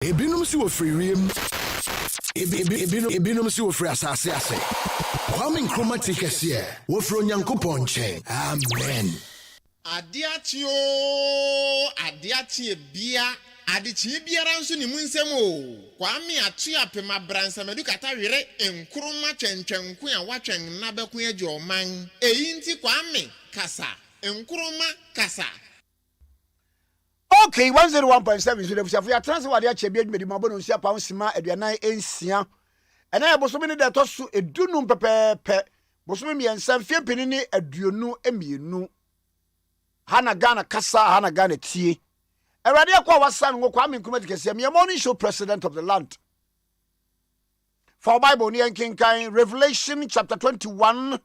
Ebinom si wo free wiem. Ebinom si wo free asase ase. Kwame Nkrumah Tikesie, wo free Onyankopɔn nkyɛn. Amen. Adiatie bia adichi biara nso ni mu nsɛm o. Kwame atu apema bransamadu kata were Nkrumah twentwenko a watwen na bɛko agye ɔman. Eyi nti Kwame kasa, Nkrumah kasa. Okay, 101.7 so the we are transfer what Akye bi adwumadi mabo no nsia pa nsima aduanan ensia. Ena ebosomi ne de to so edunum pepepe. Bosomi miensa fie penini aduonu emienu. Hana Ghana kasa, hana Ghana tie. Erade akwa wasa no Kwame Nkrumah Tikesie me morning show president of the land. For Bible ni enkinkan Revelation chapter 21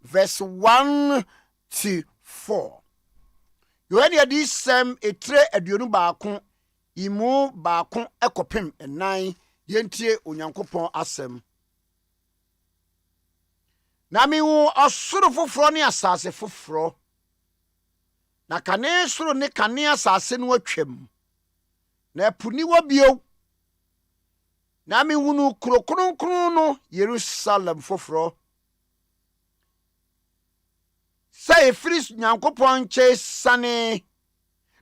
verse 1 to 4. Yohane adi sem etre aduonu baako imu baako ekopem enan yentie Onyankopɔn asem. Na mi wo osoro foforo ne asase foforo. Na kane soro ne kane asase no atwam. Na puni wo bio. Na mi hunu krokronkron no Jerusalem foforo. Say Fris Nyankopɔn che sane.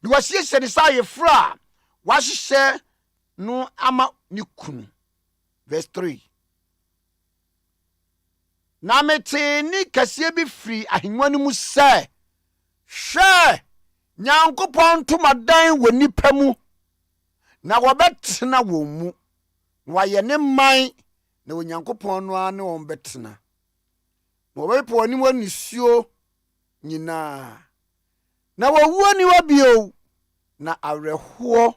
Ni wasie se ni sa ye fra. Wahye no ama ni kunu. Verse 3. Na mete ni kasie bi firi ahengua no mu se. Hwe Nyankopɔn tomadan wɔ nipa mu. Na wɔbɛtena wɔ mu. Wɔyɛ ne man na Onyankopɔn no a ne wɔn bɛtena. Na wɔbɛpo ani wɔ nisuo nyina. Na wɔwuo ni wabio. Na awerɛhoɔ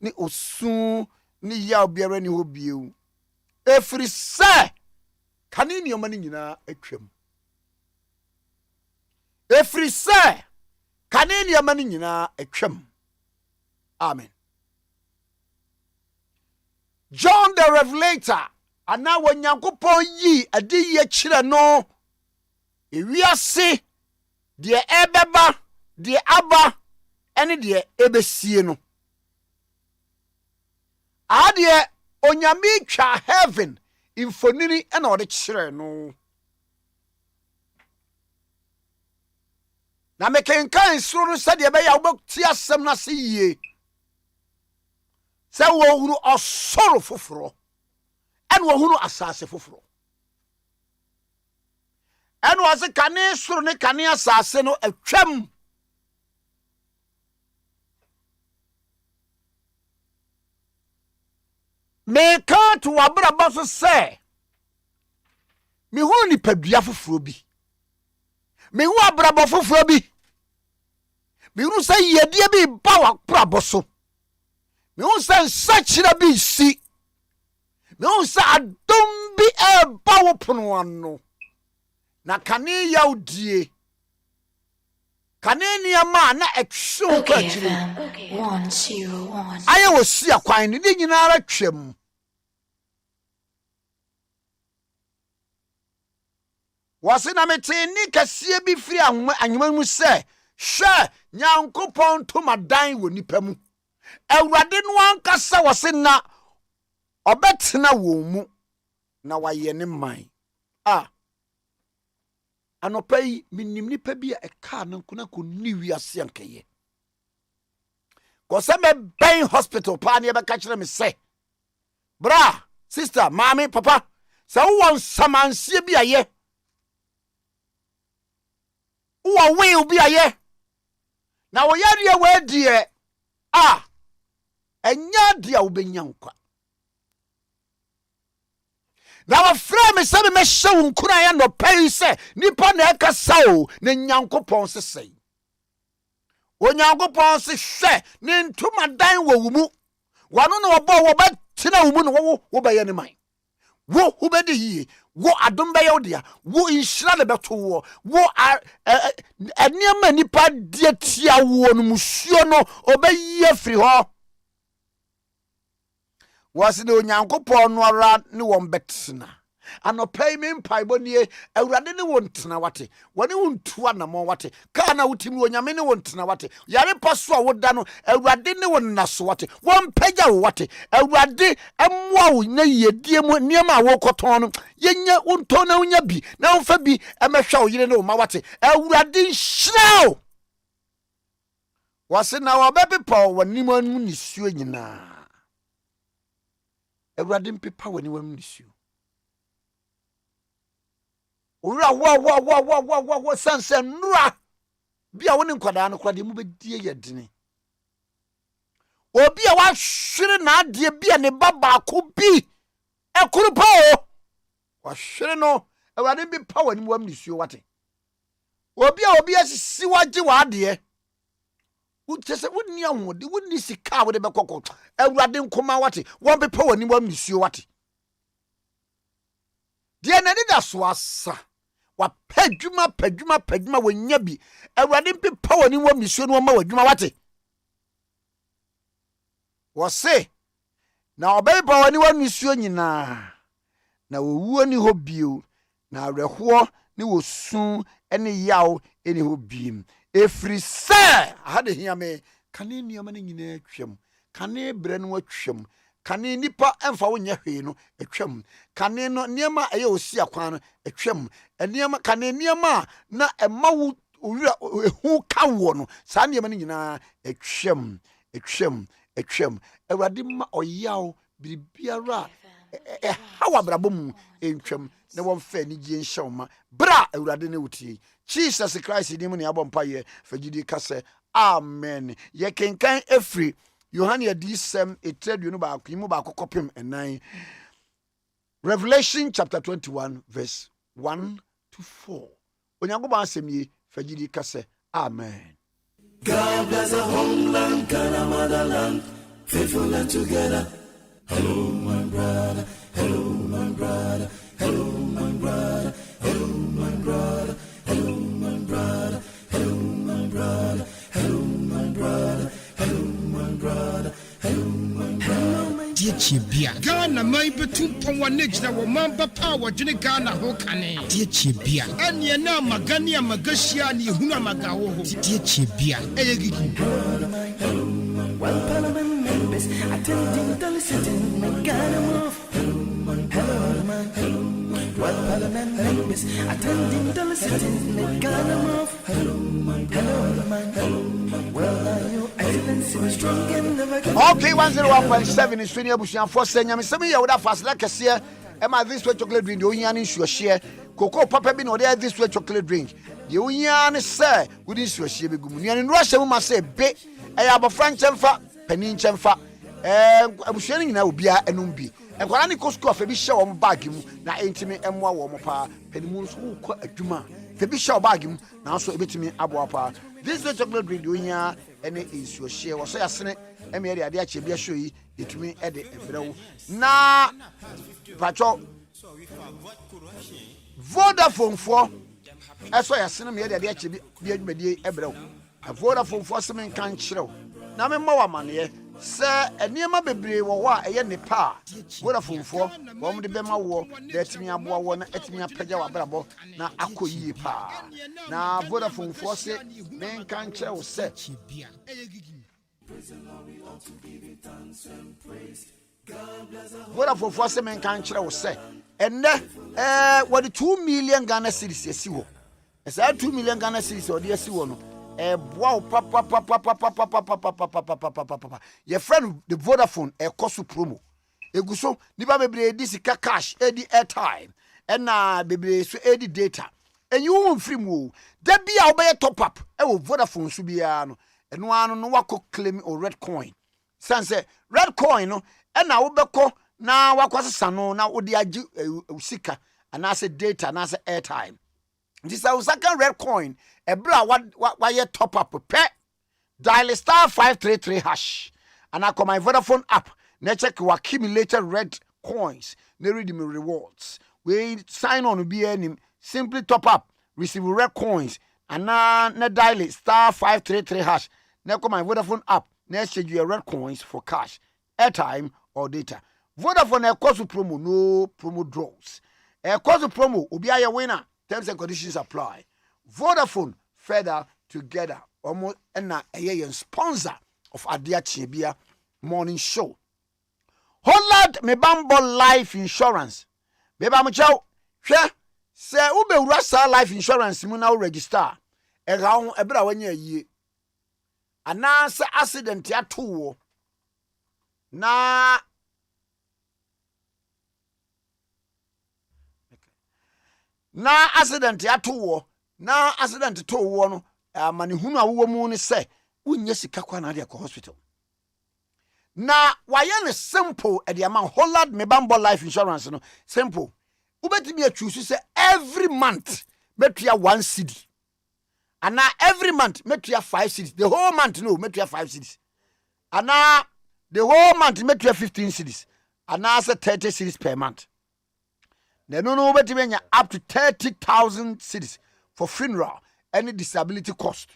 ni osu ni yaw biara ni hɔ bio. Efiri sɛ kane nneɛma no nyinaa atwam. Efiri sɛ kane nneɛma no nyinaa atwam. Amen. John the Revelator ana Onyankopɔn yi adi ye kyerɛ no ewiase de ebeba de aba ene de ebesie no. Ade onyame twa heaven infonini ena ode kyerɛ no. Na mekenkan soro no sɛ de be ya wobɛti asɛm na se yie. Sɛ wo hunu osoro foforo ene wo hunu asase foforo. Ene wo se kane soro ne kane asase no atwam. Me can't wabra baso say. Me hu ni padua foforo bi. Me hu abrabo foforo bi. Me hu say yedie bi ba wa brabo so. Me hu say nsachira bi si. Me hu say adom bi e ba wo pono ano. Na kane yaudie. Kane niyama na etwe ko akire. Okay, 101. Aye wo si akwan ni nyinara twam. Wase na mete ni kasie bi firi anwuma mu se hwe Nyankopɔn tomadan wɔ nipa mu. Awurade no ankasa wase na obetena wɔ mu na waye ne man. Anopai minim nipa bi a ɛka nankuna ko ni wiase ankeye. Ko se me ben hospital pa ne be ka kyerɛ me se. Bra, sister, mami, papa, se wo nsamansie bi aye. Wo we bi aye. Na wo yare we die enya dia wo benya nkwa. Na wa fra me se me hye nkura ya no pai se nipa na ekasa o na Nyankopɔn sesei. Onyankopɔn se hwe ne ntomadan wo mu. Wano na obo wo betena wo mu no wo bɛyɛ ne man. Wo bɛdi yie. Wo adom bɛyɛ wo dia. Wo inhyira le bɛto wo. Wo eniema nipa die tia wo no musuo no obɛyi afiri hɔ. Was the Onyankopɔn no ara ne wɔn betena. Anɔpɛ me mpaebɔ nie awurade ne wo ntena wate wɔne wo ntua namɔ wate kaa na wotimi onyame ne wo ntena wate yare pa so a woda no awurade ne wo nna so wate wɔmpagya wo wate awurade ɛmmoa wo na yɛdie mu nneɛma a wokɔtɔn no yɛnya wontɔn na wonya bi na womfa bi ɛmɛhwɛ wo yere ne wo ma wate awurade nhyira wo wɔse na wɔbɛpepa wɔ w'anim anu nisuo nyinaa awurade mpepa w'anim anu nisuo owura wo sanse nura bia wo ne nkwadaa no kwade mu bedie yɛdene obi a wahwere na ade bia ne baba ko bi ekuru pa o wahwere no awurade bi pa w'anim wam nisuo wate obi asisi wagye w'ade utese wonni ahode wonni sika wo de bekɔkɔ awurade nkoma wate wɔn bepa w'anim wam nisuo wate de na ne da so asa wa padwuma wonya bi awurade mpepa w'anim wam nisuo no ma w'adwuma wate wɔse na ɔbɛpa w'anim wam nisuo nyinaa na wɔwuo ni hɔ bio na awerɛhoɔ ne wɔsu ne yaw ne hɔ biem efiri sɛ ahade hia me kane nneɛma no nyinaa twam kane brɛ no atwam kane nipa ɛmfa wo nyɛ hwee no atwam kane no nneɛma ɛyɛ osi akwan no atwam nneɛma kane nneɛma na ɛma wo owura ehu ka wo no saa nneɛma no nyinaa atwam awurade ma ɔyaw biribiara ɛhaw abrabɔ mu entwam na wɔn fɛ ni gye nhyɛw ma bra awurade ne wotie Jesus Christ dim ne abɔ mpaye fagidi kase amen ye kenkan efri Yohane adisem etraduo no ba akwimu ba akokopem enan Revelation chapter 21 verse 1 to 4 onyango ba asem ye fagidi kase amen. God bless a homeland, Ghana motherland, faithful and together. Hello my brother, hello my brother, hello my brother, hello my brother, hello my brother, hello my brother, hello my brother, hello my brother, hello my brother. Tikesie Ghana mai betu pon ne gina wo mamba pa wo dwene Ghana ho kane Tikesie anye na magani amagashia ne ehunu amaga wo ho Tikesie eyegigi One parliament members attending the sitting in Ghana move. Hello, man. One parliament members attending the sitting in Ghana move. Hello, man. Well, are you excellency strong and never Okay, 101.7 is Senior Bushian for Senya. Some year with a fast like a seer. Emma this way chocolate drink, the union issue share. Cocoa papa bin or there this way chocolate drink. The union say, with this way she be good. In Russia, we must say, be. I have a French emfa, Penin chemfa, I'm sharing now beer and umbi. And when I go school, Fabi show on bagim, na intimate and more warm pa, Penimoons who quite a juma. Fabi show bagim, now so a bit to me abwapa. This is chocolate drink doing ya, and it is your share or say a senate, and maybe I actually be a show you, it to me at the na Pacho Vodafone for as why I sent me at the actually be a ebro. A Vodafone for some can show. Now, me more money, sir, and near my baby or what a yenny pa. Vodafone for one the Bema war, let me a war one at me a pedawa brabo, now Akye pa. Now, Vodafone for say, men can show set. Vodafone for some men can show set. And what the 2 million Ghana cities, yes, you. As I 2 million Ghana cities or dear Siwono. Wow, papa. Your friend the Vodafone kosu promo. Eguso niba bebre this cash, edi airtime, and na bebre so edi data. And you won't free move. There be our better top up. Vodafone subiano. And one no wako claim or red coin. Sanse red coin no. And now beko na wakwasa sano na odi aju usika. And I say data and I say airtime. This is our second red coin. A bra what you top up pet dial star 533 hash and I call my Vodafone app. Now check your accumulated red coins. They read me rewards. We sign on to be any simply top up, receive red coins, and now dial star 533 hash. Now call my Vodafone app. Now check your red coins for cash, airtime or data. Vodafone cost promo, no promo draws. Cause promo obi aye winner. Terms and conditions apply. Vodafone further together. Almost na a sponsor of Adia Chibia morning show. Holland me bambo life insurance. Beba mo chow. Hwe se ube urasa life insurance mu na register. E ga ho e bra wanya yie. Ana se accident ya to na accident ya to na accident to wo no amane hunu awo mu ne se unye sika kwa na de ko hospital na waye ne simple e de am Holland me bambo life insurance no simple ubetimi atwusu se every month metua 1 cedi ana every month metua 5 cedis the whole month no metua 5 cedis ana the whole month metua 15 cedis ana say 30 cedis per month na no ubetimi nya up to 30,000 cedis for funeral any disability cost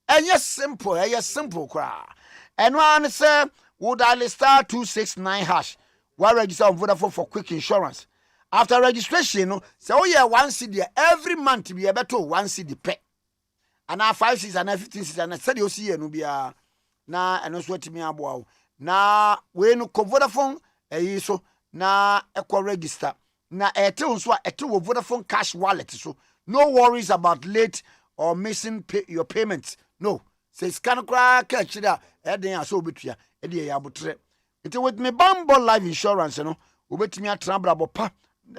and yes simple kra and one say would dial star 269 hash while register on Vodafone for quick insurance. After registration, no, say oh yeah 1 cedi every month be able to 1 cedi pay. And now 5 cedis and 15 cedis and said you see no be na and also to me aboa. Na we no Vodafone so na ekwa register. Na so Vodafone cash wallet so no worries about late or missing your payments. No. Say scan crack catch that eden so betua e de ya botre. It with me bambo life insurance no obetimi atrabra bopa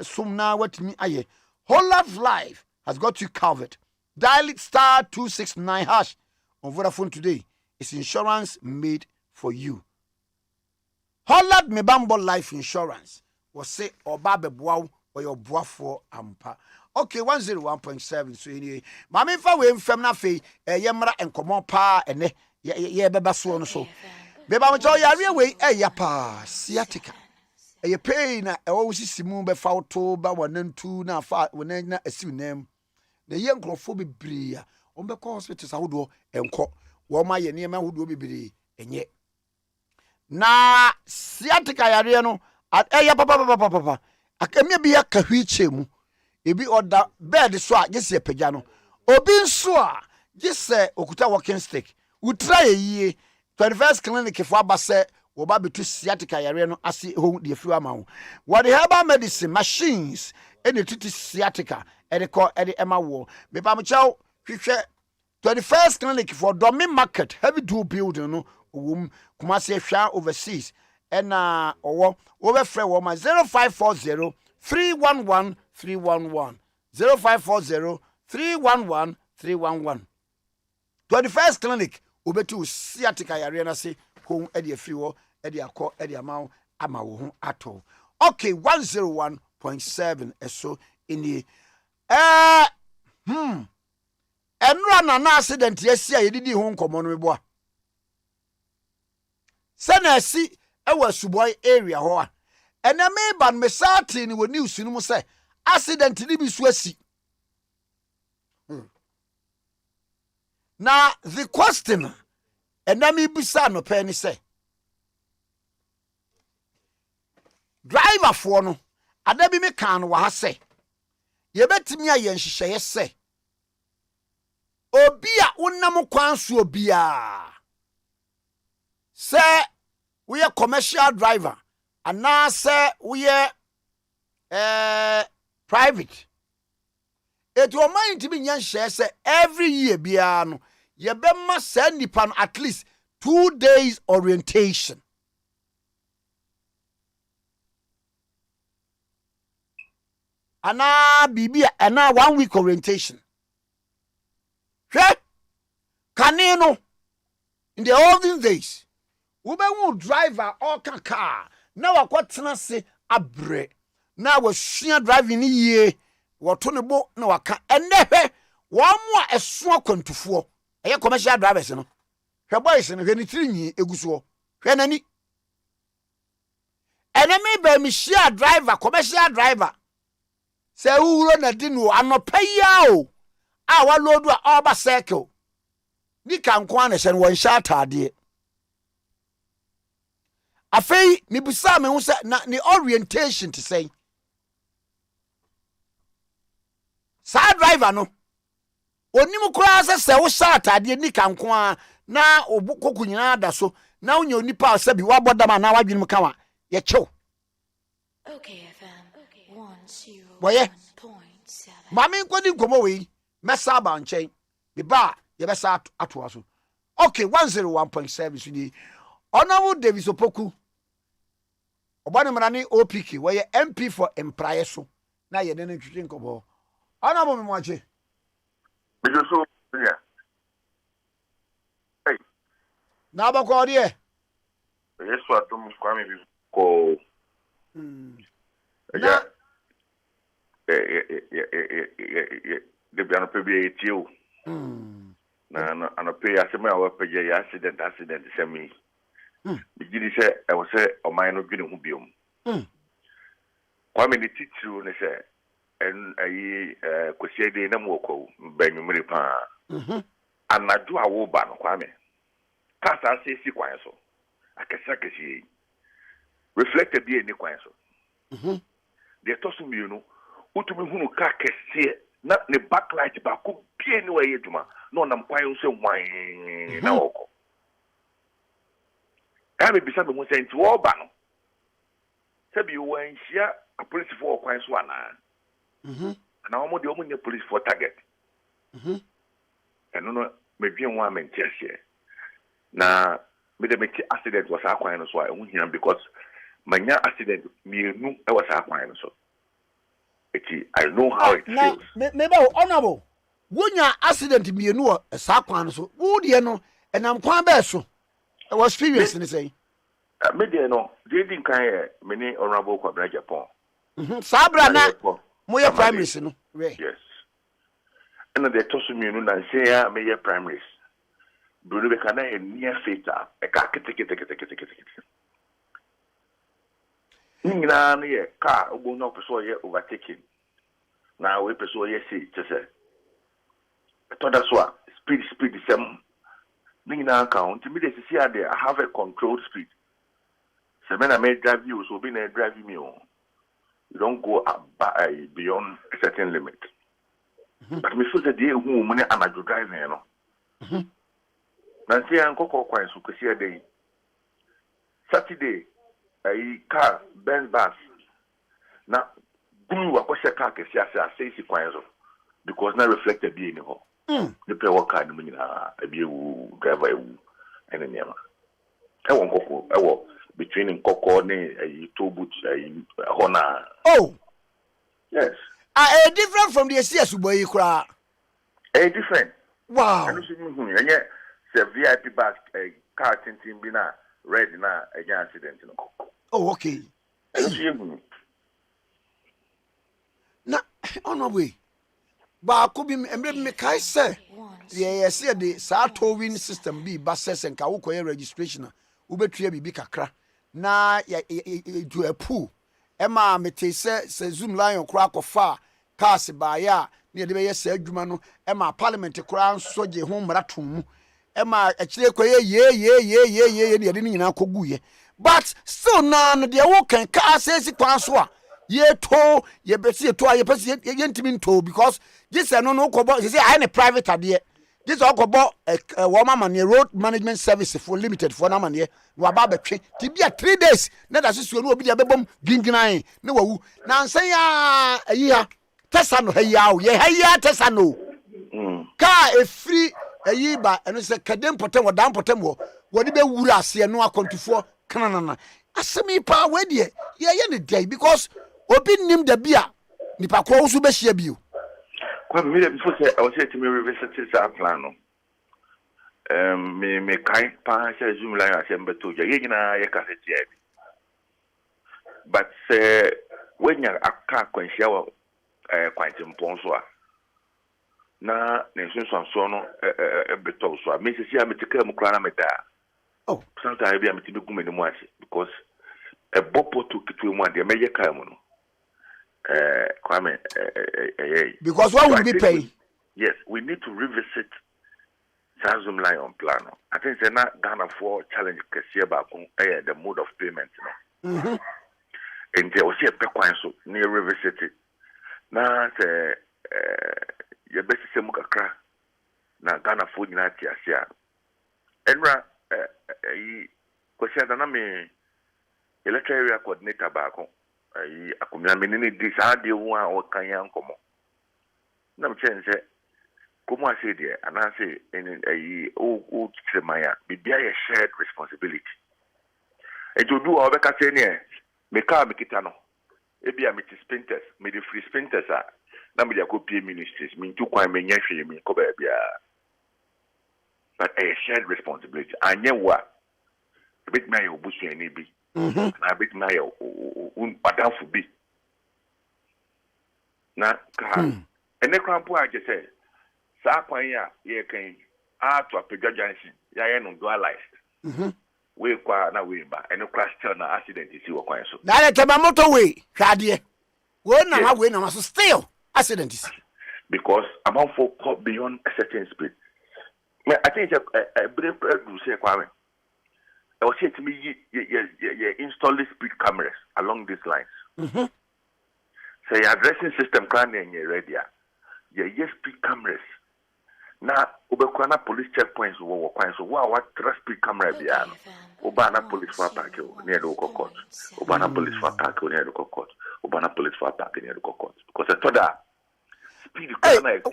sum na watimi aye. Whole life has got you covered. Dial it star 269 hash on Vodafone today. It's insurance made for you. Whole me bambo life insurance was say oba beboa or your boa for ampa. Okay, 101.7 so anyway. Mama fa we mfam na fe yemra enkomo pa ene ye beba so no so. Beba mo cho yare we ya pa sciatica. E pain na e wo sisimu be fa auto ba wonantu na fa wonana asiw nam. Na ye nkrofo bebre a on be call hospitals ahodo enko. Wo ma ye ne ma ahodo bebre enye. Na sciatica yare no ya papa. Akemia bi ya kahwiche mu. Ebi order bed so a gese pagya no obi nso a gese okuta walking stick utra ye 21st clinic for abase wo ba betu sciatica yare no ase ho de afiwa ma wo what the herbal medicine machines any tutu sciatica e de ko e de ema wo me pa mo chaw hwehwe 21st clinic for domi market heavy do building no kuma se hwa overseas ena owo be frɛ wo ma 0540 311 311 0540 311 311 21st clinic obetu sciatica yare na se ko ede afiri wo ede akọ ede ama wo ho ato. Okay, 101.7 eso ini enra na accident yesi a yedidi ho nkomo no meboa sana si ewa suboy area ho a ename ban mesati ni woni usunu mu se accident ni bi so asi. Now the question ename bisa no pe ni se driver for no adabi me kan wa ha se ye betimi aye nhihye se obi a wonam kwanso obi a se we are commercial driver ana se we are private it your mind to be nyan share say every year bia no ye be ma send nipa no at least 2 days orientation. Ana bibia ana 1 week orientation. Hwe kanino in the olden days we be driver or car na wakwatena se abre na wasua driving ni ye woto ne bo na waka enehwe wo mo a eso akwantufo eye commercial drivers no hwe boys no hwe ni tirinyi eguso hwe nani enemy be mi share driver commercial driver se wuro na di no anopaya o a wa load a oba cycle ni kan kwa na hye no won sha atade afei ni busa me hu se na ni orientation to say Sa driver no. Onim kura se wo sha atade ni kanko a na obukoku nyina da so na onye onipa se bi wabodama na wadwene kawa ye chew. Okay, FM 101.7. Mami nkodi nkomo we mesa ba nchen bi ba ye besa ato aso. Okay, 101.7 so di Honorable Davis Opoku Obani Manani OPK where MP for Empire so na ye den twetwe nkobo. Honorable me moache. Because so yeah. Hey. Na ba ko de. Yes, what to Kwame bi ko. Yeah. The piano pe etio. Na pay asema a we pay accident say me. Bigidi say I was say o man no dwene hu biom. Kwame the teacher ne say en ayi Kosie de na mo ko banyumre pa. Anadu awo ba no Kwame. Kasa say si kwan so. Akesa kesi. Reflected bi eni kwan so. De tosu mi no utumi hunu ka kesi na ne backlight ba ko bi eni wa yeduma no nam kwan so wan na woko. Ka be bisa be mo say nti wo ba no. Sabi wan hia a police for kwan so ana. Na omo de omo nye police for target. Eno no me dwen wa menti ase. Na me de meti accident was akwan no so a ehu hia because manya accident mienu e was akwan no so. I know how it feels. Maybe honorable. Wonya accident mienu o sakwan no so. Wo de no enam kwan ba so. E was experience ni say. Me de no, they din kan me ni honorable Kwabra Japan. Sabra na moye primaries no. Yes. And the tosu mienu na say ya me ye primaries. Bruno be kana e near fatal. E ka kete. Nina na ye car ogbo na person ye overtaking. Na we person ye see say. Toda so speed sem. Nina count me dey see there I have a controlled speed. So when I may drive you so be na drive me on. You don't go beyond a certain limit. But me feel that dey who money am driving no. Nancy ankoko kwan so Kosie dey. Saturday a car Benz bus na gumi wa kwese car kesi ase si kwan so because na reflected bi ni ho the pe work car ni nyina abi ewu driver ewu ene niam e won koko e wo between nkoko ni tobut hona. Oh yes, a different from the CS boy kura. A different. Wow. Anu si hu enye se VIP bus car tintin bi na red na a accident no. Oh, okay. Na ono we. Ba ko bi me kai say. Yes, the sa towing system bi ba sesen ka wo koye registration na wo betua bibi kakra. Na ya do a pool. Ema mete se zoom line kura kofa cars ba ya ne de be yes adwuma no ema parliament kura nso je ho mratom mu. Ema akire koye ye ne de nyina koguye. But still none the woken car says it so ye to ye besi to ye pesi ye ntimi to because this no kobo say I na private ade this okobo woman man road management service for limited for na man ye wa ba betwe ti bia 3 days na da sesuo no obi dia bebom ginginan ne wawu na nsan ya ayi ha tesa no ha ya o ye ha ya tesa no car e free ayi ba eno se kadem potem wo dan potem wo wodi be wura ase no akontufo kanana asemi pa we de ye ne dey because obi nim da bia nipa ko so be hia bio kwa me before say I was say to me revisit this plan no me kai pa say zoom line asembe to ye nyina ye ka seti abi but when you aka kwanhia wa kwantimpon so a na ne nso no beto so a me sisi a metika mu kra na meda. Oh, sometimes I be am tibi gumeni mu ase because a bopo to kitu mu ade meye ka mu no. Kwame because what will be paying? Yes, we need to revisit Zoom line on plan. I think it's not Ghana for challenge Kesie ba the mode of payment no. And there was a EKWANSO near revisit it. Na say ye besi se mu kakra na Ghana fo nyina ti ase a enra yi kwesi ada na me electoral area coordinator baako yi akomia me ne di saa de hu a o kan ya nkomo na me chense komo ase de anase yi o tremaya bibia ye shared responsibility ejodu a obeka se ne me ka me kita no ebia me ti sprinters me the free sprinters a na me dey go pay ministries me ntu kwan me nya hwe me ko ba bia but a shared responsibility anye wa bit na yo busu ani bi na bit na yo un padanfo bi na ka ene krampo a je say sa kwan ya ye kan a to apedwajansi ya ye no dualized we kwa na we ba ene crash tell na accident si wo kwan so na le tema motorway hwade wo na ma we na ma so still accident is because amount for caught beyond a certain speed. I think a brave do say Kwame. I was saying to me, you install the speed cameras along these lines. So your addressing system can and you're ready. You speed cameras. Now, Ubekwana police checkpoints were quite so what speed camera beyond Ubana police for park near the local court. Ubana police for park near the local court. Ubana police for park near the local court. Because I thought that speed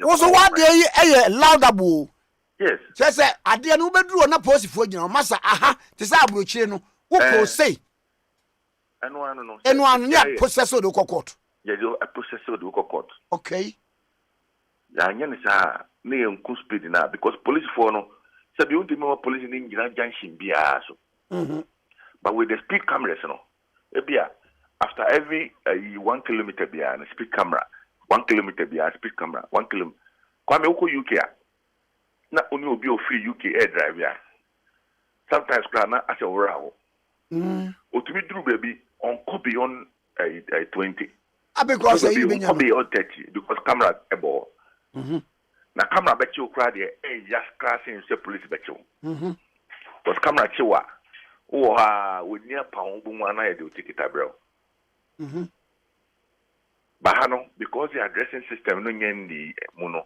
was what they laudable. Yes. Say ade no bedru na posifo gina masa aha te say abrochire no wo ko say eno anu ya process of the court. Yeah, a process of the court. Okay. Ya nya ni sa na enku speed na because police for no say you want to police ni ngina junction bia so. But with the speed cameras no ebia after every 1 kilometer bia na speed camera 1 kilometer bia speed camera 1 kilometer Kwame uko UK na only obi o free UK air drive ya sometimes na as a wora otumi duru baby on go beyond 20 because you be beyond 30 because camera ebo na camera bechi okra de just crashing say police bechi because camera chiwa o ha we near pa bu nwa na ye de ticket abro bahano because the addressing system no nyendi mu no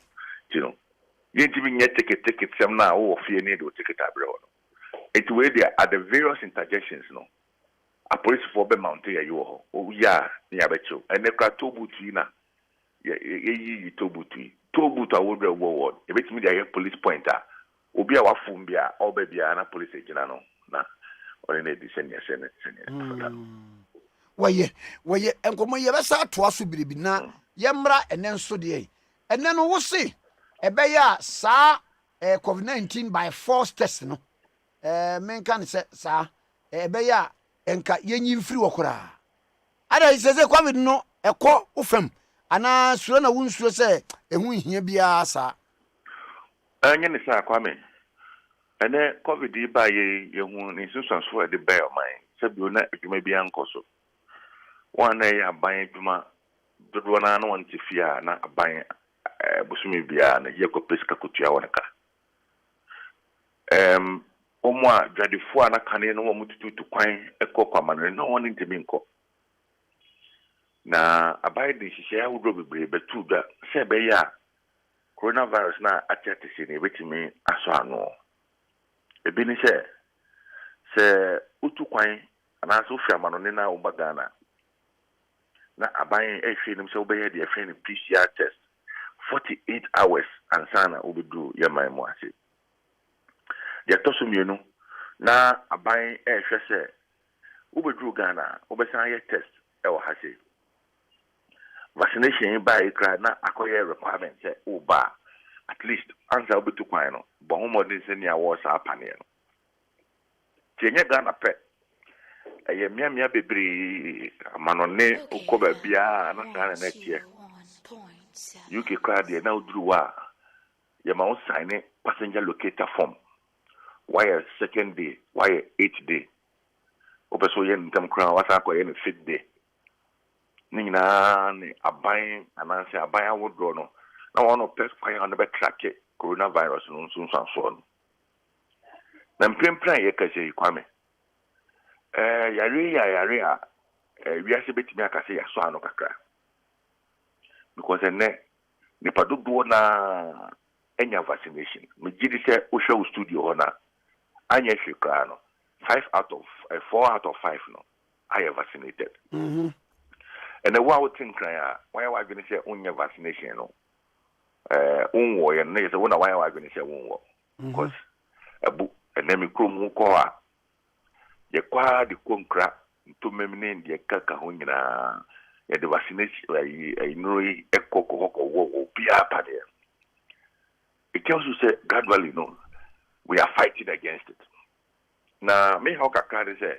you know you even get ticket some now or fear need to ticket abroad. It's where they are at the various interjections, no. A police for be mounted you oh yeah, near betcho. And they got two bootina. Ye two boot I would reward. If it's me the police pointer, Obia Wafumbia, or baby and police agent no. Na or in a descendant senate. Why ye and come ye besa to asu biribi na yemra enen so de. And then we see ebeya sa COVID-19 by force test no men kan say sa ebeya enka yenyi mfiri wokora ada isese covid no ekọ ufem ana suro na wunsuo say ehu hia bia sa anya ni sa Kwame ene covid ba ye hu ni sunsanso de ba man se bi na adwuma bia nkoso wana ya ban adwuma dodo na no wanti fia na aban busumi bia na ye ko peska kutua wonaka omwa dwadefo na kane no mo tutu kwan ekọ kwamane no woni ntimi nko na abai de hihye ya wudro bebre betu da se be ya coronavirus na atete ni betimi aso ano ebi ni se utu kwan ana so fiamano ne na ubagana na abai ehwe nim se obeye de ehwe ni PCR test 48 hours and sana obedu ya mai mo ase ya toso mienu na aban ehwe se obedu Ghana obesan ye test e wo hase vaccination by ikra na akoye requirement se oba at least answer obetu kwan no bo homo de se nia wo sa apane no tienye Ghana pe eye miamia bebre amanone okoba bia na Ghana na tie UK card there now drew you must sign a passenger locator form. Why a second day? Why a 8th day? Opeso yen tam crown was a 5th day. Nina ni abayin anansi abayin would draw no. Now one of pest fire on the back track coronavirus no soon so. Then plan ye kase Kwame. Yare we are bit me akase ya so ano kakra. Because nipa dodoɔ na enya vaccination me gidi sɛ o show studio hɔ na anya hwe kra no 4 out of 5 no I am vaccinated. And the wow think why am I going to say only vaccination no unwo and say why am I going to say unwo because a book and then me krom ko a ye kwa de konkra to memne de kaka ho nyina ye de vaccination ai nuri ekoko wo bia pa there. It can also say gradually no we are fighting against it. Na me how kakra say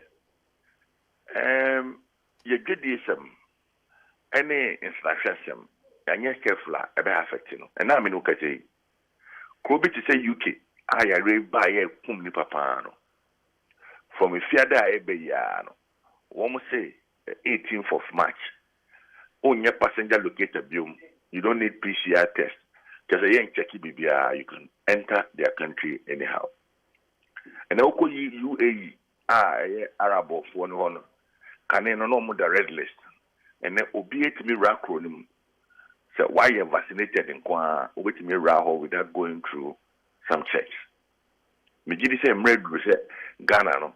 you get this any instruction and yes careful about affecting and I mean okay could be to say UK I read by a pum ni papano from a fiada ebeyano one say 18th of March on your passenger locator biome you don't need PCR test because a young checky BBR you can enter their country anyhow and also UAE Arab of one can no more the red list and then obeyed me acronym. So why you vaccinated in Kwa with me raho without going through some checks. Me gidi say red say Ghana no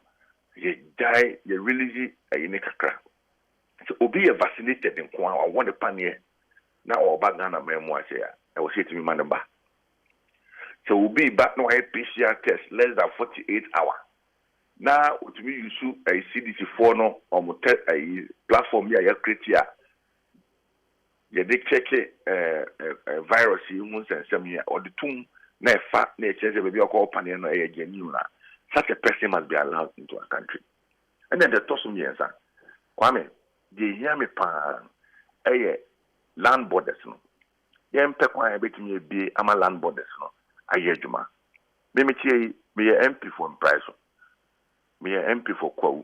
you die you really a unique crack. So obi vaccinated in Kwa I want the panye now or back Ghana memoir say I will say to me manamba. So we'll be back no PCR test less than 48 hours. Now, to me, you should a CDC for no or a platform here, create here. You check virus, humans, and some year or the tomb, ne fat, nature, maybe a call panel or a genuine. Such a person must be allowed into a country. And then the tossum years, Kwame, the yami pan, a land borders. No, yam pekwa a bit me be ama land borders. No, a year juma. Maybe be a MP for price. Me a MP for Kwa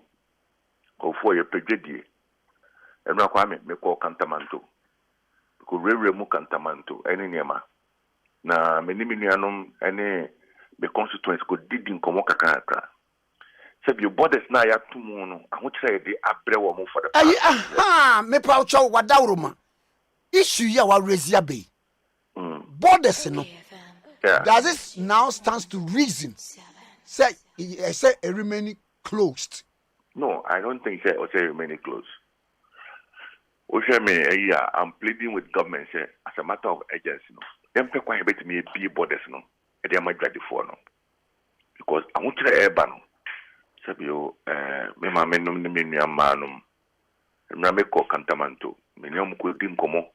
or for your pegedi. And now Kwame me call Cantamanto. Because Rere mu Cantamanto, any nema. Na miniminianum, any the constituents could dig in Komokaka. So your borders na ya tumuno. I want to say the abrewa mo for the aha, me paucho wadauruma. Issue ya wa rezia be. Borders no. KFM. Does this now stands to reason? Say a remaining closed. No, I don't think so. Say remaining closed. I'm pleading with government say, as a matter of urgency. No, them people are better me be borders no. They are my ready for no. Because I want to the urban. So you, me mama no me manum. Me me call Cantamanto. Me nyom ko dim komo.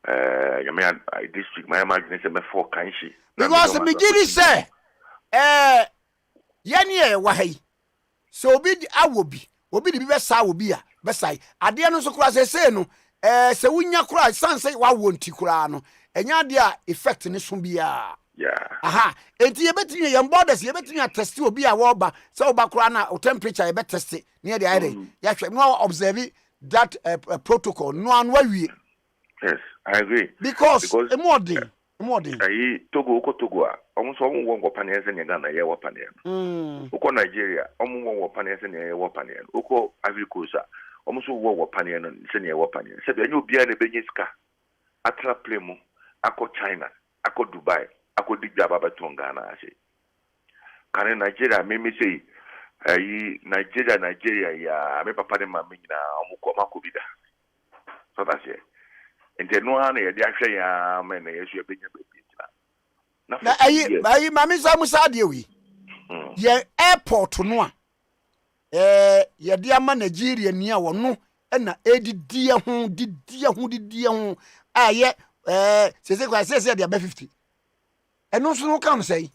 Yame district my imagine say me for kanshi. Because me gidi say, yani wahai. So obi awobi di be sa obi a be sai ade no so kura say no se wunya kura san say wa wonti kura no enya ade a effect ne so bia. Yeah. Aha, enti ye betimi ye borders ye betimi test obi a wo ba se oba kura na o temperature ye be test near the area ya hwe no observe that protocol no an wawie. Yes, I agree. Because more than ayi Togo almost one weapon as in Ghana, yeah, weapon. Oko Nigeria, almost one weapon as in a weapon. Oko Ivory Coast, almost one weapon and senior weapon. Said you be a Benjiska, Atra Plemo, Ako China, Ako Dubai, Ako Digaba Tongana. I say, can Nigeria, me say, Nigeria, yeah, I may papa de Mamina, Mukoma Kubida. So that's it. And then no one, they actually, man, they should be na ayi mami sa musa de wi ye airport no a ye de ama Nigeria ni a wono na edidie ho aye se kwa se de ba 50 eno so no kan say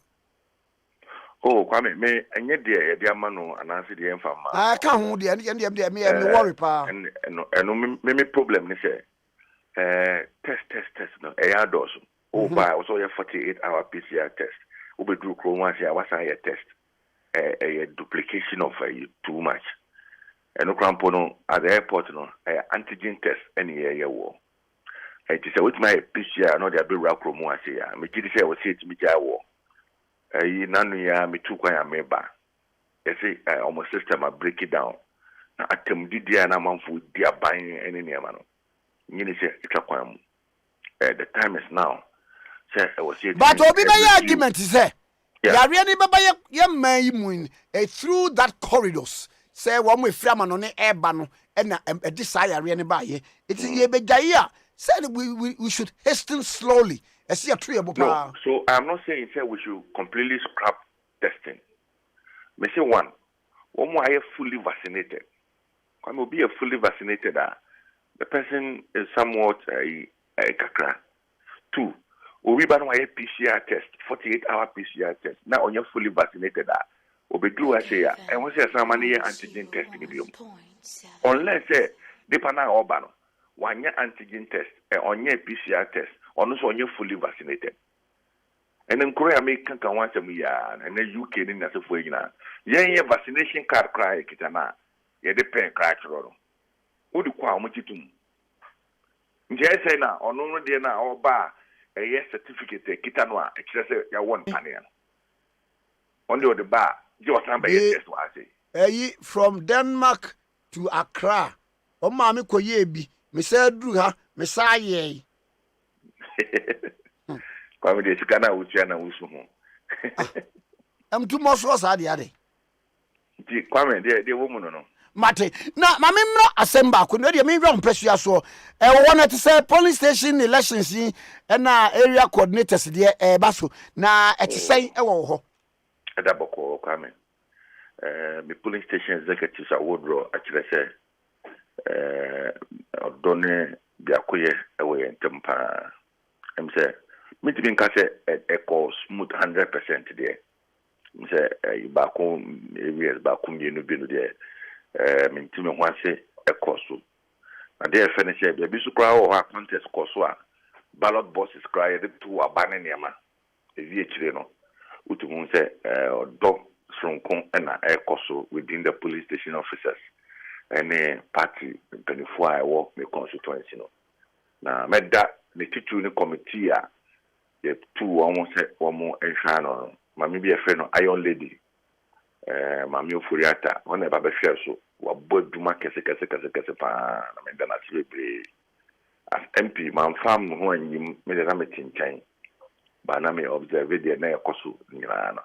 oh Kwame me enye de ye de ama no ananse de emfa ma ka ho de me worry pa eno me problem ni say test no e adoso by also a 48-hour PCR test. We do Nkrumah say was a test, a duplication of too much. And no at the airport no antigen test any year war. It is with my PCR no there be Nkrumah say me did say was say to me jawo. Nanu ya me too kwa meba. You see almost system I break it down. Na atem di dia na manfo dia ban any near man. You say it's a kwam. the time is now. Say I was here. But obi na your argument say. Yare ni baba ye man yi mu through that corridors. Say one way frama no ne eba no na e say yare ni ba ye. It ye be gaya. Said we should hasten slowly. I see a tree about. No, so I'm not saying say we should completely scrap testing. Me say one more fully vaccinated. When we be fully vaccinated, the person is somewhat a kakra. 2, we ban a PCR test, 48-hour PCR test. Now on your fully vaccinated, we do I say, and we say some money antigen testing. Unless they pana obano. 1 year antigen test and on your PCR test, on also on your fully vaccinated. And then Korea make can once a year, and then UK in as a way now. Yeah, vaccination card cry kitana. Yeah, the pen crack roll. Who do qua muchitum? Jay say now, on no day now or bar a yes certificate, kitanoa, excess ya one panian. Only the bar, your time by yes, I say. From Denmark to Accra, oh, mammy, koyebi. Me say drew her, me say ye. Kwame de sikana uchiana usumo. I'm too much was adi adi. Kwame de woman no. Mate, na mami mno asemba ko no de me won presua so. Wona to say police station elections yi na area coordinators de baso na e say e wo ho. Ada boko Kwame. Me police station executives awodro akire say odone biakoye ewe ntempa em say me tibin ka say echo smooth 100% there em say ba ko areas ba ko mienu bi no there me timi ho ase echo so na there finish be bi so kra o contest course a ballot boxes kra ye to abane niama evi ekire no utumu say odo sronkon na echo so within the police station officers any party 24 hour me constituency no na meda the titu ni committee a ye two almost say one ehwa no mami bi efe no iron lady mami OFORI ata ona ba be hwe so wa boduma kese pa na meda na tibebre as MP man fam ho anyim me de na me tinchan ba na me observe there na ekoso nyira no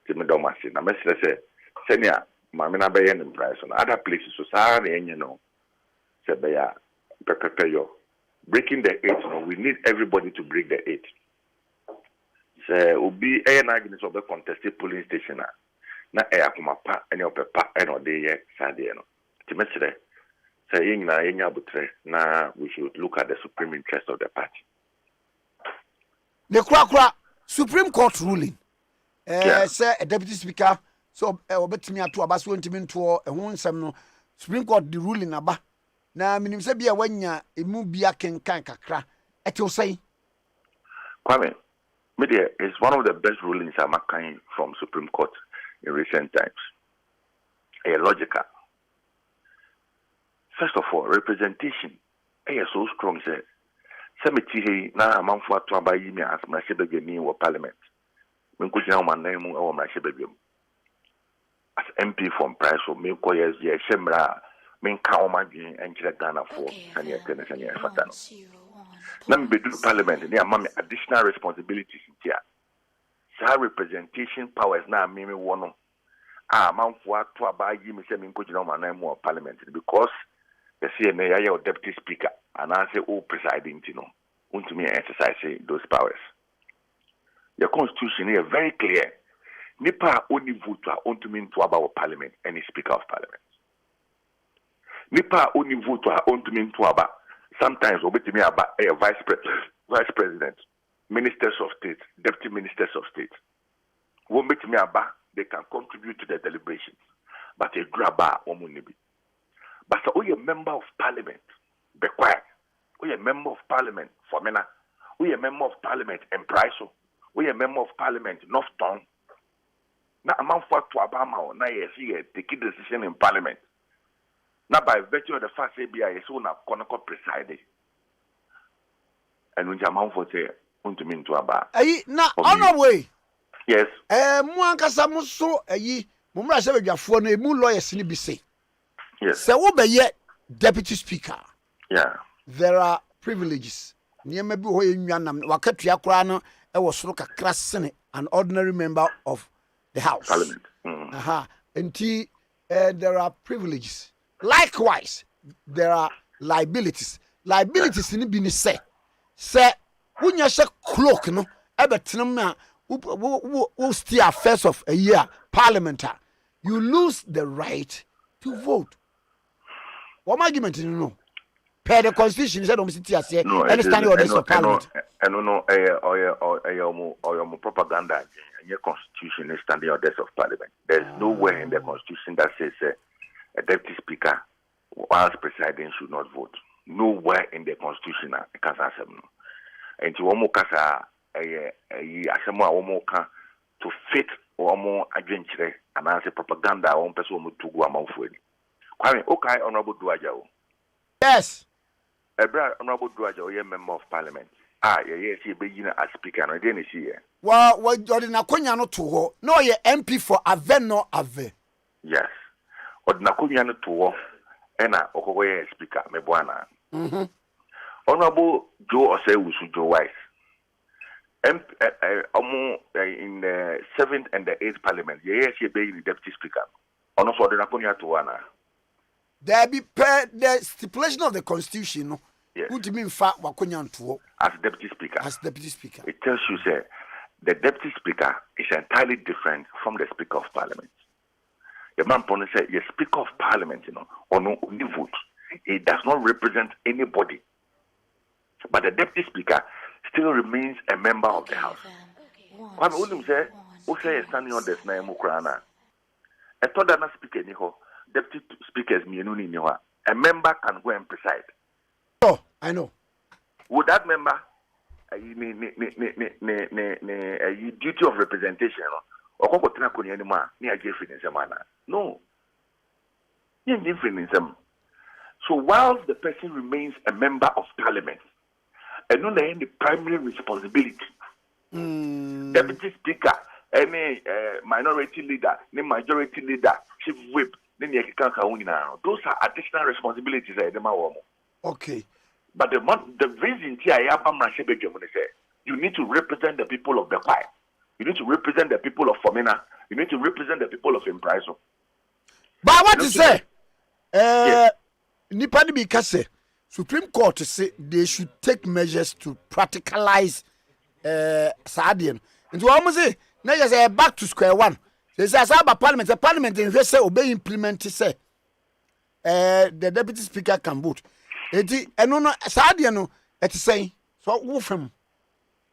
ti me do machine na me say senior Mamina Bay and price on other places, so Sarah and you know, said they are breaking the 8. No, we need everybody to break the 8. So, will be an argument of the contested polling station. Na Akuma and your papa and or day, Sadiano. Timestre, saying na enya butre, na we should look at the supreme interest of the party. The Krakra Supreme Court ruling, say a deputy speaker. So obetimi ato abaso ntimi nto ehun nsem no Supreme Court the ruling aba na minim se bia wanya emu bia kenkan kakra ete osai Kwame media is one of the best rulings amakan from Supreme Court in recent times. Logical. First of all, representation so strong say semeti he na amanfo ato abayi mi asma shebegemi wo parliament men ko jina man na mu e wo ma shebegem as MP from price so me ko yes ye shemra men ka o ma dwen enjire Ghana for sani sani fata no na me do parliament ni ama me additional responsibilities here sa representation powers na me wono manfo ato abayi me se men ko jina man na mu parliament because the CNA ya deputy speaker and I say presiding you know want me exercise those powers. The constitution is very clear. Nipa only vote to me to about parliament any speaker of parliament. Nipa only vote to me to about sometimes obey me about a vice president, ministers of state, deputy ministers of state. Won't me about they can contribute to the deliberations, but a grabber won't be. But so we a member of parliament, be quiet. We a member of parliament for Mena. We a member of parliament in Priso. We a member of parliament Northtown. Now a man for to Obama now yes he take decision in parliament. Now by virtue of the fact ABI is so now Konoko presiding. And when Jaman for say want to mean to Aba. Na on our way. Yes. Mo ankasa mo so mo mra se badwafo no emu lawyers ni bi say. Yes. So we be deputy speaker. Yeah. There are privileges. niema bi ho enwanam wakatua kora no e wo soro kakra sene an ordinary member of the house Parliament. Enti there are privileges. Likewise, there are liabilities. Liabilities ni bi ni say wunya she cloak no ebetenam na wo steer affairs of a year parliament, you lose the right to vote. What argument no? Per the constitution said Tikesie understanding orders of parliament. No, propaganda. Your constitution is standing orders of parliament. There's nowhere in the constitution that says a deputy speaker whilst presiding should not vote. Nowhere in the constitution can say no. And to one more kasa to fit one more adventure and answer propaganda one person to go among food. Kwame, okay, honorable DWOODWOO. Yes. Honorable DWOODWOO, you're a member of parliament. Yes, you're being a speaker, and I didn't see you. Well, you're in a Kunyano to ho. No, you're MP for Ave no Ave. Yes. Or Nakunyano to ho. Ena Okoye speaker, me buana. Honorable Joe Osewusu Joe Wise. In the 7th and the 8th parliament, yes, you're being the deputy speaker. Ono so the Nakunya to wana. There be per the stipulation of the constitution. No. Yes. Would mean fat Wakunyan to as deputy speaker. As deputy speaker. It tells you, say, the deputy speaker is entirely different from the speaker of parliament. The man say, the speaker of parliament, or no only vote. It does not represent anybody. But the deputy speaker still remains a member of the house. Kwame William say, who say standing on this name Ukraina. I thought that not speaker niho, deputy speakers mienuni niho. A member can go and preside. Oh, I know. Would that member duty of representation or no. So whilst the person remains a member of parliament, and not the primary responsibility, deputy speaker, any minority leader, any majority leader, chief whip, those are additional responsibilities. Okay. But the reason you need to represent the people of the choir. You need to represent the people of Fomena. You need to represent the people of Impriso. But I want to say, Nipani Bikase, Supreme Court say they should take measures to practicalize Sadian. And to almost say, now you say back to square one. They say, as about parliament, the parliament in which say obey implement say the deputy speaker can vote. Eti eno no Sadian no et say so wo fam.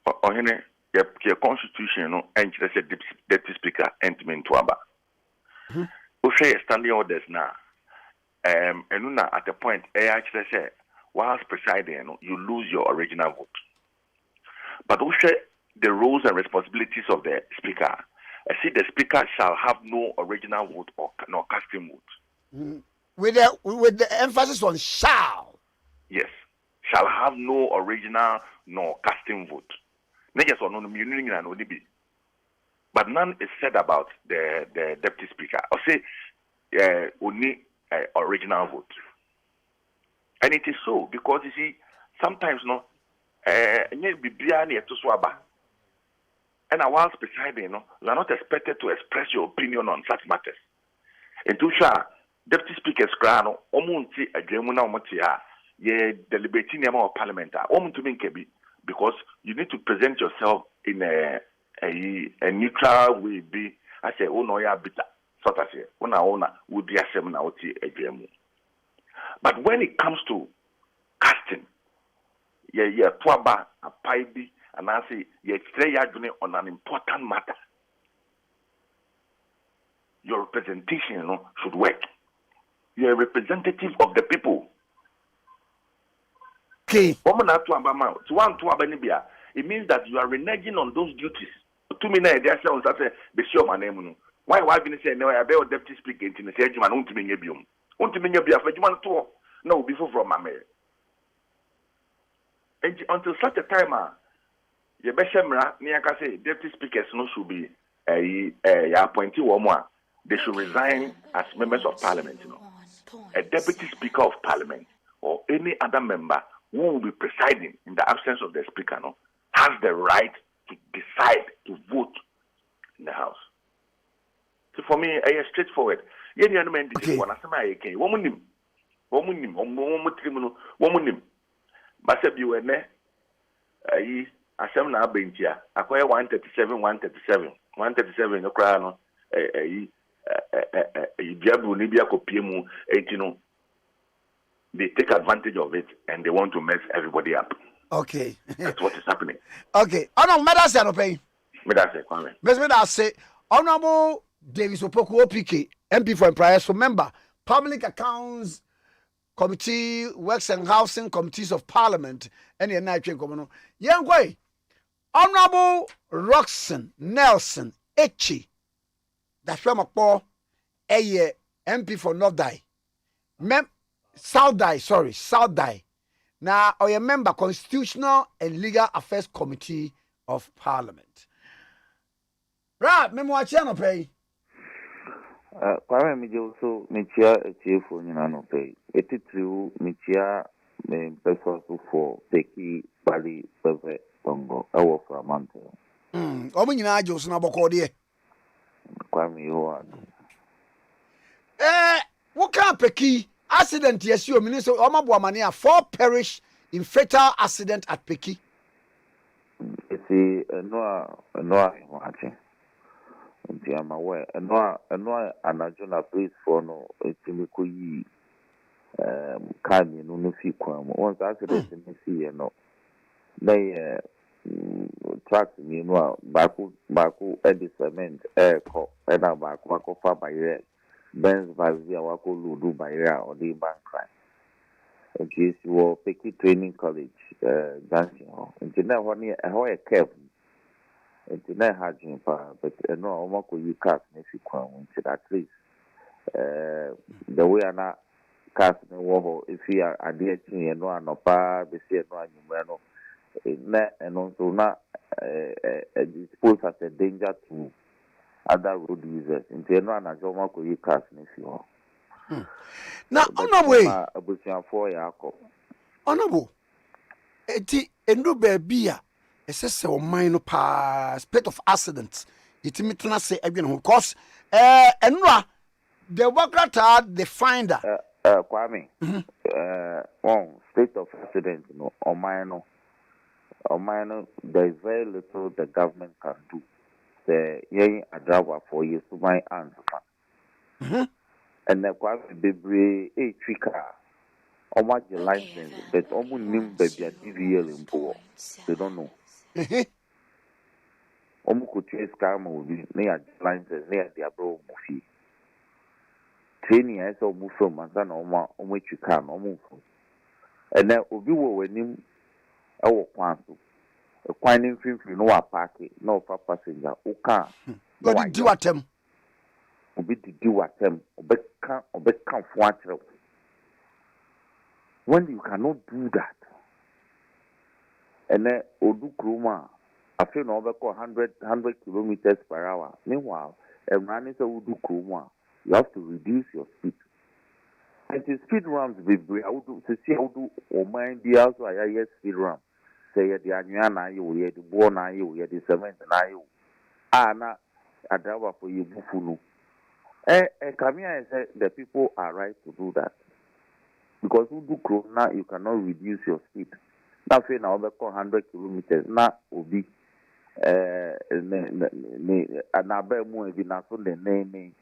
Ohene your constitution no enchire say deputy speaker entiment to aba. O say standing orders now. Eno na at the point actually say whilst presiding you lose your original vote. But o say the roles and responsibilities of the speaker. I see the speaker shall have no original vote or no casting vote. With the emphasis on shall. Yes, shall have no original nor casting vote. But none is said about the deputy speaker. Or say only original vote. And it is so because you see, sometimes and whilst presiding, you are not expected to express your opinion on such matters. And to deputy speakers crano, omunti a gemuna omotia. Ye deliberating of parliament because you need to present yourself in a neutral way. Be I say, oh no, ya bitter sort of say, ona would be a seminar a GMO. But when it comes to casting, twaba a paibi, and I say, on an important matter, your representation should work. You're a representative of the people. Okay. It means that you are reneging on those duties. 2 minutes, they say, "Be sure my name." Why didn't say no? I be deputy speaker in the say, "Man, won't be nebium. Won't be nebia for you to no before from my mayor." And until such a time, you be shemra. Niaka say deputy speakers no should be a appointee or more. They should resign as members of parliament. A deputy speaker of parliament or any other member who will be presiding in the absence of the speaker, no, has the right to decide to vote in the house. So for me, it's straightforward. Yeah, the element is one. I say my okay. Woman, Masabi wene. Asem na abentia. Akwai 137. No cry no. Diabu ni bia kopie mu. No. They take advantage of it and they want to mess everybody up. Okay. That's what is happening. Okay. Oh no, Medase no pay. Medase, Kwame. Medase. Honorable Davis Opoku OPK, MP for Empire, so member, Public Accounts Committee, Works and Housing Committees of Parliament, and the night train commoner. Young way. Honorable Roxanne Nelson Akye. That's where my poor MP for North Die. South Die. Now, I am member Constitutional and Legal Affairs Committee of Parliament. Right, me mo no pay. Kwame mi also michia etiefo nyina no pay. Etitru michia me person for Peki Bali Beve Bongo. Awo from Mantel. Omo nyina ajo so na boko de. Kwame yo what can Peki accident yes you mean so omo boamane 4 perish in fatal accident at Peki. Esi no watching. Nti ama we no anajo na police for no etimi ko yi kan no fi kwan mo once accident ni see no na truck ni no baku edi cement ko na baku fa bayre Benz vazia wako ludu bayra or the bank crime. Okay, so Peki Training College dancing nti na ho ni ho e cap nti na hajin pa but no omako you cast na fi kwan nti at least the way na cast na wo ho if you are ade chin no anopa be see no anyumre no na eno so na expose as a danger to other road users nti no anajo omako you cast na fi ho na honorable abusuafo ya akọ honorable eti endo baabia esese o man no pa spate of accidents itimi tena se adwene ho because enra the worker the finder Kwame on state of accident no o man no there is very little the government can do the yen adrawa for years to my answer and the Kwame bebre trika oma the license but omu nim baby a DVL impo they don't know omu ko trace car ma obi na ya license na ya dia bro mu fi training I saw mu from asa na omu trika na omu fo and then obi wo wanim e wo kwanso kwan ni mfimfiri no wa park na ofa passenger o ka God di watem obi di watem obeka fo akyere when you cannot do that and then odu Nkrumah I feel no obeko 100 kilometers per hour meanwhile running so odu Nkrumah you have to reduce your speed and the speed ramps be to see how do o mind be also a speed ramp say the anua na you the ball na you the cement na you na adawa for you bufunu Kamia said the people are right to do that because you do Nkrumah you cannot reduce your speed. Now, if you now 100 kilometers, now obi anabe mu ebi na so the name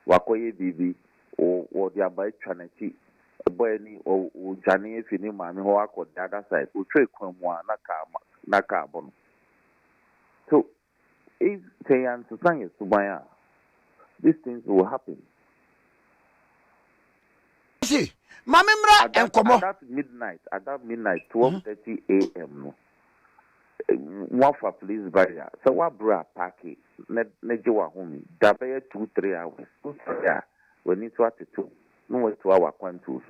wakoye bibi or the abai chaneti boy ni o jani if ni mami ho akọ the other side o tray kwan mu na ka bono. So if they understand subaya these things will happen. See, mamemra enkomo at that midnight 12:30 a.m. no one for police barrier so what bra party na jewa home da be 2-3 hours yeah we need to attitude no way to our kwantu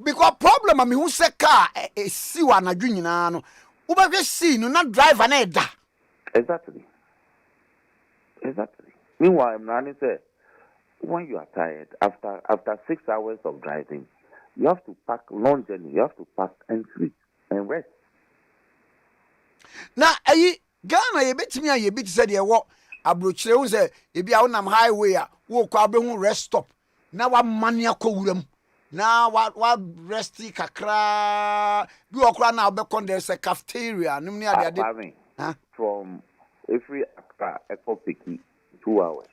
because problem am who say car si wa na dwu nyina no wo ba hwe si no na driver na eda exactly meanwhile I'm running say when you are tired after 6 hours of driving You have to pack long journey. You have to pack and sleep and rest. Na Ghana ye betimi a ye bit said ye wo abrochire hu say e bia wo nam highway a wo kwa be hu rest stop na wa mane akowuram na wa rest kakra bi okra na obekon there's a cafeteria nim ne ade from every Accra Echo Piki 2 hours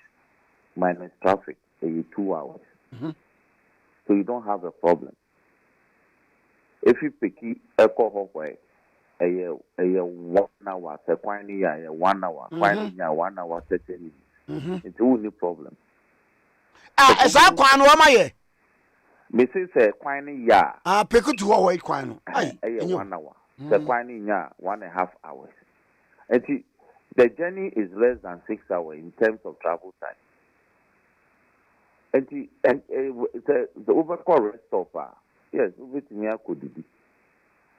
minus traffic 2 hours. So you don't have a problem. If you pick Echo Hawkway, a 1 hour, a 1 hour, 1 hour, 30 minutes. It's only problem. As I can wama Mrs. Quine ya. Pick to Hawaii Quine. 1 hour. The Quine ya 1.5 hours. And the journey is less than 6 hours in terms of travel time. And the overcall rest stopper. Yes, with me I could be.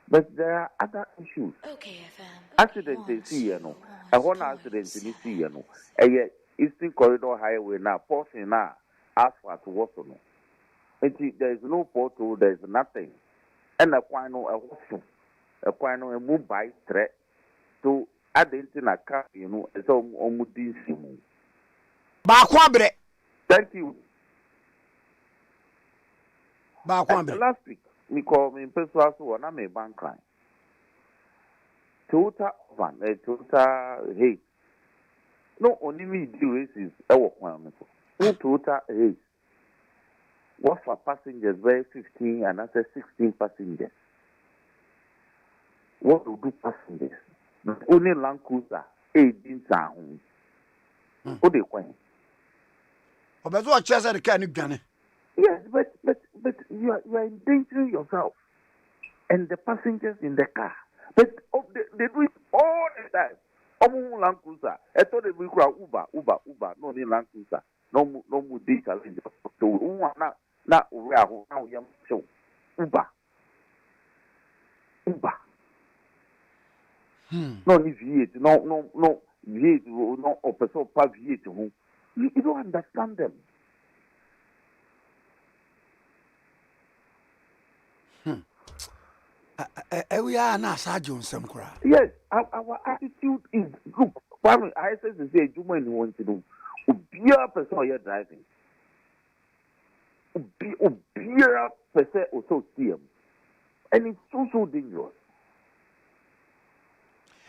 But there are other issues. Okay, FM. Accidents they see, you know. A one accident they see, you know. And yet, Eastern Corridor Highway now, portion now, asphalt was no. And there is no portal, there is nothing. And a quino, a quino, a move by threat to add into a car, you know, as almost this. Bakwabre. Thank you. Last week, we call me personal one. I'm a bank client. Total hate. No, only me do races. No total hate. What for passengers? Very 15 and I said 16 passengers. What to do passengers? Only Land Cruiser 18 sound. What they want? But what chance the can you get? Yes, but you are endangering yourself and the passengers in the car. But they do it all the time. Land Cruiser. I thought they will cry Uber. No need Land Cruiser. No more challenge. So now we are now young show Uber. No need V8. No V8. No person pa V8. You don't understand them. We are not Sergeant some cry. Yes, our attitude is look. Kwame, I said to say, you want to do. Be a person you're driving. Be a person also see him, and it's so dangerous.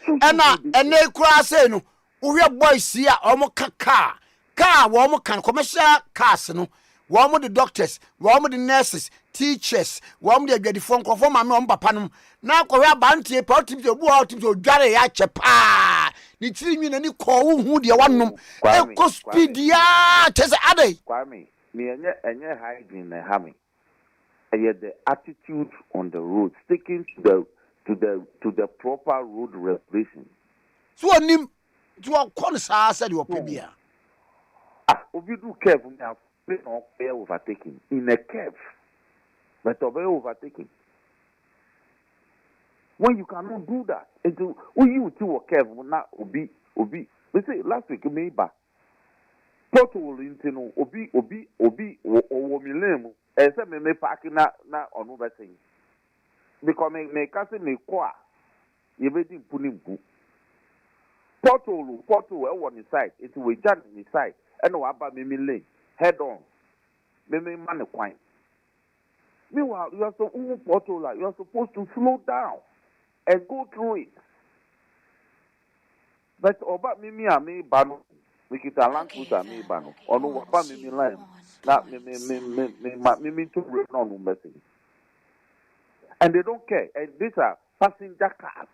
And they cry say no. We are boys here. Almost car. We can commercial cars no. We the doctors. We the nurses. Teachers, one day the phone call for my mom, papa. Now, Korea Banty, party to go out to Gary Yacha. The 3 minutes call who the one no speed ya test a day. Kwame, me and your hygiene and hammy. And yet the attitude on the road, sticking to the proper road regulations. So, Nim, to our corners, I said you were Pibia. If you do careful now, please not fair overtaking in a curve. But obey overtaking. When you cannot do that, when you two are careful, not obi. We say last week, maybe total intino obi or millennium, and some may parking na on over thing. Because may cousin may qua, you waiting putting book. Portal, on the side, it will jump in the side, and no about me lane, head on, me man a quine. Meanwhile, you are supposed to slow down and go through it. But about me bano, we get a Land Cruiser me bano. Or no, about me line. Not me to run on message. And they don't care. And these are passenger cars.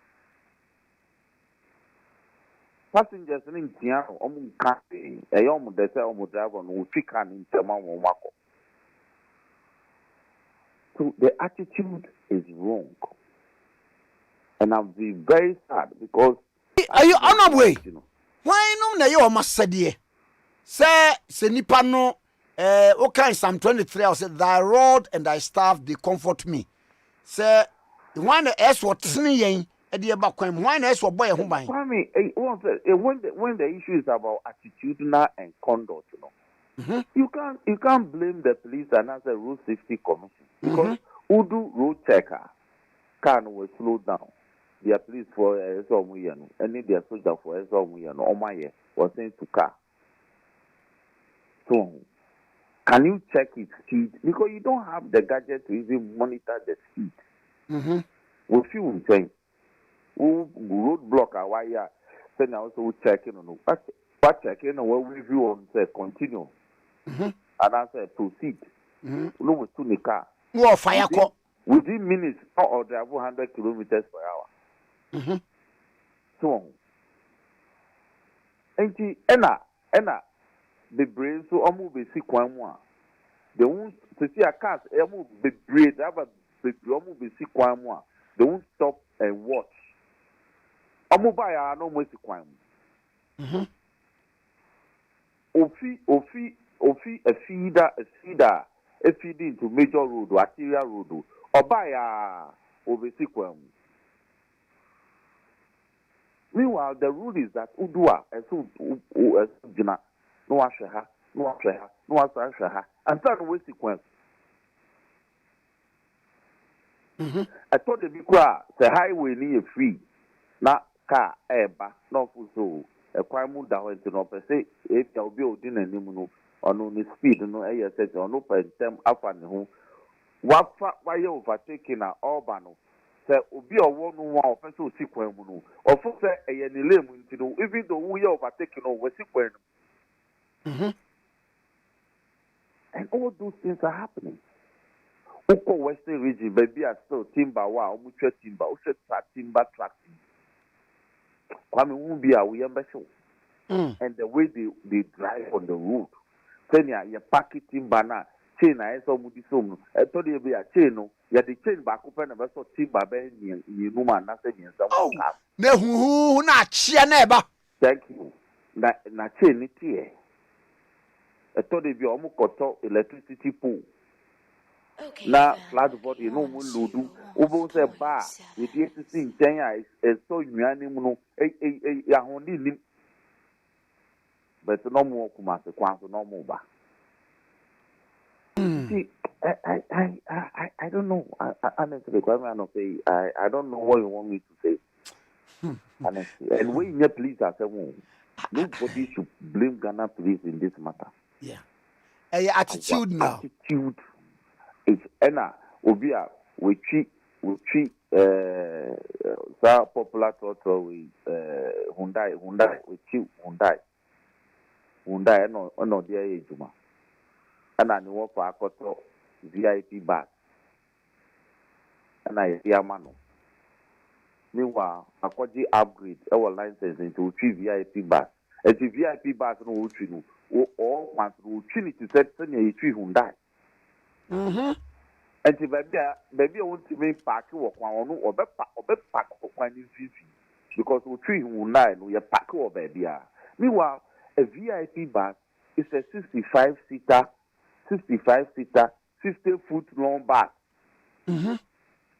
Passengers in Tiano, Cafe, a young they say driver no chicken in Tamamo Wako. So the attitude is wrong. And I'm very sad because are you on my way? Why no you must say say nipano okay Psalm 23 I said thy rod and thy staff they comfort me. Say when the S what yen e dey back when S what boy ho ban. When the issue is about attitudinal and conduct, you know. You can't blame the police and as a road safety commission because Udu road checker can will slow down. Their police for Ezomuyan, any their soldier for Ezomuyan or my was sent to car. So can you check its speed? Because you don't have the gadget to even monitor the speed. We feel saying roadblock a wire, then also checking on what checking on what review on say continue. And I say proceed. No, we to the car. No fire call. Within minutes, or drive 100 kilometers per hour. So, Enna, the brain so almost basic one. They won't see a car, almost the brain, have a almost basic one. They won't stop and watch. Almost by our no basic one. Ofi, a feeder into major road or arterial road. Or by oversequem. Meanwhile, the rule is that Udua and so Jina, no Ashaha, no Ashaha, no Ashaha, and start with sequence. I thought the Bikra, the highway near free, not car, eba, no so a crime down into no per se, if you'll be in a nimuno, or no speed, no air set, or no per term up and home. What why you overtaking a Urbano? Say, Obi or one person sequence, or for say a limb to do, even though we are overtaking over sequence. And all those things are happening. Oko Western region, baby, are still timber, wow, mutual timber, timber tracking. Kwame won't be a we show. And the way they drive on the road, then you pack it timber now. Chain I saw Mudisum. I told you be a chain, no, you had the chain back open and so timber bend you no man, nothing in some. Oh, no, who not cheer never. Thank you. Na chain it here. I told you almost got electricity pool. Okay. Na flat body no more ludu. Ubo se bar. With the existing Kenya is so unimuno. Yahondi. But no more Kumasi Kwanso, no more bar. See, I don't know. Honestly, I don't know what you want me to say. Honestly, and when you police are saying, nobody should blame Ghana police in this matter. Yeah, attitude now. Attitude is Enna Obia. We treat so popular total with Hyundai. We treat Hyundai. No, dear Ejuma. And I know for a quarter VIP bus. And I hear mano. Meanwhile, I got the upgrade our license into 3 VIP bus. And the VIP bus no utrino. Or once no trinity said send you 3 Hyundai. And the baby I want to make park or one or pack or one in 50. Because we 3 Hyundai no you pack or baby. Meanwhile, a VIP bus is a 65-seater, 50-foot long bus.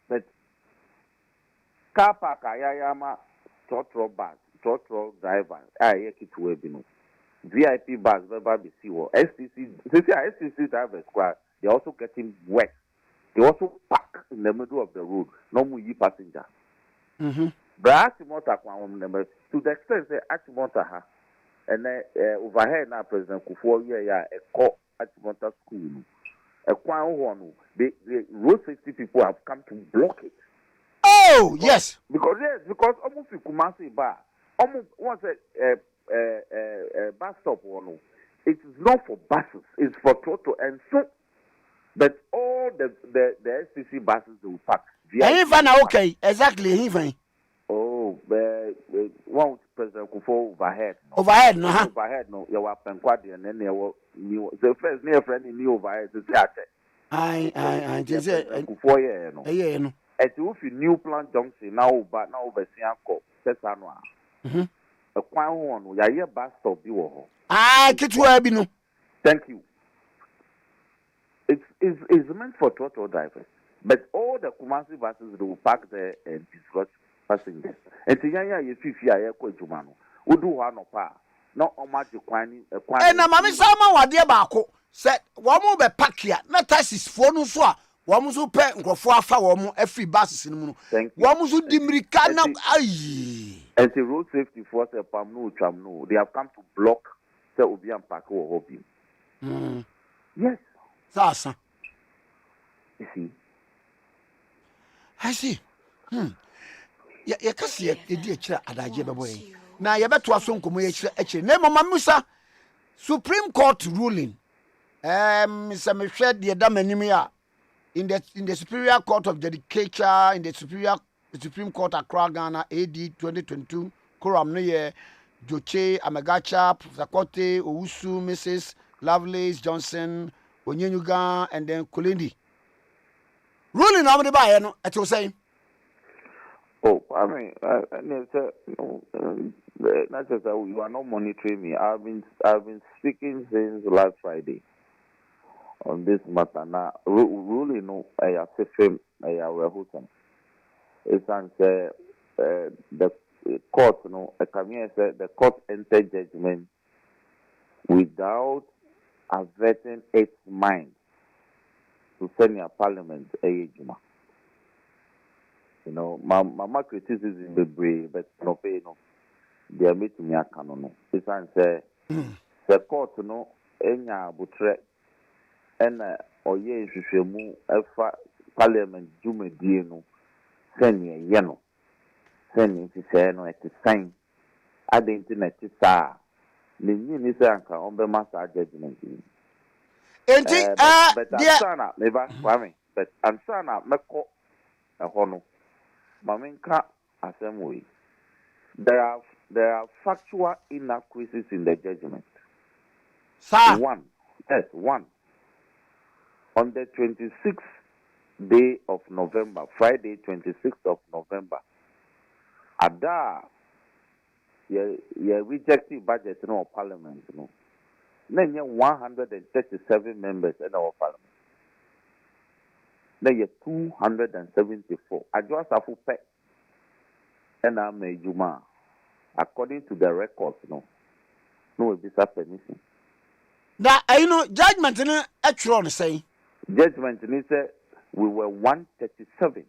But car park, ayama, trotro bus, trotro driver, I get to webino. VIP bus, never be see what STC drivers, they're also getting wet. They also park in the middle of the road, no more passenger. But Achimota, to the extent they Achimota, and overhead now, President Kufuor, a call Achimota school. A Kwan, the road safety people have come to block it. Oh, yes. Because almost you Kumasi bar, almost once a bus stop one. It is not for buses, it's for total and so. But all the STC buses will park. Even okay, exactly. Even. Oh, one President Kufuor overhead. Overhead, no. Overhead, no. You were Penquadi and then there were new. The first near friend in new overhead to say, I just said, Kufuor, no. Yeah, no. At you new plant junction now, but now over Sianco, Tessanwa. A Kwan one, ya hear bus stop you. Get where be no. Thank you. It's meant for total drivers, but all the Kumasi buses will park there and disrupt passengers. And to Yaya, you see, I equate to Mano. Who do one of her? Not on much equine. And a mammy Sama, what dear Bako said, one more be pack here, not taxes for no swap. wɔn nso pɛ nkurɔfoɔ afa wɔn afiri bases no mu no wɔn nso di mirika na ayi. And the road safety force pam no tram no they have come to block say obi and park or hobby. Yes. Sasa. You see. I see. Ya kasi ya di ekira adaje bebo yi. Na ya beto aso nkomo ya ekira. Na mama Musa Supreme Court ruling. Mr. Michelle the Damanim ya in the Superior Court of Judicature in the Supreme Court Accra Ghana AD 2022 Quorum no ye Joche Amagacha Zakote Owusu Mrs. Lovelace Johnson Onyenyuga and then Kulindi. Ruling how many buy no at you saying? Oh, I mean, not just that you are not monitoring me. I've been speaking since last Friday on this matter. Now, ruling no, I have film, I have it's the court, no, I come here say the court entered judgment without averting its mind to senior parliament Juma. You know, my criticism is brave, but no pay no. They are making me a canon. It's the court no enya butre and oye ishemu efa parliament Juma no senior yeno senior say no at the sign at the internet sa the new say anka on be master judgment. But ansana never Kwame but ansana meko ahono maminka assembly there are factual inaccuracies in the judgment. Sir. One on the 26th day of November, Friday 26th of November, Ada rejected budget in our parliament. Then 137 members in our parliament. Then 274. I just have to pay. And I made Juma. According to the records, no visa permission. Now, judgment in actual say. Judgment in say we were 137.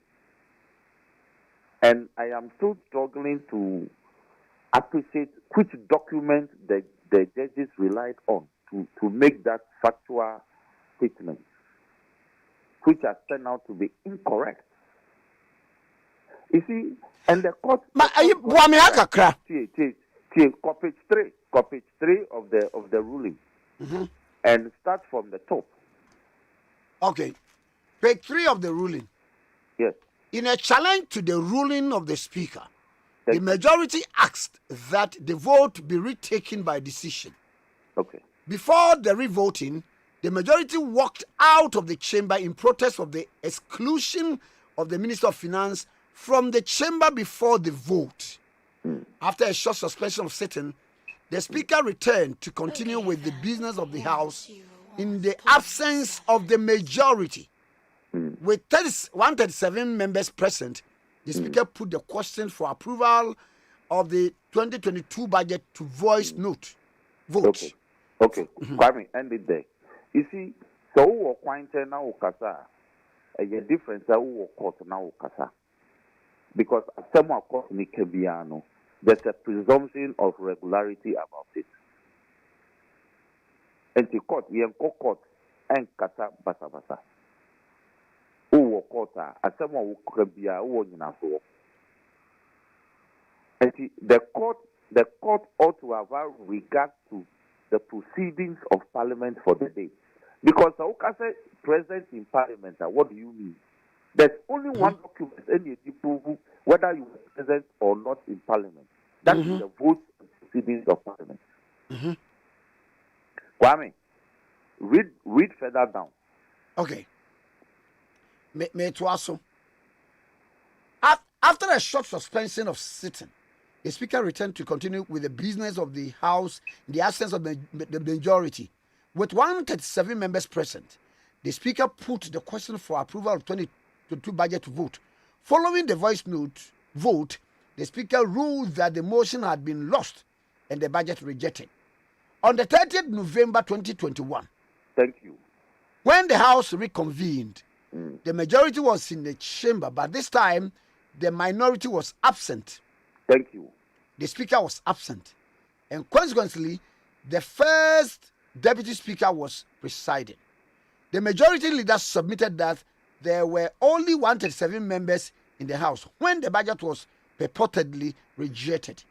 And I am still struggling to appreciate which document the judges relied on to make that factual statement, which has turned out to be incorrect. You see, and the court. Copy 3 of the ruling, and start from the top. Okay, page 3 of the ruling. Yes. In a challenge to the ruling of the speaker, the majority asked that the vote be retaken by decision. Okay. Before the revoting, the majority walked out of the chamber in protest of the exclusion of the Minister of Finance from the chamber before the vote. After a short suspension of sitting, the speaker returned to continue with the business of the House in the absence of the majority. With 137 members present, the speaker put the question for approval of the 2022 budget to voice vote. Okay. Kwame, end it there. You see, so who are quite now kasa, a difference who are caught now kasa. Because some are caught in Kebiano, there's a presumption of regularity about it. And the court, we have court and kasa basa. Who are caught, as someone who could be a woman. And the court ought to have regard to the proceedings of Parliament for the day. Because Saukase present in Parliament, what do you mean? There's only one document, any people, whether you were present or not in Parliament. That is the vote and proceedings of Parliament. Kwame, read further down. Okay. Me to also. After a short suspension of sitting, the speaker returned to continue with the business of the House in the absence of the majority. With 137 members present, the speaker put the question for approval of 2022 budget to vote. Following the voice vote, the speaker ruled that the motion had been lost and the budget rejected. On the 30th November 2021, thank you. When the House reconvened, The majority was in the chamber, but this time the minority was absent. Thank you. The speaker was absent. And consequently, the first deputy speaker was presiding. The majority leader submitted that there were only 137 members in the House when the budget was purportedly rejected,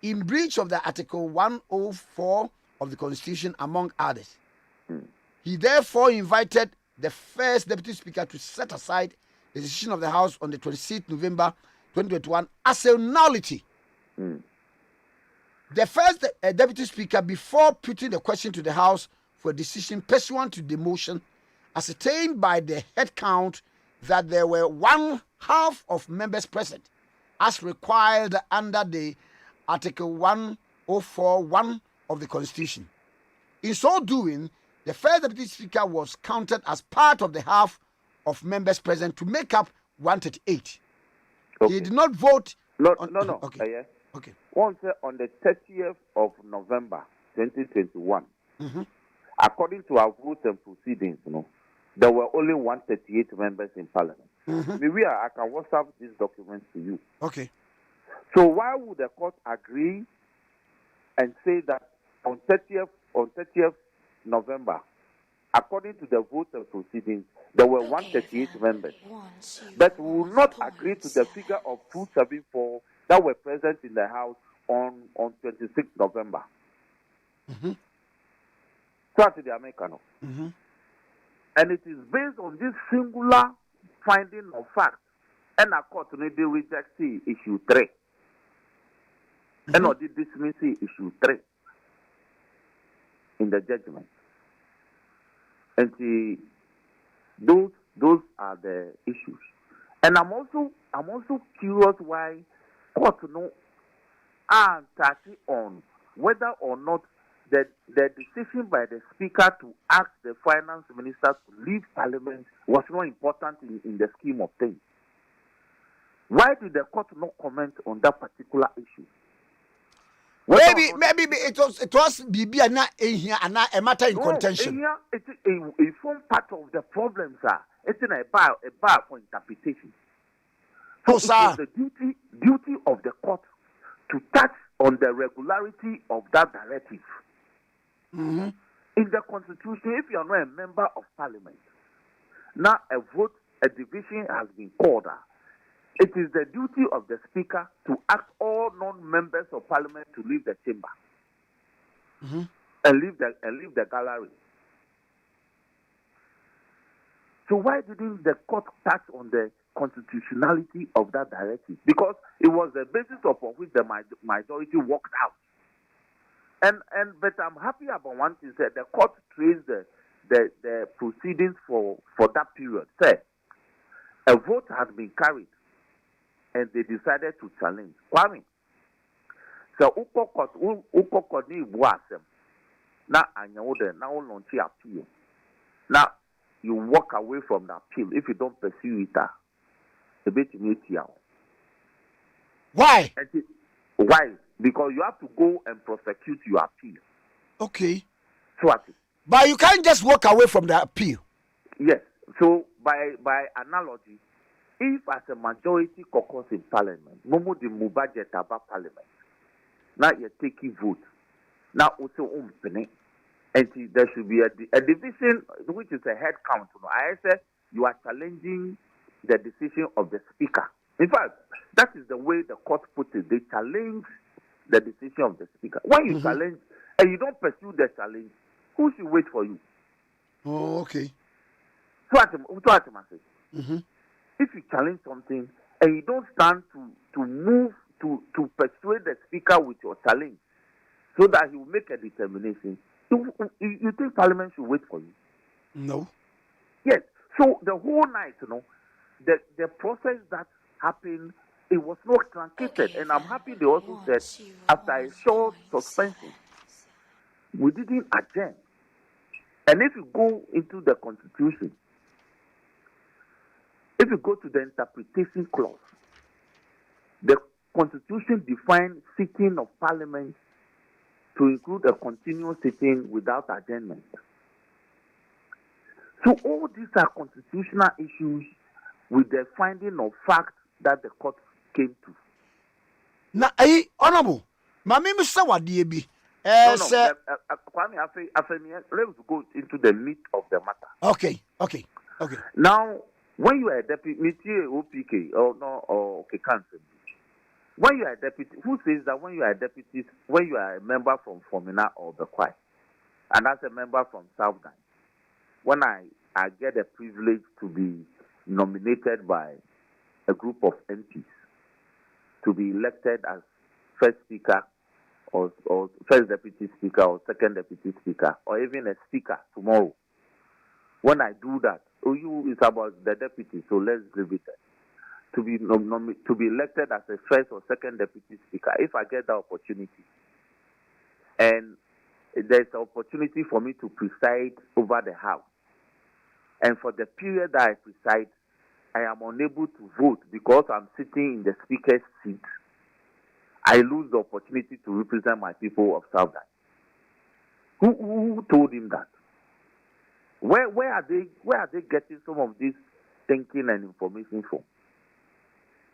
in breach of the Article 104 of the Constitution, among others. He therefore invited the first deputy speaker to set aside the decision of the House on the 26th November 2021 as a nullity. The first deputy speaker, before putting the question to the House for a decision pursuant to the motion, ascertained by the head count that there were 1/2 of members present, as required under the Article 104(1) of the Constitution. In so doing, the first deputy speaker was counted as part of the half of members present to make up 138. Okay. He did not vote. No. Okay. Okay. Once on the 30th of November 2021, according to our votes and proceedings, there were only 138 members in Parliament. Maybe I can WhatsApp these documents to you. Okay. So why would the court agree and say that on 30th November, according to the votes and proceedings, there were 138 members, but we will not agree to the figure of 274 that were present in the House on 26th November. So to the American. And it is based on this singular finding of fact, and a court they reject issue 3. And or did dismiss issue 3 in the judgment. And those are the issues. And I'm also curious why court are touching on whether or not the decision by the speaker to ask the finance minister to leave parliament was not important in the scheme of things. Why did the court not comment on that particular issue? Maybe it was BB and not a matter in contention. It's a form part of the problem, sir. It's a bar for interpretation. So it was the duty of the court to touch on the regularity of that directive. In the Constitution, if you are not a member of Parliament, now a division has been called. It is the duty of the Speaker to ask all non-members of Parliament to leave the chamber and leave the gallery. So why didn't the court touch on the constitutionality of that directive? Because it was the basis upon which the majority walked out. But I'm happy about one thing, that the court traced the proceedings for that period. Say, a vote has been carried, and they decided to challenge. Kwame, so uko court ni buasem na anyawode na launch appeal. Now you walk away from the appeal if you don't pursue it. A bit Why? Why? Because you have to go and prosecute your appeal. Okay. So what? But you can't just walk away from the appeal. Yes. So by analogy, if as a majority caucus in Parliament, Momo de budget about Parliament, now you're taking vote. Now also and there should be a division which is a head count. I said you are challenging the decision of the speaker. In fact, that is the way the court puts it. They challenge the decision of the speaker. When you challenge and you don't pursue the challenge, who should wait for you? Oh, okay. So what am I saying? If you challenge something and you don't stand to move to persuade the speaker with your challenge so that he will make a determination, you think Parliament should wait for you? No. Yes. So the whole night, the process that happened, it was not truncated. And I'm happy they also said after a short suspension, we didn't adjourn. And if you go into the Constitution, if you go to the interpretation clause, the Constitution defines sitting of Parliament to include a continuous sitting without adjournment. So all these are constitutional issues with the finding of fact that the court came to. Na honorable, mami misa wadie bi. Kwame, let's go into the meat of the matter. Okay. Now, when you are a deputy, OPK or no or council, when you are a deputy, who says that when you are a deputy, when you are a member from Formina or the Kwai, and as a member from Southern, when I get the privilege to be nominated by a group of MPs to be elected as first speaker or first deputy speaker or second deputy speaker or even a speaker tomorrow, when I do that, it's about the deputy, so let's give it to be elected as a first or second deputy speaker. If I get the opportunity, and there's an opportunity for me to preside over the house, and for the period that I preside, I am unable to vote because I'm sitting in the speaker's seat, I lose the opportunity to represent my people of Southern. Who told him that? Where are they getting some of this thinking and information from?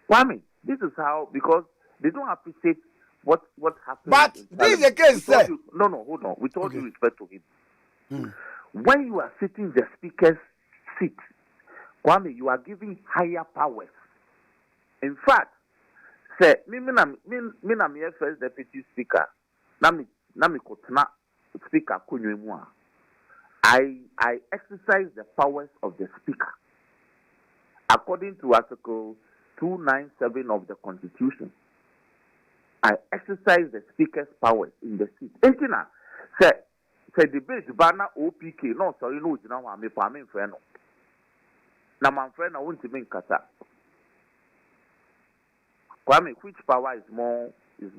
Kwame, this is how, because they don't appreciate what happened. But this is the case, sir. No, hold on. With all due respect to him. When you are sitting in the speaker's seat, Kwame, you are giving higher powers. In fact, say, me first deputy speaker, nami kotna speaker kunyemua. I exercise the powers of the speaker according to Article 297 of the Constitution. I exercise the speaker's powers in the seat. Entina say debate bana OPK no sorry no jina wa me pa me friend no. Na man friend na won't me nkasa. Kwame, which power is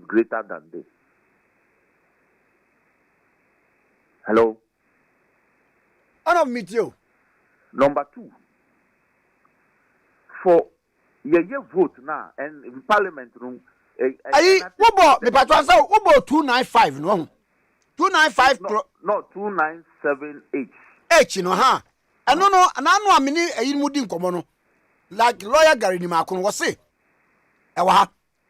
greater than this? Hello? I don't meet you. Number 2, for your vote now and in parliament room. What about the patron? What about 295? No, 295. No, 297H. H, you know, huh? I don't know. And I know I'm in a Mudin Comono. Like lawyer Gary Nimakon was say.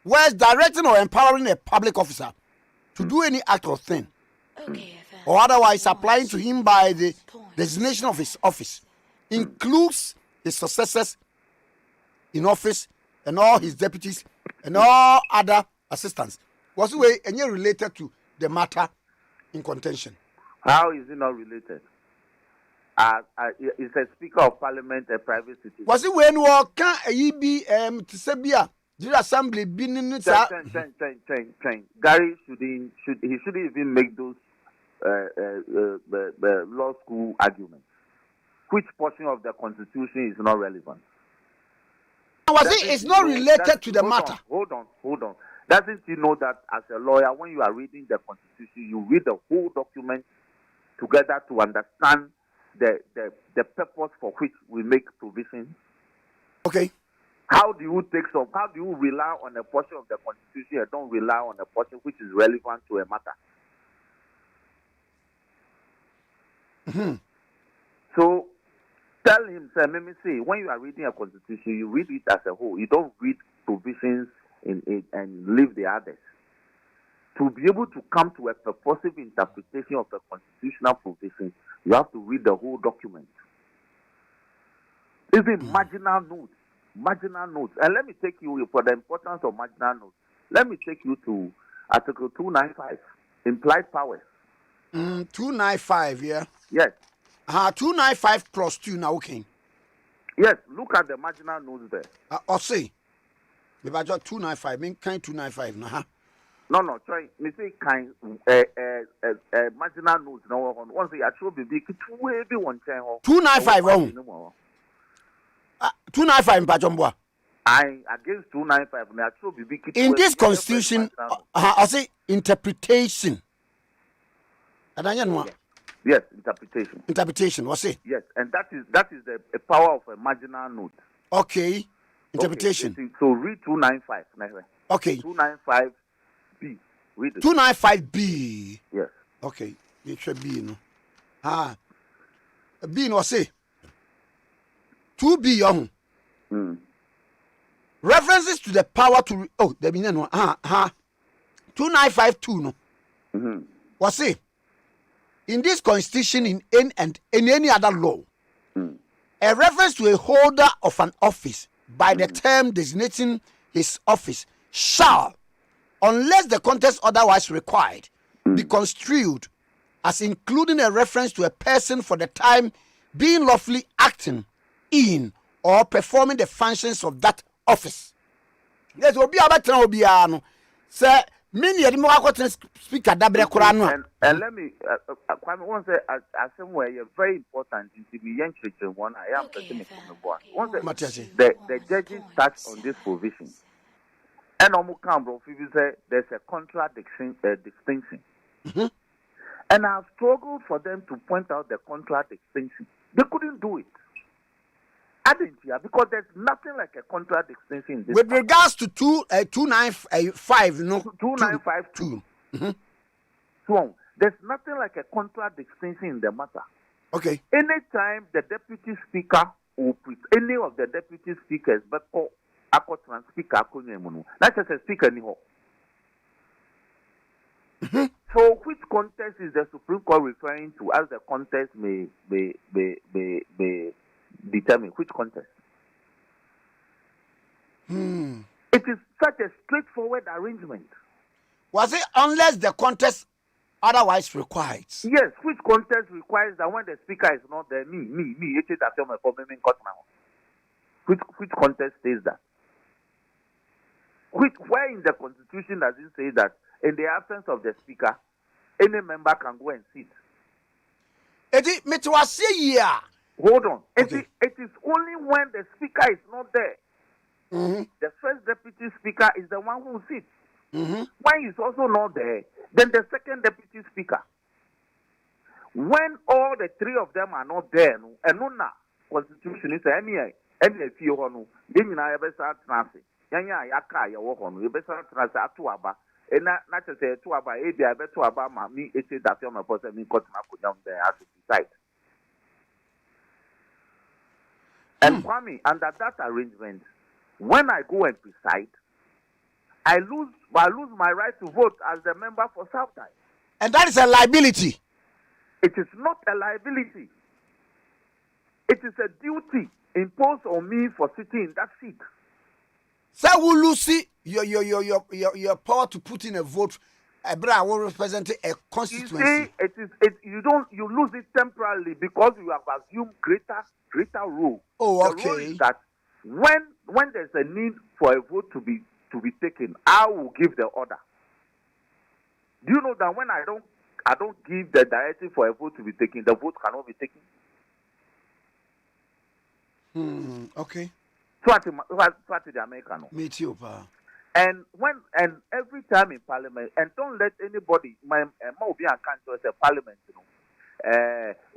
Where's directing or empowering a public officer to do any act or thing, or otherwise applying to him by the designation of his office, includes his successors in office and all his deputies and all other assistants. Was the way any related to the matter in contention? How is it not related? It's a speaker of parliament, a private citizen. Was it when you can be to Sabia? The assembly been in it. Gary shouldn't even make those law school arguments. Which portion of the Constitution is not relevant? It's not related to the matter. Hold on. Doesn't you know that as a lawyer, when you are reading the Constitution, you read the whole document together to understand the purpose for which we make provisions? Okay. How do you rely on a portion of the Constitution and don't rely on a portion which is relevant to a matter? Mm-hmm. So tell him, sir, let me say, when you are reading a Constitution, you read it as a whole. You don't read provisions in it and leave the others. To be able to come to a purposive interpretation of a constitutional provision, you have to read the whole document. Even marginal notes. And let me take you, for the importance of marginal notes, let me take you to Article 295, implied powers. 295, yeah? Yes. 295 plus 2 now, okay. Yes, look at the marginal notes there. I'll say. If I just 295, mean kind 295, nah. No, try. Me say kind marginal notes. No, once I show baby, way be one chain. 295 wrong. 295 Pajomboa. I against 295. Me show baby. In this constitution, I say interpretation. Yes, interpretation. Interpretation, what's it? Yes, and that is the power of a marginal note. Okay. Interpretation. Okay, so read 295. Okay. 295B. Read it. 295B. Yes. Okay. It should be, you know. B no say 2B young. References to the power to there be no 2952 no. Was say in this constitution in any other law, a reference to a holder of an office by the term designating his office shall, unless the context otherwise required, be construed as including a reference to a person for the time being lawfully acting in or performing the functions of that office. Yes, will be about no. Sir, many of the speaker Dabre Kurano. And let me, Kwame, one say, as somewhere, you're very important in the young children. One, I am person from the board. One say, the judges touch on this provision. And Omukambro, if you say there's a contradiction, distinction. And I've struggled for them to point out the distinction. They couldn't do it. I didn't hear because there's nothing like a distinction in this. With regards to 2955, no? 2952. So there's nothing like a distinction in the matter. Okay. Anytime the deputy speaker or any of the deputy speakers, but trans speaker, that's just a speaker anyhow. So which context is the Supreme Court referring to as the context may determine? Which context? It is such a straightforward arrangement. Was it unless the context otherwise required? Yes, which context requires that when the speaker is not there, which context says that? Where in the Constitution does it say that in the absence of the speaker, any member can go and sit? Hold on. Okay. It is only when the speaker is not there. The first deputy speaker is the one who sits. When he's also not there, then the second deputy speaker. When all the three of them are not there, and no Constitution is any few hono, then you ever start transit. Yanya yaka ya wohono, you better transit atuaba. And not to say atuaba, I bet to about me, it is that you're my person, me cut my down there as to decide. And Kwame, under that arrangement, when I go and preside, I lose my right to vote as the member for Southside. And that is a liability. It is not a liability. It is a duty imposed on me for sitting in that seat. So will lose your power to put in a vote. I will represent a constituency. You see, you lose it temporarily because you have assumed greater role. Oh, okay. The role is that when there's a need for a vote to be taken, I will give the order. Do you know that when I don't give the directive for a vote to be taken, the vote cannot be taken? Okay. So the American. Me too, pa. And every time in Parliament, and don't let anybody can't a Parliament,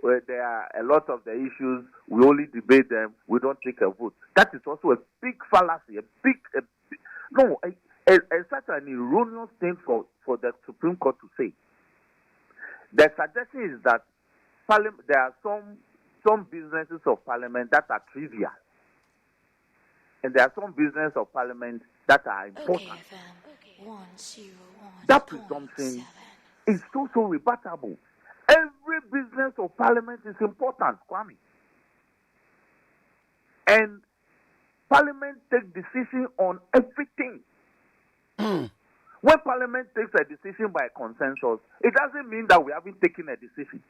where there are a lot of the issues, we only debate them, we don't take a vote. That is also a big fallacy, such an erroneous thing for the Supreme Court to say. The suggestion is that there are some businesses of Parliament that are trivial, and there are some businesses of Parliament that are important. That presumption is so rebuttable. Every business of Parliament is important, Kwame. And Parliament takes decision on everything. When Parliament takes a decision by consensus, it doesn't mean that we haven't taken a decision.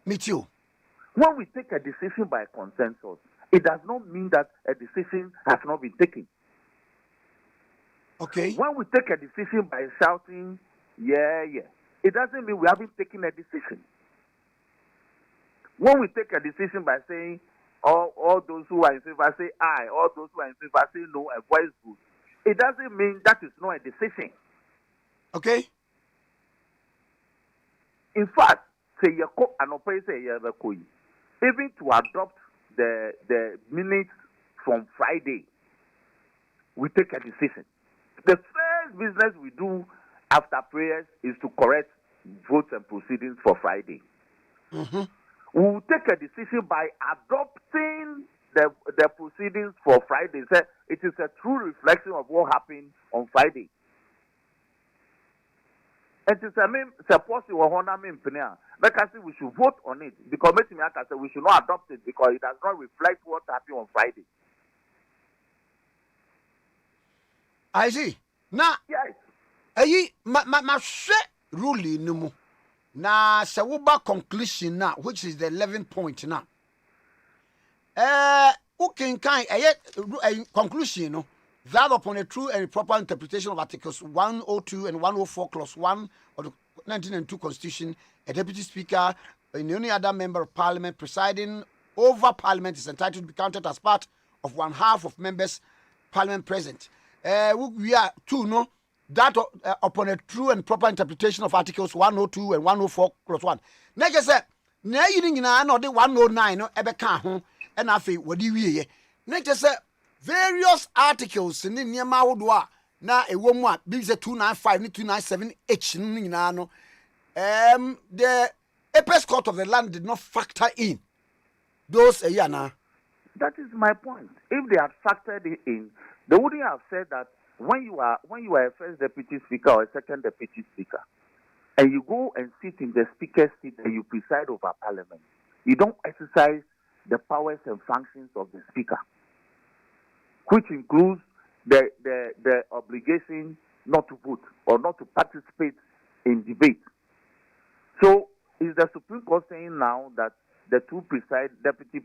Me too. When we take a decision by consensus, it does not mean that a decision has not been taken. Okay. When we take a decision by shouting, yeah, it doesn't mean we haven't taken a decision. When we take a decision by saying, all those who are in favor say aye, all those who are in favor say no, a voice vote, it doesn't mean that is not a decision. Okay. In fact, even to adopt the minutes from Friday, we take a decision. The first business we do after prayers is to correct votes and proceedings for Friday. Mm-hmm. We will take a decision by adopting the proceedings for Friday. So it is a true reflection of what happened on Friday. It is a suppose you were honor me because we should vote on it because we should not adopt it because it does not reflect what happened on Friday. I see. Now, yes. My ruling no more. Now, Sawuba conclusion now, which is the 11th point now. Okay, conclusion, no, that upon a true and proper interpretation of Articles 102 and 104, Clause 1 of the 1902 Constitution, a deputy speaker and any other member of Parliament presiding over Parliament is entitled to be counted as part of one half of members' Parliament present. We are two, no. That upon a true and proper interpretation of Articles 102 and 104 Clause 1. Next say, na yini na no de 109 no ebeka ho and afi wodi wiye. Next say various articles ni niema wodo a na ewo mu a bi say 295 ni 297H ni na no. The Apex Court of the Land did not factor in those na. That is my point. If they had factored it in, they wouldn't have said that when you are a first deputy speaker or a second deputy speaker, and you go and sit in the speaker's seat and you preside over Parliament, you don't exercise the powers and functions of the speaker, which includes the obligation not to vote or not to participate in debate. So, is the Supreme Court saying now that the two deputy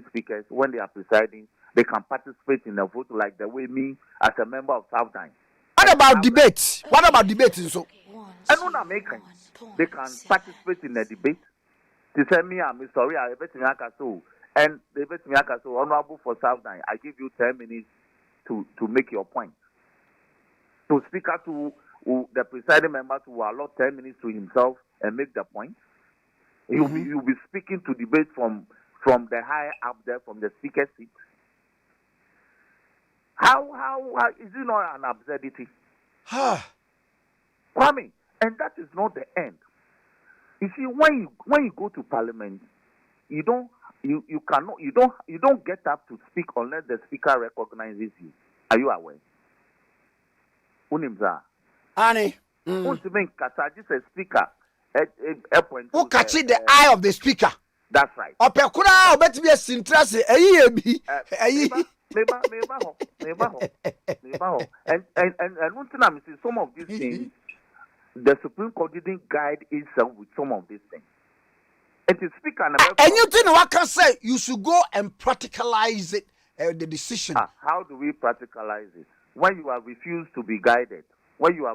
speakers, when they are presiding, they can participate in a vote like the way me as a member of Southern? What about debates? What about debating? So, they can participate in a debate. To say me, I'm sorry, I bet me so, and they bet me so honorable for Southern. I give you 10 minutes to make your point. So, speaker to the presiding member to allot 10 minutes to himself and make the point. You'll be speaking to debate from the high up there, from the speaker's seat. How is it not an absurdity? Kwame, and that is not the end. You see, when you go to Parliament, you don't get up to speak unless the speaker recognizes you. Are you aware? Unimza. Annie. Just a speaker. Who catch the eye of the speaker? That's right. Opekura bet be a sintrase and some of these things the Supreme Court didn't guide itself with some of these things. It is speaker and you think what can say you should go and practicalize it the decision. How do we practicalize it? When you are refused to be guided, when you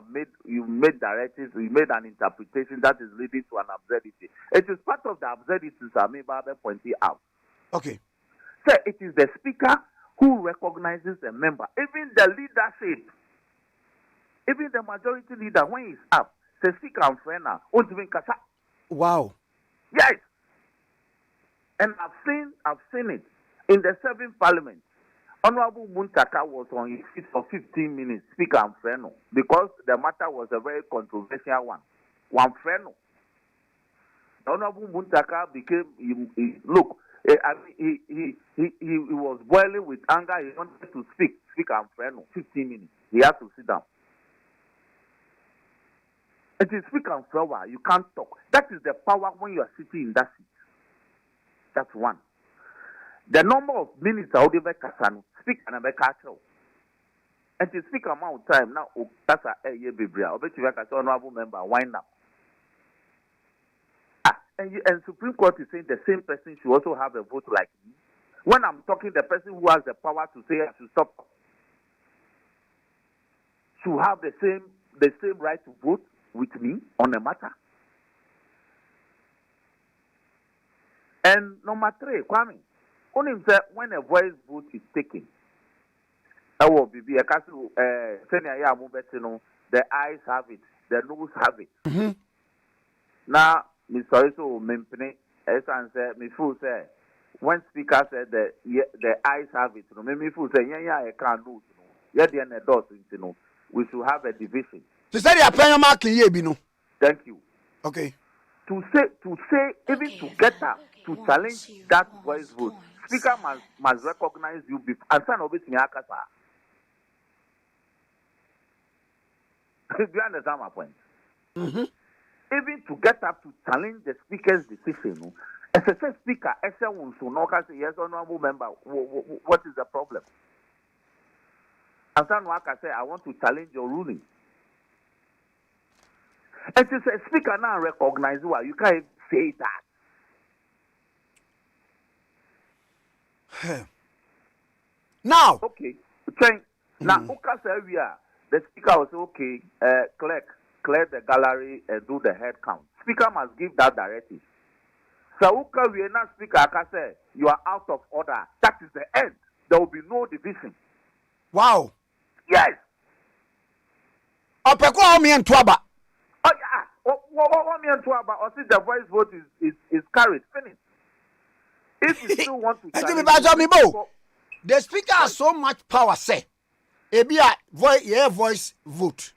made directives, you made an interpretation that is leading to an absurdity. It is part of the absurdities I may pointing out. Okay. So it is the speaker who recognizes the member. Even the leadership, even the majority leader, when he's up, the speaker and friend now. Wow. Yes. And I've seen it in the 7th Parliament. Honorable Muntaka was on his feet for 15 minutes, speaker and friend, because the matter was a very controversial one. One friend. Honorable Muntaka became, he was boiling with anger. He wanted to speak and friend, 15 minutes. He had to sit down. It is speak and friend, you can't talk. That is the power when you are sitting in that seat. That's one. The number of minutes I would ever speak and I catch. And to speak amount of time now, that's a year baby. I bet you can honorable member wind up. And Supreme Court is saying the same person should also have a vote like me. When I'm talking, the person who has the power to say I should stop should have the same right to vote with me on a matter. And number 3, Kwame. Only when a voice vote is taken, I will be a castle. The eyes have it, the nose have it. Mm-hmm. Now, Mr. So Mempene, as I said, me fool say, when speaker said the eyes have it, me fool say, I can't do. Yeah, the end doors, we should have a division. To say the opinion marking ye be no. Thank you. Okay. To say, even to get up to challenge that voice vote, speaker must recognize you before and sign over to Nyakasa. Do you understand my point? Mm-hmm. Even to get up to challenge the speaker's decision, as a speaker, as a one so no can say yes or no member. What is the problem? And then I say I want to challenge your ruling. And since a speaker now recognize you can't say that. Now, Okay. Now, the speaker will say, okay, clear the gallery and do the head count. Speaker must give that directive. So, we are not speaker, I can say, you are out of order. That is the end. There will be no division. wow. Yes. Opekwa omi entwaba. Oh, yeah. What me and about or see the voice vote is carried. Finish. If you still want to the speaker has so much power, say. Abia voice vote.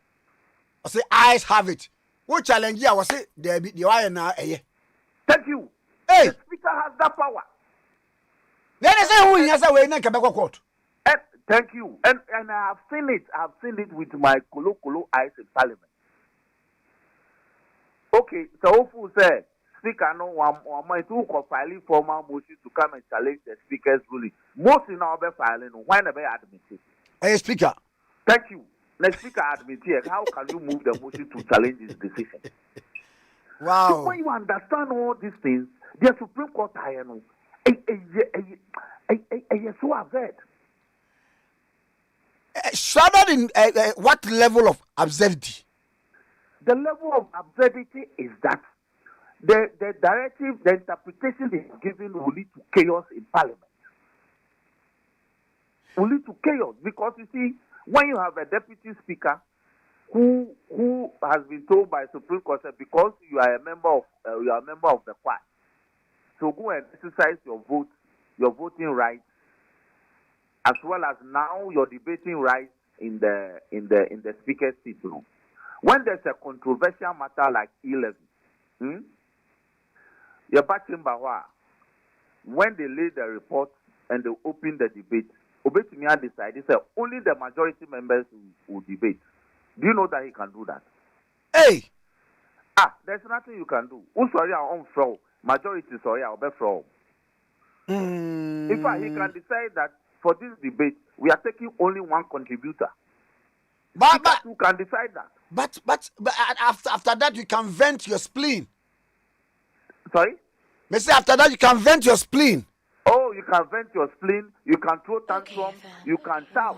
I say eyes have it. What challenge I was say there be the wire now. Thank you. Hey, the speaker has that power. Then they say who has a way in Quebec court. Thank you. And I have seen it. I've seen it with my Kolo eyes in Parliament. Okay, so who say speaker no one might do filing formal motion to come and challenge the speaker's ruling. Most in our filing, why never admit it? Hey, speaker. Thank you. The speaker admit here. How can you move the motion to challenge his decision? Wow. So when you understand all these things, the Supreme Court, I know, so absurd. Shrouded in what level of absurdity? The level of absurdity is that the directive, the interpretation they are given will lead to chaos in Parliament. Will lead to chaos because you see, when you have a deputy speaker who has been told by Supreme Court that because you are a member of the choir, so go and exercise your voting rights, as well as now your debating rights in the speaker's seat. When there's a controversial matter like E11, your chamber, when they lay the report and they open the debate, Obetimia decided that only the majority members will debate. Do you know that he can do that? Hey! There's nothing you can do. Who sorry our own flow? Majority sorry our best flow. In fact, he can decide that for this debate, we are taking only one contributor. But you can decide that. But after that, you can vent your spleen. Sorry? They say after that, you can vent your spleen. Oh, you can vent your spleen. You can throw tantrum. You can shout.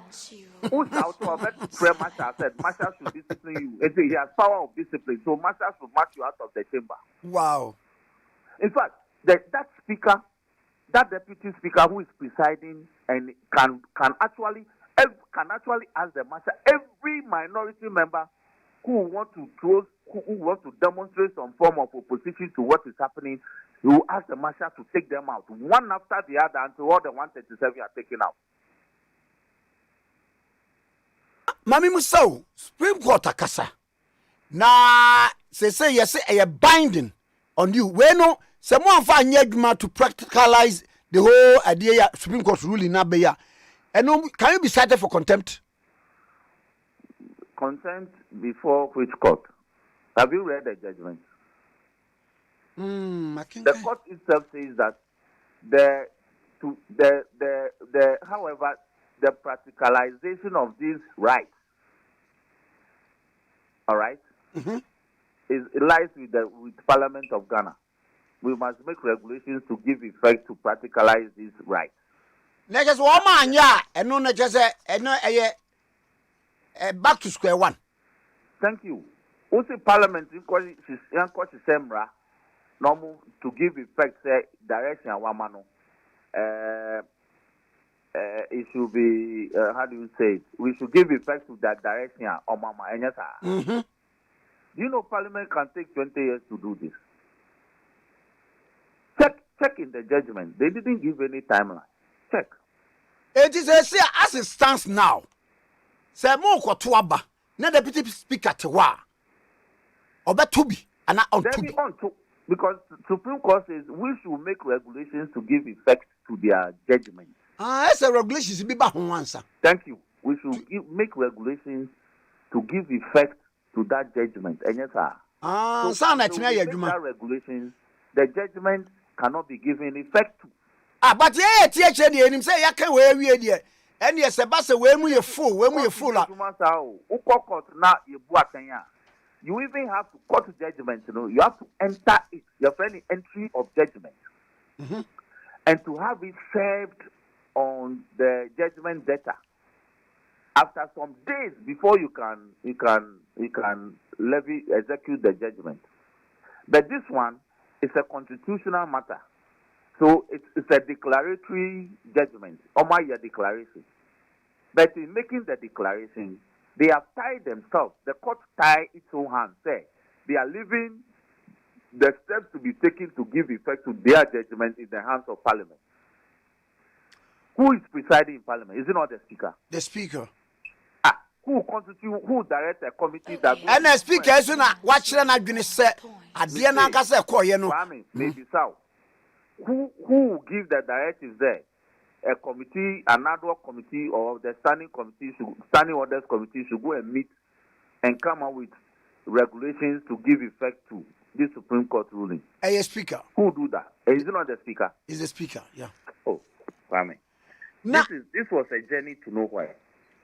Who shout to pray? Masha said, Masha should discipline you. He has power of discipline. So Masha should march you out of the chamber. Wow. In fact, that speaker, that deputy speaker who is presiding and can actually ask the Masha, every minority member who want to demonstrate some form of opposition to what is happening, he will ask the Masha to take them out, one after the other, until all the 137 are taken out. Mami Musau, Supreme Court akasa. Na say yes, a binding on you. We no someone for nyeduma to practicalize the whole idea Supreme Court ruling na beya. And can you be cited for contempt? Contempt before which court? Have you read the judgment? The court itself says that however, the practicalization of these rights, all right, it lies with Parliament of Ghana. We must make regulations to give effect to practicalize these rights. Next woman, yeah, and no, just back to square one. Thank you. Also, Parliament, normal to give effect, say, direction, Wamano. It should be, how do you say it? We should give effect to that direction, Mama. Do you know Parliament can take 20 years to do this? Check in the judgment. They didn't give any timeline. Check. It is as it stands now. Say more kotuaba. Na deputy speaker tewa. Obetubi and Then on to, because Supreme Court says we should make regulations to give effect to their judgment. That's a regulations be back on answer. Thank you. We should make regulations to give effect to that judgment. And yes, sir. So that regulations, the judgment cannot be given effect to. But yeah, teacher, him say ya can wear we and yes, a bass when we are full, you even have to court judgment, you have to enter it. You have any entry of judgment. And to have it served on the judgment debtor after some days before you can execute the judgment. But this one is a constitutional matter. So it's a declaratory judgment, or my declaration. But in making the declaration, they have tied themselves. The court tie its own hands. Say they are leaving the steps to be taken to give effect to their judgment in the hands of Parliament. Who is presiding in Parliament? Is it not the Speaker? The Speaker. Who directs a committee that goes and the Speaker is not watching and going to say, Kwame, maybe so. Who will give the directives there? A committee, another committee, or the standing orders committee should go and meet and come up with regulations to give effect to this Supreme Court ruling. A Speaker. Who do that? Is it not the Speaker? Is the Speaker, yeah. Oh, Kwame. This was a journey to nowhere.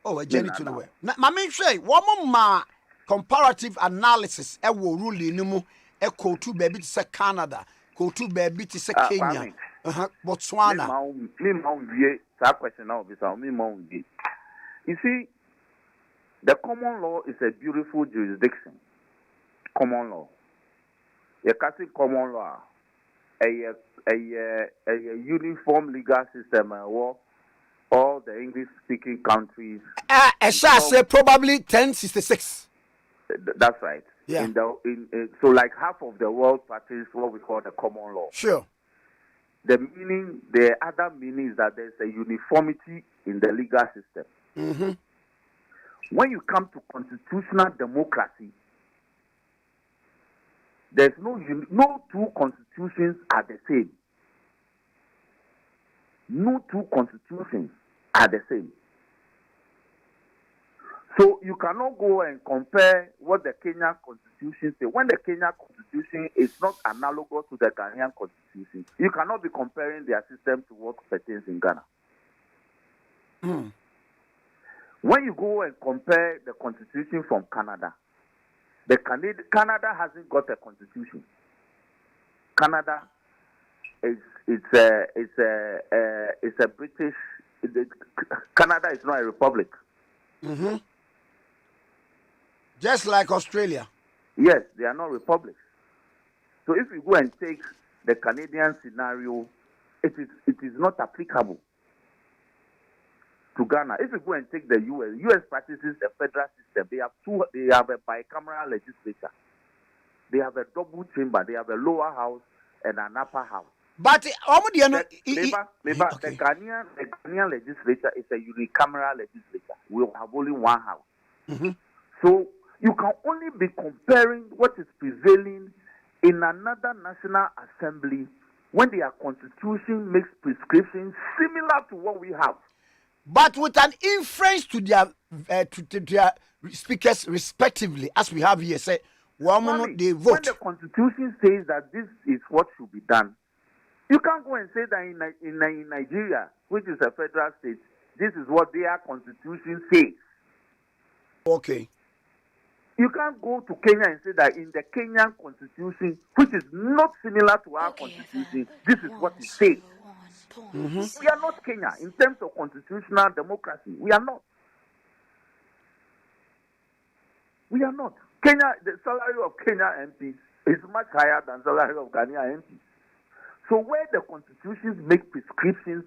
Oh, a journey to nowhere. I mean, say, one more comparative analysis, a ruling, no echo to baby to Canada, go to baby to Kenya, Botswana. You see, the common law is a beautiful jurisdiction. Common law. You can see common law, a uniform legal system, all the English-speaking countries. I shall say probably 1066. That's right. Yeah. So like half of the world practice what we call the common law. Sure. The other meaning is that there's a uniformity in the legal system. Mm-hmm. When you come to constitutional democracy, there's no two constitutions are the same. No two constitutions are the same. So you cannot go and compare what the Kenyan constitution says. When the Kenyan constitution is not analogous to the Ghanaian constitution, you cannot be comparing their system to what pertains in Ghana. Mm. When you go and compare the constitution from Canada, Canada hasn't got a constitution. Canada it's a British. Canada is not a republic. Mm-hmm. Just like Australia. Yes, they are not republics. So if you go and take the Canadian scenario, it is not applicable to Ghana. If you go and take the US practices a federal system. They have a bicameral legislature. They have a double chamber. They have a lower house and an upper house. But the Ghanaian legislature is a unicameral legislature. We have only one house. Mm-hmm. So you can only be comparing what is prevailing in another national assembly when their constitution makes prescriptions similar to what we have. But with an inference to their speakers respectively, as we have here, say, they vote. When the constitution says that this is what should be done, you can't go and say that in Nigeria, which is a federal state, this is what their constitution says. Okay. You can't go to Kenya and say that in the Kenyan constitution, which is not similar to our constitution, this is what it says. Mm-hmm. We are not Kenya in terms of constitutional democracy. We are not. We are not. Kenya, the salary of Kenya MPs is much higher than the salary of Ghanaian MPs. So where the constitutions make prescriptions,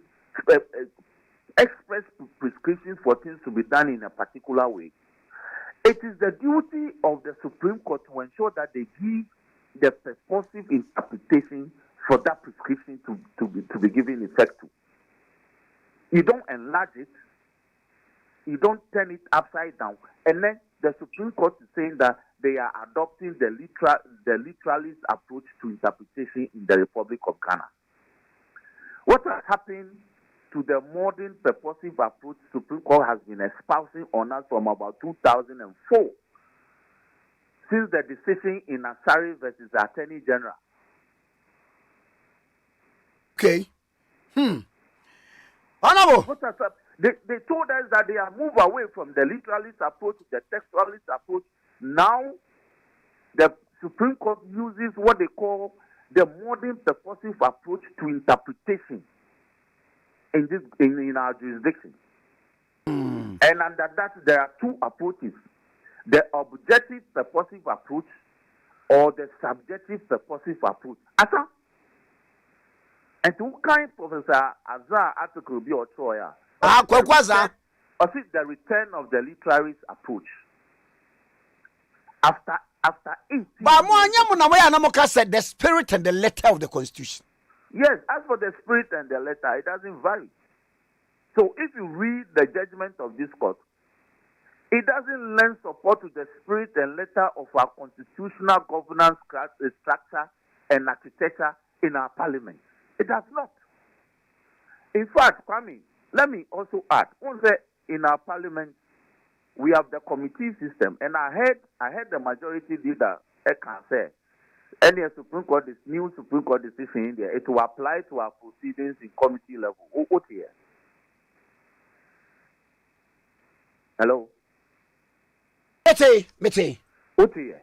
express prescriptions for things to be done in a particular way, it is the duty of the Supreme Court to ensure that they give the purposive interpretation for that prescription to be given effect to. You don't enlarge it, you don't turn it upside down, and then the Supreme Court is saying that they are adopting the literalist approach to interpretation in the Republic of Ghana. What has happened to the modern purposive approach Supreme Court has been espousing on us from about 2004, since the decision in Asari versus the Attorney General. Okay. Honorable. What has happened? They told us that they are moved away from the literalist approach to the textualist approach. Now, the Supreme Court uses what they call the modern purposive approach to interpretation in our jurisdiction. And under that, there are two approaches: the objective purposive approach or the subjective purposive approach. Asa, and to kind Professor Azar article be or Troya. Kwakwaza. Or see the return of the literalist approach. After 18 But Moanya said the spirit and the letter of the Constitution. Yes, as for the spirit and the letter, it doesn't vary. So if you read the judgment of this court, it doesn't lend support to the spirit and letter of our constitutional governance structure and architecture in our parliament. It does not. In fact, Kwame, let me also add, in our parliament, we have the committee system, and I heard the majority leader say, any Supreme Court, this new Supreme Court decision in there, it will apply to our proceedings in committee level. What here? Hello? Mete. What here?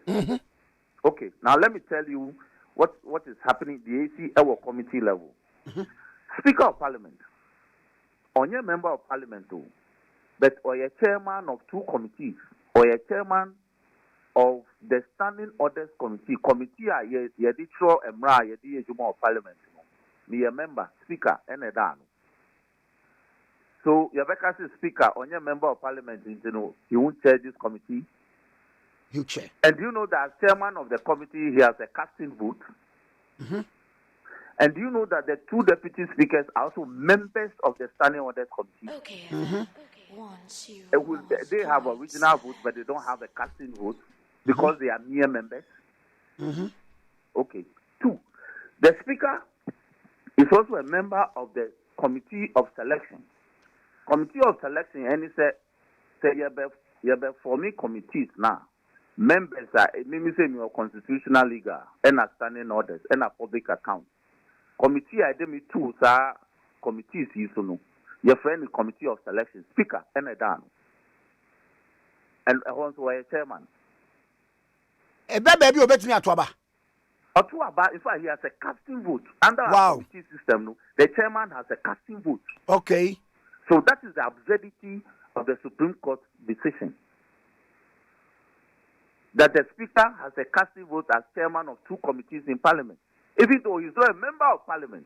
Okay, now let me tell you what is happening at the AC our committee level. Speaker of Parliament, on your member of Parliament too, but or a chairman of two committees, or a chairman of the Standing Orders Committee, Yeditro Emra, Yedijuma of Parliament, be a member, speaker, and a dan. So Yabeka is speaker, on your member of Parliament, he won't chair this committee. You chair. And do you know that as chairman of the committee, he has a casting vote? And do you know that the two deputy speakers are also members of the Standing Orders Committee? Okay. They have original vote, but they don't have a casting vote because they are mere members. Okay. Two, the speaker is also a member of the Committee of Selection. Committee of Selection, and he said, for me committees now. Members are maybe say your constitutional legal and a standing orders and a public account. Committee I did me two sir committees you know. Your friend the committee of selection, speaker and a dan. And also a chairman. A baby obey me at Waba. Atuaba, in fact, he has a casting vote. Under our committee system, no, the chairman has a casting vote. Okay. So that is the absurdity of the Supreme Court decision. That the speaker has a casting vote as chairman of two committees in parliament, even though he's not a member of parliament.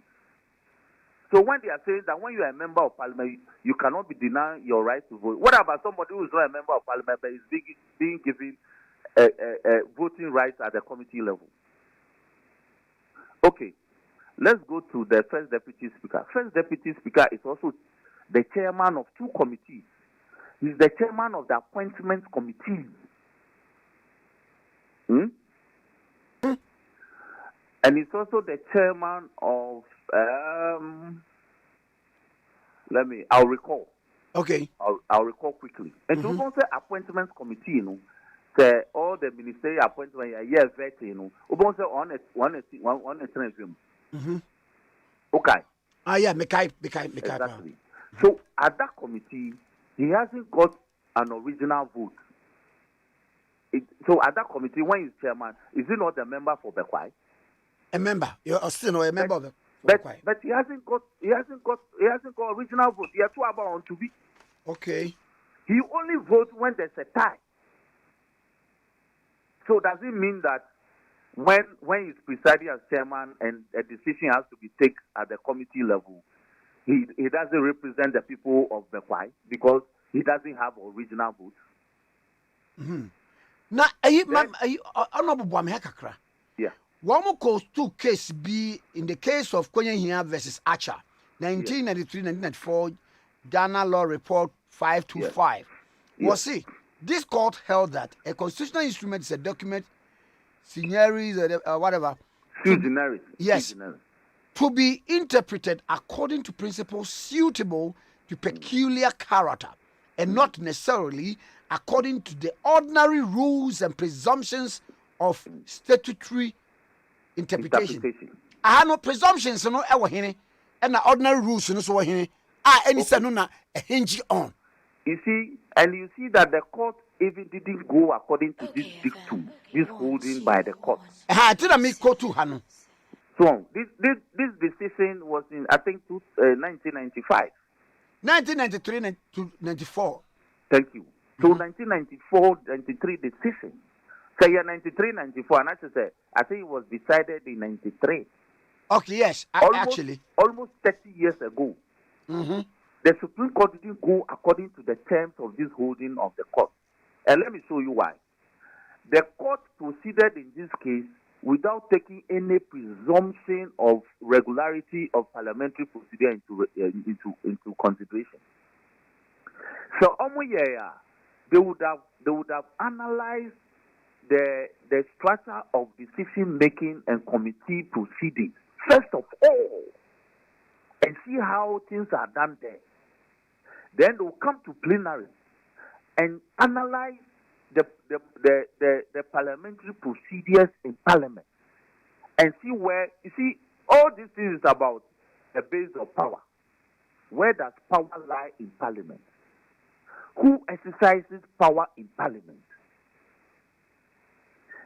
So when they are saying that when you are a member of parliament, you cannot be denied your right to vote. What about somebody who is not a member of parliament but is being given voting rights at the committee level? Okay, let's go to the first deputy speaker. First deputy speaker is also the chairman of two committees. He's the chairman of the appointments committee. And he's also the chairman of I'll recall. Okay. I'll recall quickly. And also say appointments committee, you know, say all the ministerial appointments vetting, you know. Also on a film. Okay. Yeah, Mekai. Exactly. So at that committee, he hasn't got an original vote. So at that committee, when he's chairman, is he not a member for Bekwai? A member. You're still a member of the Bekwai. But he hasn't got original vote. He has two about on to be. Okay. He only votes when there's a tie. So does it mean that when he's presiding as chairman and a decision has to be taken at the committee level, he doesn't represent the people of Bekwai because he doesn't have original vote? Now, are you honorable Kakra? Yeah. One calls two case be in the case of Konya versus Archer, 1993-1994, Ghana Law Report 525. Was it? This court held that a constitutional instrument is a document, signaries, whatever. Sui generis. Yes. Sui generis. To be interpreted according to principles suitable to peculiar character and not necessarily according to the ordinary rules and presumptions of statutory interpretation. No presumptions no ewo hene and the ordinary rules no so hene any say no na hinge on. You see, and you see that the court even didn't go according to this dictum, this holding by the court. Tell me go to Hanu. So this decision was in, I think, 1995. 1993 to 94. Thank you. So 1994, 93 decision. So yeah, 93, 94, and I think it was decided in 93. Okay, yes, almost 30 years ago. The Supreme Court didn't go according to the terms of this holding of the court. And let me show you why. The court proceeded in this case without taking any presumption of regularity of parliamentary procedure into consideration. So they would have analyzed the structure of decision making and committee proceedings first of all, and see how things are done there. Then they will come to plenary and analyze the parliamentary procedures in parliament and see where, you see, all these things is about the base of power. Where does power lie in parliament? Who exercises power in parliament?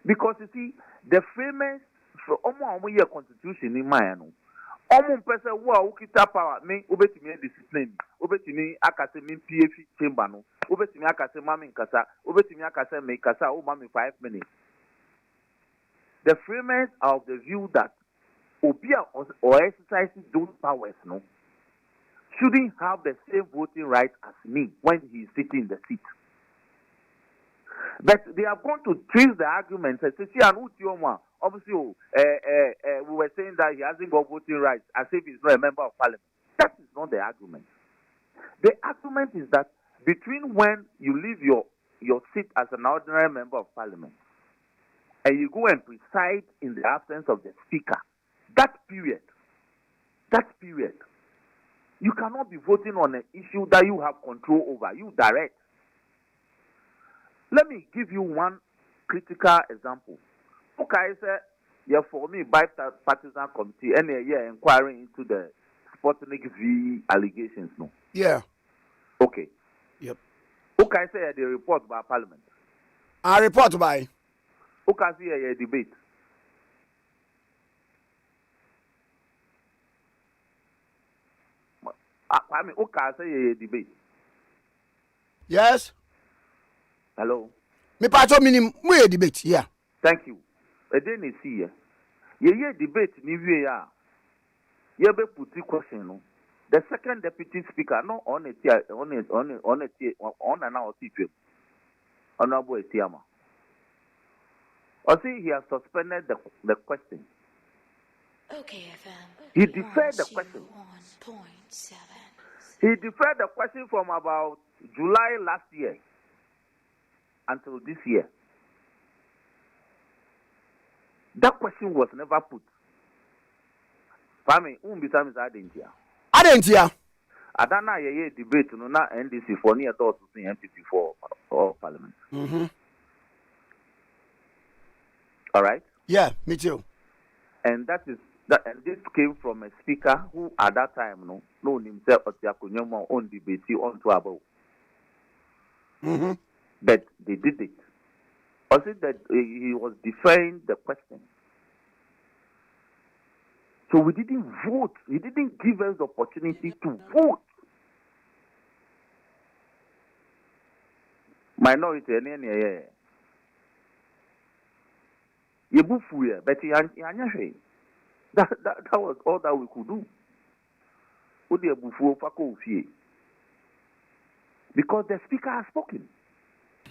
Because you see, the framers for almost year constitution in Mayano. Almost person who kita power me obetimi discipline, obetimi akase me PF chamber no, obetimi akase mami nkasa, obetimi akase me kasa o mami 5 minutes. The framers are of the view that Obia or exercising those powers no shouldn't have the same voting right as me when he is sitting in the seat. But they have gone to twist the argument and say, obviously, we were saying that he hasn't got voting rights as if he's not a member of parliament. That is not the argument. The argument is that between when you leave your seat as an ordinary member of parliament and you go and preside in the absence of the speaker, that period, you cannot be voting on an issue that you have control over, you direct. Let me give you one critical example. Okay, sir, you for me bipartisan committee and inquiring into the Sputnik V allegations, no? Yeah. Okay. Yep. Okay, sir, the report by Parliament. I report by. Okay, see a debate. I mean, okay, say a debate. Yes. Hello. Me pato minim we debate, yeah. Thank you. A day ni see ya. Ye debate ni we ya. Ye be put question no. The second deputy speaker no on it on now teach honorable Etiama. Or see he has suspended the question. Okay, FM. He deferred the question. He deferred the question from about July last year until this year. That question was never put. Kwame, besides Adentia. Adentia. Adana ye debate no na NDC for near thought to see MPP for parliament. All right? Yeah, me too. And and this came from a speaker who at that time no himself Otiakunyoma on debate on to about. But they did it. I said that he was deferring the question. So we didn't vote. He didn't give us the opportunity to vote. Minority, that was all that we could do. Because the speaker has spoken.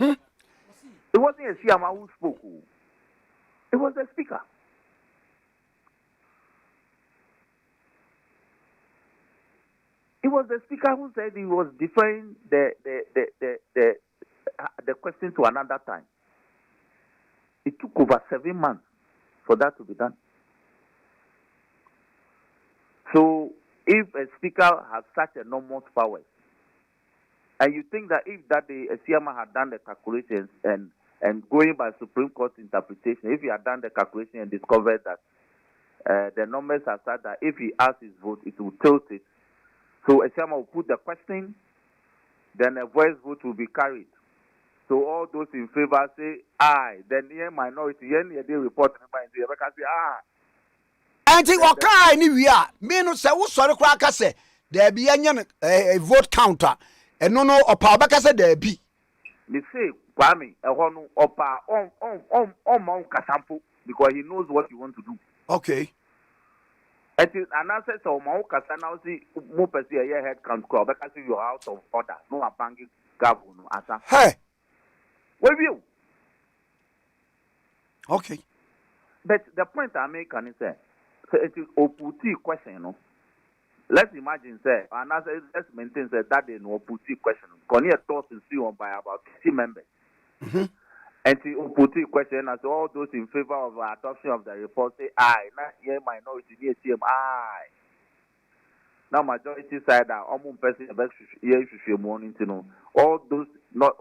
It wasn't a Siama who spoke. It was the speaker. It was the speaker who said he was deferring the the question to another time. It took over 7 months for that to be done. So, if a speaker has such enormous powers, and you think that if that day Esiama had done the calculations and going by Supreme Court interpretation, if he had done the calculation and discovered that the numbers are such that if he asks his vote, it will tilt it. So Esiama will put the question, then a voice vote will be carried. So all those in favor say aye. Then the minority, they report say aye. And think what kind we are. Me no say who sorry kwa say there be a vote counter. And no opa baka say there be. Me say Kwame no opa on kasampo because he knows what he want to do. Okay. It is an answer so ma kasa now see mo pese ye head count crowd because you are out of order. No abangi gavu no asa. Hey. Where you? Okay. But the point I make is say so it is oputi question no. Let's imagine say and let's maintain say that they no oputi question. Konya toss is on by about 50 members. Mhm. And the oputi question as all those in favor of adoption of the report say aye. Now here minority near team aye. Now majority side are almost person here morning to know. All those not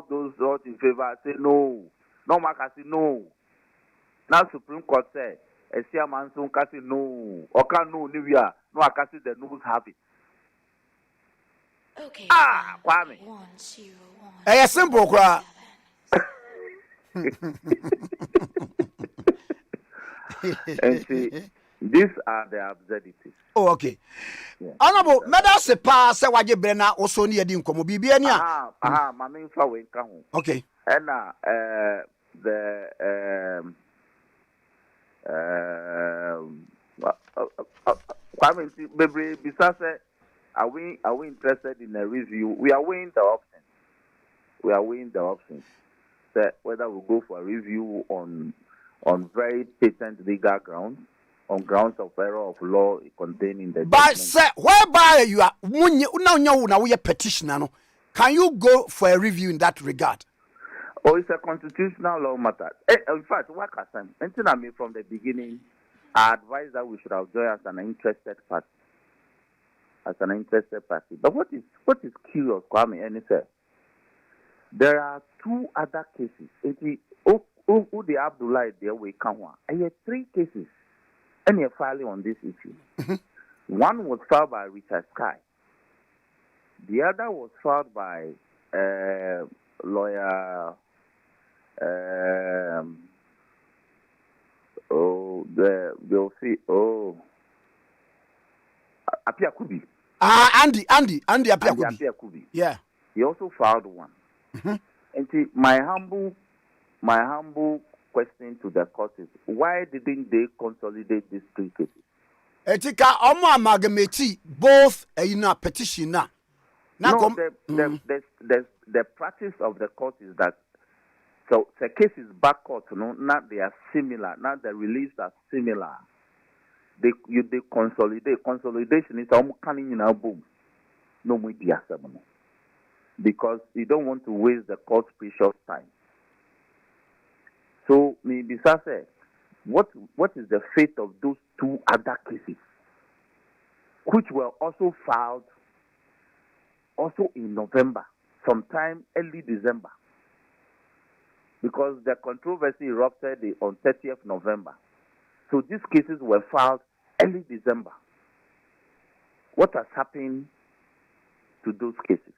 those in favor say no. No Maka say no. Now Supreme Court said a chairman soon can say no. Or can no Nivea. No I can see the news have it. Okay. Kwame. 101. Hey, simple cry. And see, these are the absurdities. Oh, okay. Yeah. Honorable, medal se pa se waje brena oso ni edi nkomo bibia ni a. Mama infa we nka ho. Okay. And Kwame Bebre bisa say are we interested in a review? We are weighing the options. Say whether we go for a review on very patent legal grounds, on grounds of error of law contained in the But judgment. say whereby you are now we petitioner no. Can you go for a review in that regard? Oh, it's a constitutional law matter. In fact, what I said, until I mean from the beginning, I advise that we should have joined as an interested party. But what is curious, Kwame, and it's there are two other cases. The Abdullah there we come one. I had 3 cases, and you're filing on this issue. One was filed by Richard Sky. The other was filed by lawyer. Apia Kubi. Andy Apia Kubi. Yeah. He also filed one. And see, my humble question to the court is, why didn't they consolidate these 3 cases? Etika omo amalgamate both petition na. No, the practice of the court is that so the case is back court, no, not they are similar, not the reliefs are similar. They consolidate. Consolidation is almost coming in our boom. No more because you don't want to waste the court's precious time. So maybe say, what is the fate of those 2 other cases, which were also filed also in November, sometime early December, because the controversy erupted on 30th November. So these cases were filed early December. What has happened to those cases?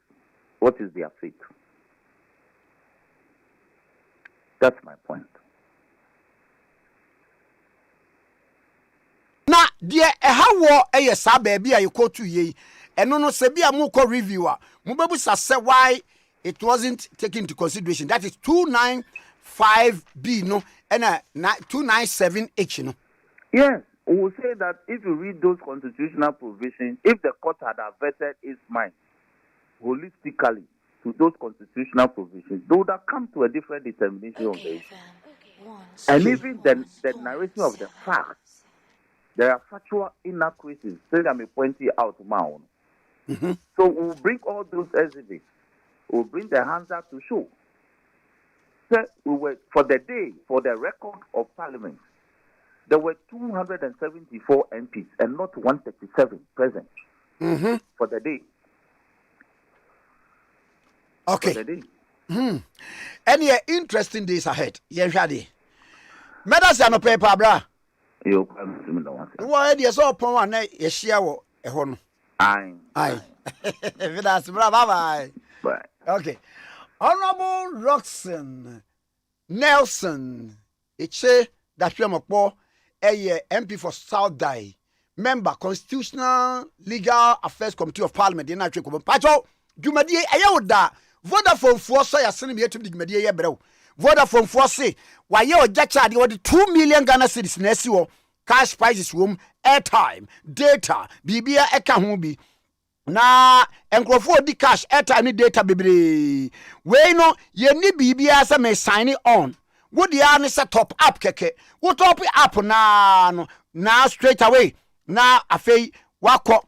What is their fate? That's my point. Na die ehawo sa baby a yeko to ye eno no se bia mu ko reviewer mu bebu say why it wasn't taken into consideration. That is 295B no and 297H no. Yes, we will say that if you read those constitutional provisions, if the court had averted its mind holistically to those constitutional provisions, they would have come to a different determination of the issue. And even the narration of the facts, there are factual inaccuracies that I may point out now. So we'll bring all those exhibits. We'll bring the hands up to show Sir, we were for the day, for the record of Parliament, there were 274 MPs and not 137 present for the day. Okay. For the day. Any interesting days ahead. Yeah, Shadi. Medals are no paper, bra. You come to me no one. Why do you so upon one night? Yes, she will. Aye. That's bra. Bye. Bye. Okay. Honorable Roxanne Nelson. It's say that we are a MP for South Dai, member Constitutional Legal Affairs Committee of Parliament. In Nigeria, Pacho, Jumadi Ayoda. Vodafone for say a sending me to the media bro. Vodafone for say why you jacha the 2 million Ghana cedis next cash prices room airtime data bibia eka ho bi na Nkrumah di cash airtime ni data bebre we no ye ni bibia say me sign on wo dia ni set top up keke wo top up na no na straight away na afei wako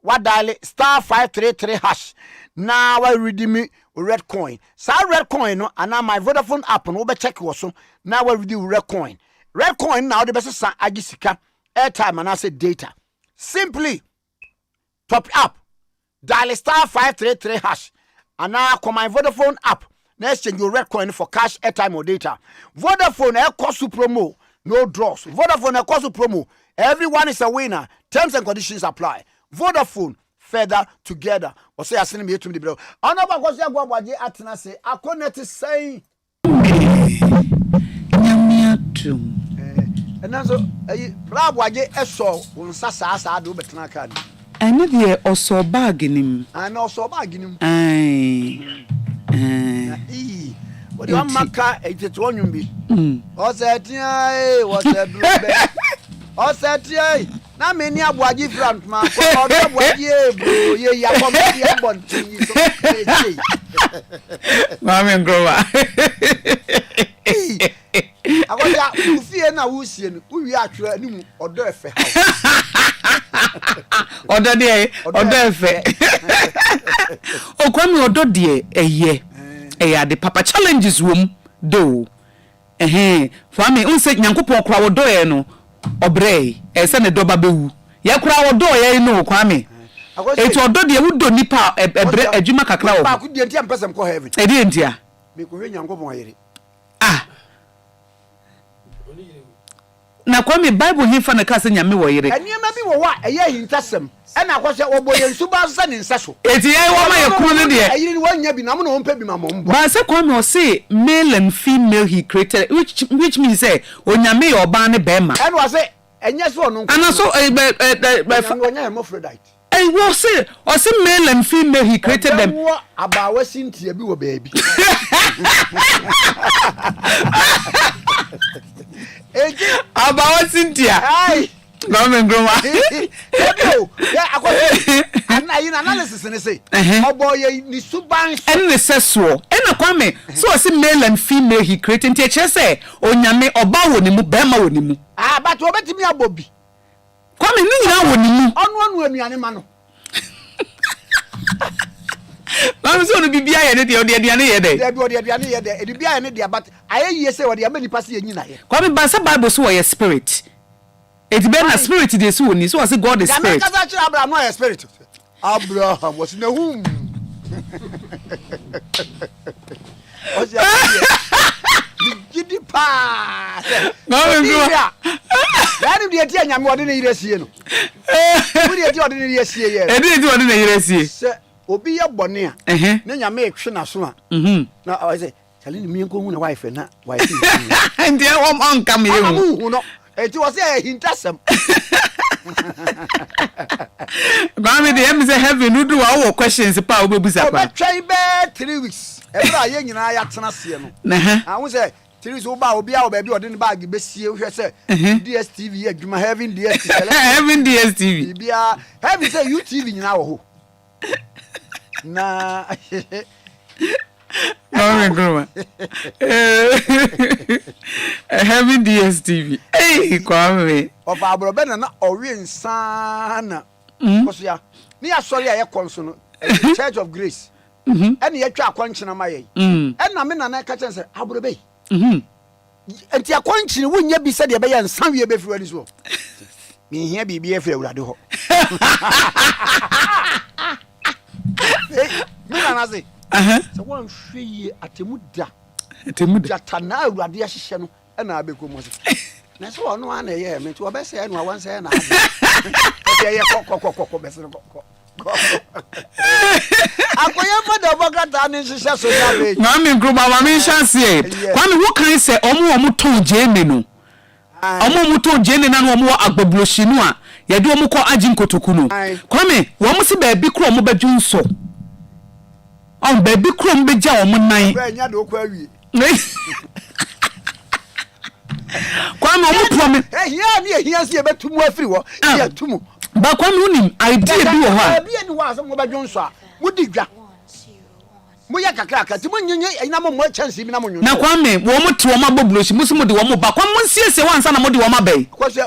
wadale *533# na wa redeem red coin. Sa red coin no ana my Vodafone app no be check wo so na wa redeem red coin. Red coin now the best san agisika airtime and I say data. Simply top up dial *533# ana come my Vodafone app na exchange your red coin for cash airtime or data. Vodafone e cost promo no draws. Vodafone e cost promo. Everyone is a winner. Terms and conditions apply. Vodafone further together. Or say I send me to the below. Another question go waje atena say akoneti say nyamiatum. And also bra waje eso unsa sa do betena kan. Ene de oso bag nim. And also bag nim. What do you maka 81 yumbi? Osetia what a blue. Osetia na many abwaji front man ko abwaji bro ye ya comedy bonti so Kwame Nkrumah. Akoya ufie na wusie no wi atwere animu odo efe Odo de efe. O Kwame odo de eye the papa challenges wom do Kwame unse Nyankopon kra wodo ye no obrey ese ne doba bewu ye kra wodo ye no Kwame eto odo de wudo nipa ebre adwuma kakra wo ba ku de ntia mpesem ko heaven e de ntia me ko Nyankopon yere na Kwame Bible hifa na kase nyame wo yere eniema bi wo wa eye hintasem ena akwose oboye nsuba nsa ne nsaso eti ye wo ma ye kunu ne de ayiri ni wanya bi na mo no mpa bi ma mo mbo ba se Kwame o say male and female he created which means say onyame ye oba ne bema ena wa say enye so no ana so onya hermaphrodite wo say o say male and female he created them abawa sintia bi wo baabi eji abawa sintia ai Kwame Nkrumah yeah akwose ana analysis ne say oboye ni suban en ne seso en Kwame so o say male and female he created ntia che say onyame oba woni mu bema woni mu but obetimi abobi Kwame ni nyina woni mu onu anuane ma no Kwame so no bibia ye ne de aduane ye de aduane ye de e bia ye ne de but aye say wode amani pass ye nyina ye Kwame ba say Bible so ye spirit it be na spirit dey so ni so I say God is spirit Abraham no is spirit Abraham was in a womb gidi pa no no yani de tia nyame ode ne yiresie no ode tia ode ne yiresie ye e de tia ode ne yiresie se obi ye bone a ne nyame ehwe na so a na I say chale ni mi nko hu na wife na wife ndi e won on kam ye hu no eti was say hintasem Kwame de em say heaven no do our questions pa obebusa pa obetwai be 3 weeks ebra ye nyina ya tena se no na hu say 3 weeks oba obi a oba bi ode ne bag be sie hwe say DSTV ye adwuma heaven DSTV heaven DSTV bia heaven say UTV nyina wo ho na Kwame Nkrumah heaven DSTV Kwame of abrobe na owe nsa na koso ya ni asori aye konso no Church of Grace ɛne yɛtwa akɔnkyene ma yɛn ɛna me nana ka kyɛn sɛ aborɔbɛ nti akɔnkyene wonya bi sɛ deɛ ɛbɛyɛ nsa wie bɛfiri wani so mehia biribi afiri awurade hɔ me nana se sɛ woanhwɛ yie atemu da gyata na awurade ahyehyɛ no ɛna abɛkɔ mu se na sɛ ɔno ana ɛyɛ me nti wɔbɛsɛɛ no a wansɛɛ na ade ɛyɛ kɔkɔkɔkɔ bɛsɛ kɔkɔ akoye for the bokata ni hyehyɛ so ya be na me Nkrumah ma me hyanse Kwame wo kan sɛ ɔmo ton jene no ɔmo ton jene na no ɔmo agbabloshi no a yɛde ɔmo kɔ agye nkotoku no Kwame wɔn se baabi kro ɔmo bɛdwu nso ɔn baabi kro ɔmo bɛgya ɔmo nan nya de okɔ awie Kwame ɔmo promise ehia ni ehia se yɛbɛtumu afiri hɔ yɛtumu ba Kwame unim idea bi wɔ hɔ a bia ni wa asɛm wɔbɛdwo nso a mudi dwa moyɛ kakraka ti monyenye ina mo chance bi na mo nwo na Kwame wo mo te wo ma bobloshi musu mo de wo mo ba Kwame mo nsiesie wansa na mo de wo ma bai kwase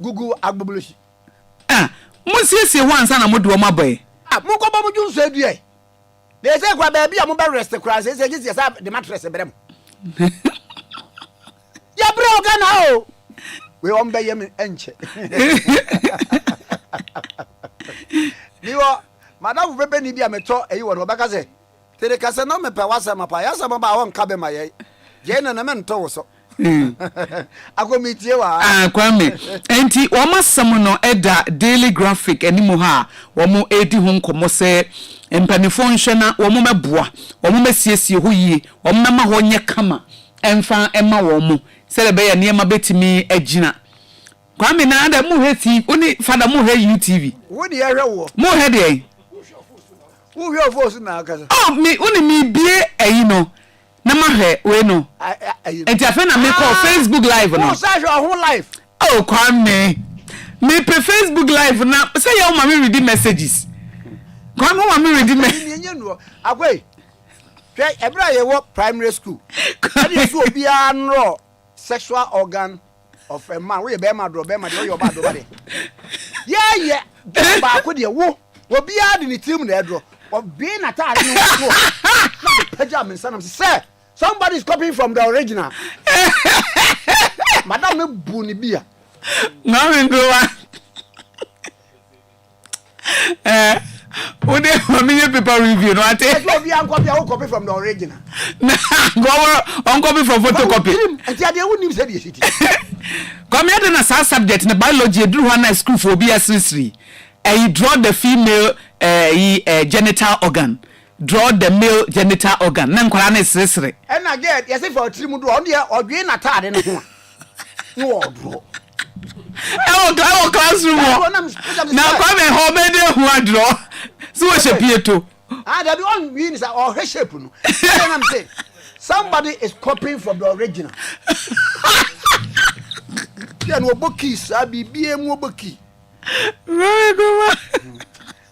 gugu agbobloshi mo nsiesie wansa na mo de wo ma bai mo ko ba mo dwo nso adue na ese kwa ba bia mo ba rest kra se gisi sa de mattress berem ya bro ga na o we on be yem enche niwo madam bebe ni bia meto eyi wo no baka se tere kase no me pe wasa mapa ya sa maba won ka be maye je na me nto wo so akomitie wa Kwame enti wo masam no eda daily graphic animo ha wo mo edi ho nkomo se empanifo nhwe na wo mo meboa wo mo masiesie ho yie wo mo ma ho nye kama emfa ema wo mo se le be ya niema betimi agina Kwame na ada mu heti oni fada mu he UTV wo de ehwe wo mu he de wo hwe ofo na aka me oni mi bie ayi no na ma hwe we no enti afa na me call Facebook live no wo sa hwe ho live Kwame me pe Facebook live na say ya ma me read messages Kwame ma me read messages nye no akwe hwe ebra ye wo primary school ade so obi anro sexual organ of a man we be ma do be ma de yo ba do ba de yeah ba ko de wo obi a de ni team na edro obi na ta ari no peja me sanam say somebody is copying from the original madam me bu ni bia na me Nkrumah Ode familiar paper review no ate obi an copy from the original go on copy from photocopy enti ade wo nim say de city come here na sa subject na biology eduru ho na school for obi asiri I draw the female genital organ draw the male genital organ na nkwara na sresre e na get yes for trimu do on de odwe na taade no ho no odro I classroom na Kwame ho me de ho draw so we shapieto that be on means or shape no I'm saying somebody is copying from the original ya no boki sa bibie mu boki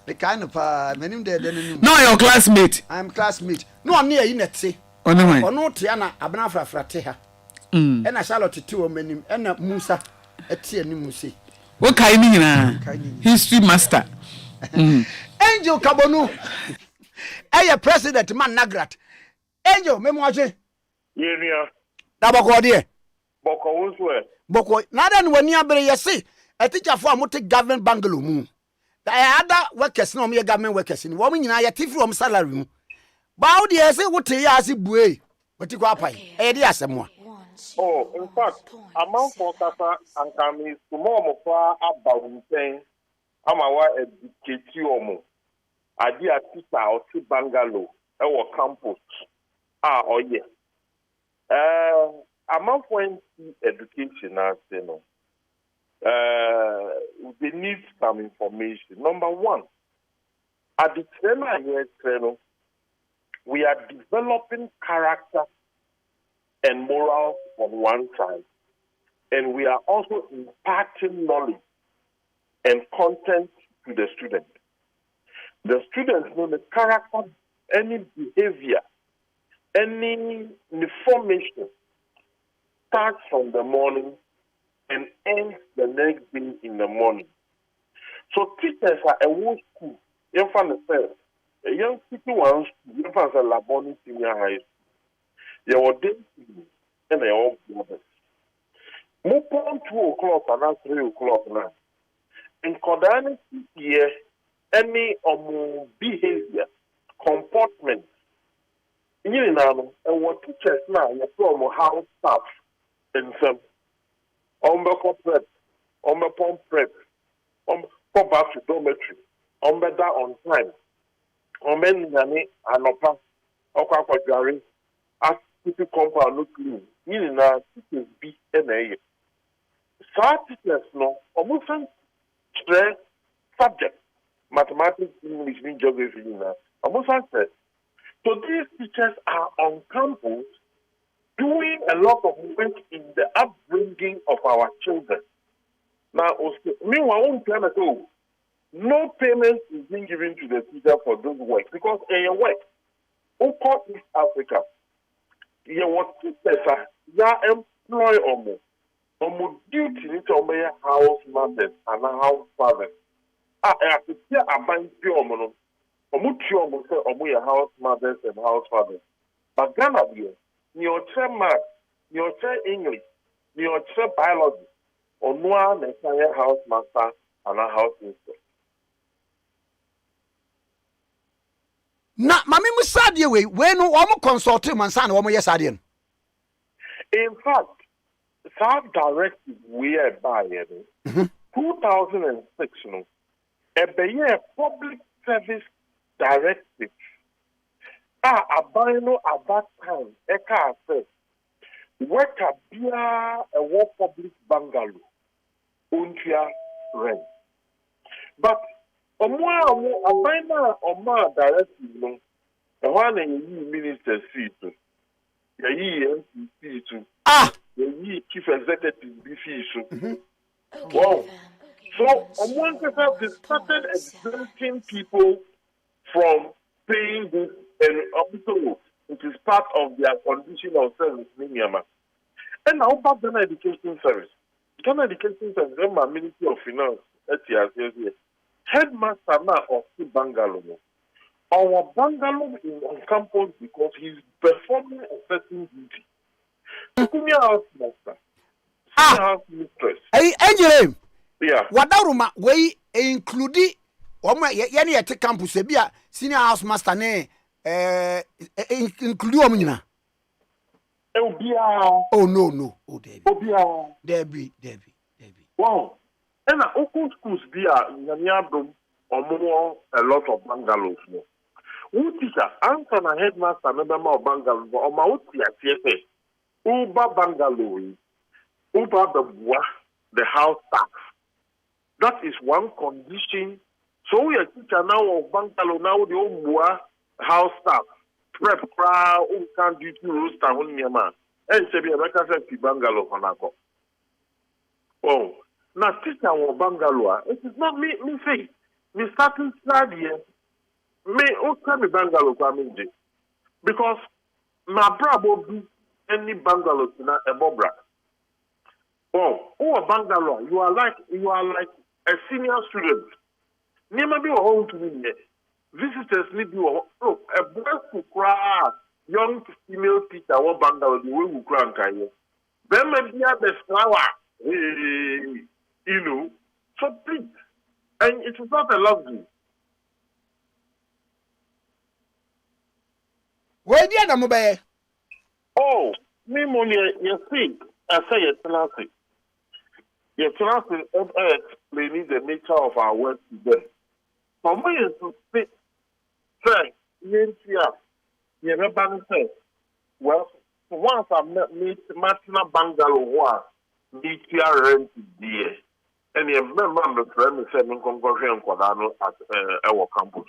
the kind of menim de no your classmate I'm classmate no on near inete ono te na abna frafrate ha e na Charlotte ti o menim e na Musa eti ani Musa wo kai ni nyina history master Angel Kabonu eye president man Nagrat Angel memoaje yenia da boko de boko wonso e boko na da no wani abere yesi a teacher for amote government bungalow mu da ada workers na o me government workers ni wo nyina ya tifri o salary mu ba wo de yesi wote ya ase bue woti kwa pai e de asemo oh in fact amount for kasa ankami sumo mo fa abawunten ama wa educate omo adi a teacher o ti bungalow e wo campus oye amount for education na say no they need some information. Number one, at the trainer, we are developing character and morals on one side, and we are also imparting knowledge and content to the student. The students know the character, any behavior, any information starts from the morning and ends the next day in the morning. So teachers are a whole school. In front of A young city ones, you pass a Laboni senior high school. You were day and they all brothers. Move on 2 o'clock and now 3 o'clock now. In Kodani here, any behavior, comportment. You know, and what teachers now, you from house staff and some prep, pump prep, go back to dormitory, that on time, Nani, Anopa, Okakwa as city compound look clean. You know, teachers be NA. So teachers no, almost stress subject, mathematics, English, geography, you know, almost said. So these teachers are on campus doing a lot of work in the upbringing of our children. Now, meanwhile, no payment is being given to the teacher for those work because in work, across East Africa, your teachers are employ almost duty to house mothers and house fathers. I see a bank pure house mothers and house fathers. But Ghana here, your math, your English, your biology, or no entire house master and a house mistress. Na mami musadie we no omo consult man san omo yesadie. In fact, that directive we are by 2006 no a public service directive abino at that time eka said work Abia a war public bungalow untia rent but abino directive no the one in minister seat you MPC too you chief executive BC wow. So, they started exempting people from paying this, and also it is part of their condition of service in Myanmar. And now, back Ghana Education Service. Ghana Education Service, the Ministry of Finance, headmaster now of the bungalow. Our bungalow is on campus because he's performing a certain duty. Senior house master, senior house mistress. Hey, yeah. Wadaruma we include yani yete campus bia senior house master ne include omnyina. Oh no. Oh Debbie. Wow. And open schools bia nyamiadom omo a lot of bungalows no. Who teacher answer na headmaster member ma bungalow o ma uti atiete. Uba bungalow. Uba the house staff. That is one condition. So we are teacher now of bungalow now the old house staff prep crowd who can do two rooster on your man and say be a better bungalow on a go. Oh, now teacher of bungalow. It is not me say me starting study here. Me tell me bungalow Kwame because my brother do any bungalow in a bobra. Oh, a bungalow. You are like a senior student. Never be home to me. Visitors need you. Oh, a boy who cry, young female teacher, what bungalow the way who cry and carry. Then maybe the flower. You know. So please. And it is not a luxury. Where do you know? Oh, me money, you see, I say it classic. You cannot explain the nature of our work today. For me, is to speak, say, you never say, well, once I meet Martina Bangalow, meet your rent there. And you remember the friend said, Nkrumah and Kodano at our campus.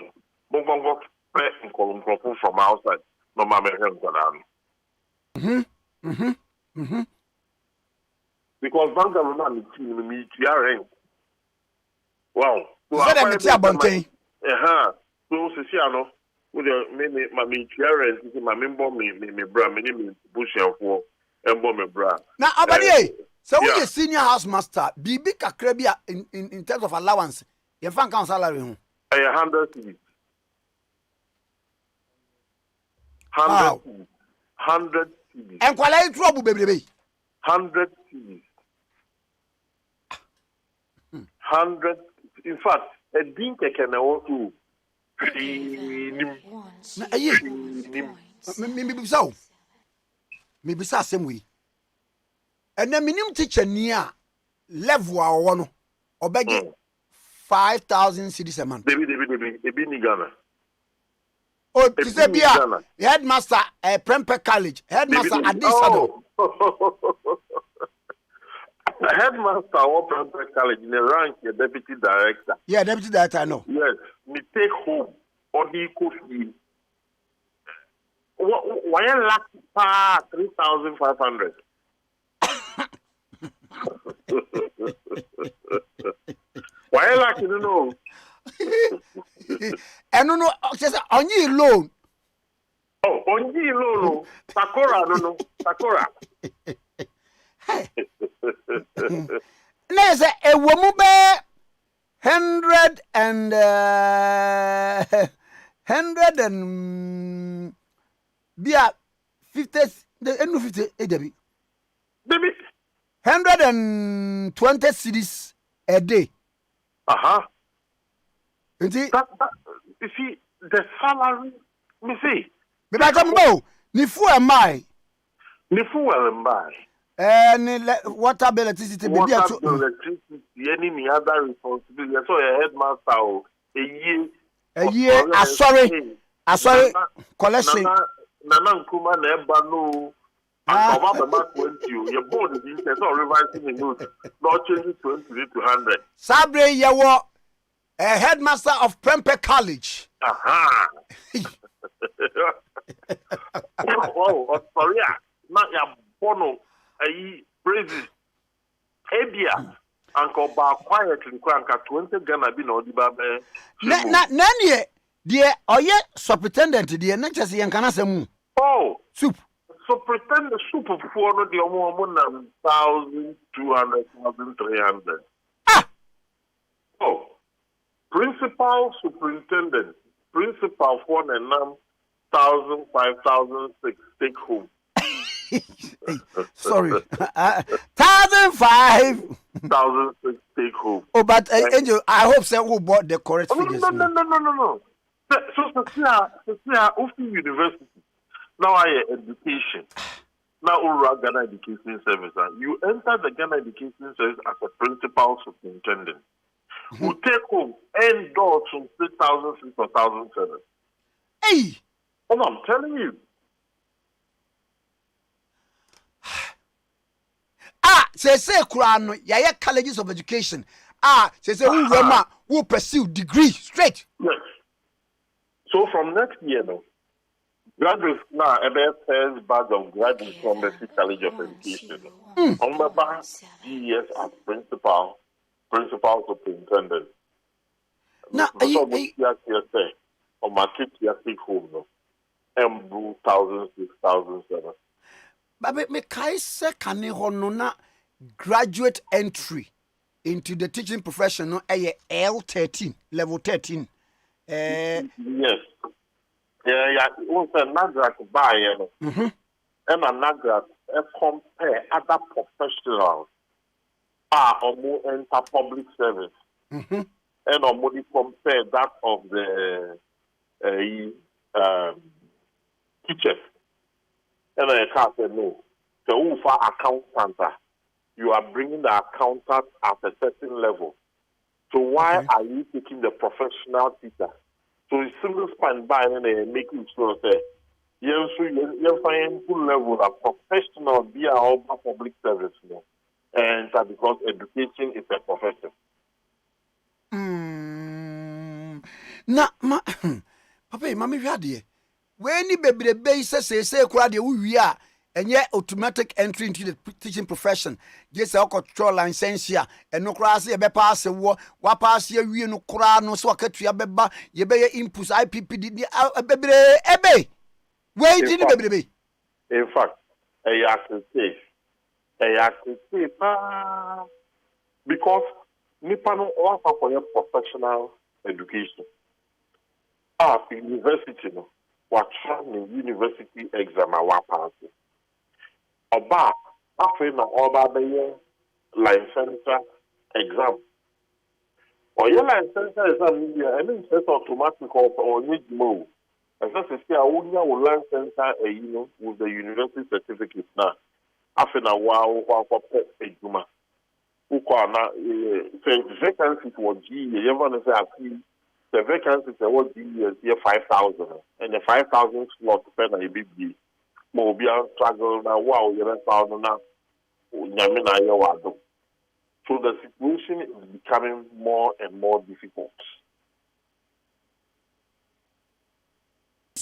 Mungongo and Nkrumah from outside, no Mamma and Kodano. Because bungalow na me rent. Wow. So I say abonten. So see ano with the me rent my member me bra me bushel embo me bra. Na abadi so we the senior house master bibi kakra bia in terms of allowance. You fan count salary ho. 100 cedis. 100 CDs. And quality trouble, baby. 100 CDs. 100. In fact, a dinka can also. Maybe same way. And the minimum teacher near level one or beg 5,000 cedis a month. Baby, Ghana. Oh, Tisabia, headmaster at Prempeh College, headmaster at this. Headmaster of Prempeh College in the rank, the deputy director. Yeah, deputy director, I know. Yes, me take home or he could be. Why a lakh 3,500? Why a lakh, you know? And no, just on you loan. Oh, on you loan. Sakura, no, Sakura. There's a woman bear 100 and be at 50, the end of 50, baby. 120 cities a day. You see, the salary, me see. But I come about, Nifu am I. Nifu am I. And water bill electricity, baby. Water bill electricity, any other responsibility. So a headmaster, a year, sorry, collection. Nana Nkrumah never know. And Obama 20, your board is interested or revising the notes, not changing 20 to 100. Sabre Yawo, a headmaster of Prempeh College. Aha. Oh, sorry, not your bono, a praises. Abia, Uncle Bar quietly, Quanka 20 Ghana be no debabe. Nanye, dear, or yet, superintendent, dear, next as young Canasam. Oh, soup. So pretend the soup of 400, the 1,200, 1,300. Oh, principal, superintendent, principal 1,000, 5,006, take home. Sorry, 1,005. 1,006, take home. Oh, but Angel, I hope so. Who bought the correct figures? No. So, Ofi University. Now I education. Now Ghana Education Service. You enter the Ghana Education Service as a principal superintendent. Who take home end doors from 3,006 or 1,007. Hey! Oh, I'm telling you. Say Kurano, Yaya colleges of education. Say who pursue degree straight. Yes. So from next year, no. Graduates now, about first batch of graduates from the College of Education. Omaba, GES as principal superintendent. Now, on my kids, take home, no. Embu 1,006, 1,007. But me kai se kane hono na graduate entry into the teaching profession no L13, level 13. Yes. Yeah. Also, Nagrat buy, and a Nagrat compare other professionals or more enter public service, and or more compare that of the teachers. And I can't say no. So, for accountant, you are bringing the accountant at a certain level. So, why are you taking the professional teacher? So it's single span by and making sure that you find full level of professional be our public service, and because education is a profession. Na papa, mama, we had when you baby the base say crowd we are and yet automatic entry into the teaching profession. Just a control license here and no cross a pass a war, what pass here we no crowd no so cut your beba, ye be impulse IPPD a baby. Where did the baby? In fact, I can say, because Nipano offer for your professional education. University, no. what the university exam a pass. Oba after na oba be license exam. Or your license exam here, and it's automatic or need more. As I say, I will license with the university certificate now. After na wa pet juma. Ukwana say vacancy for G, you ever say the vacancy was G year 5,000 and the 5,000 slot depend on a big D. Mobile struggle now wow you found now. So the situation is becoming more and more difficult.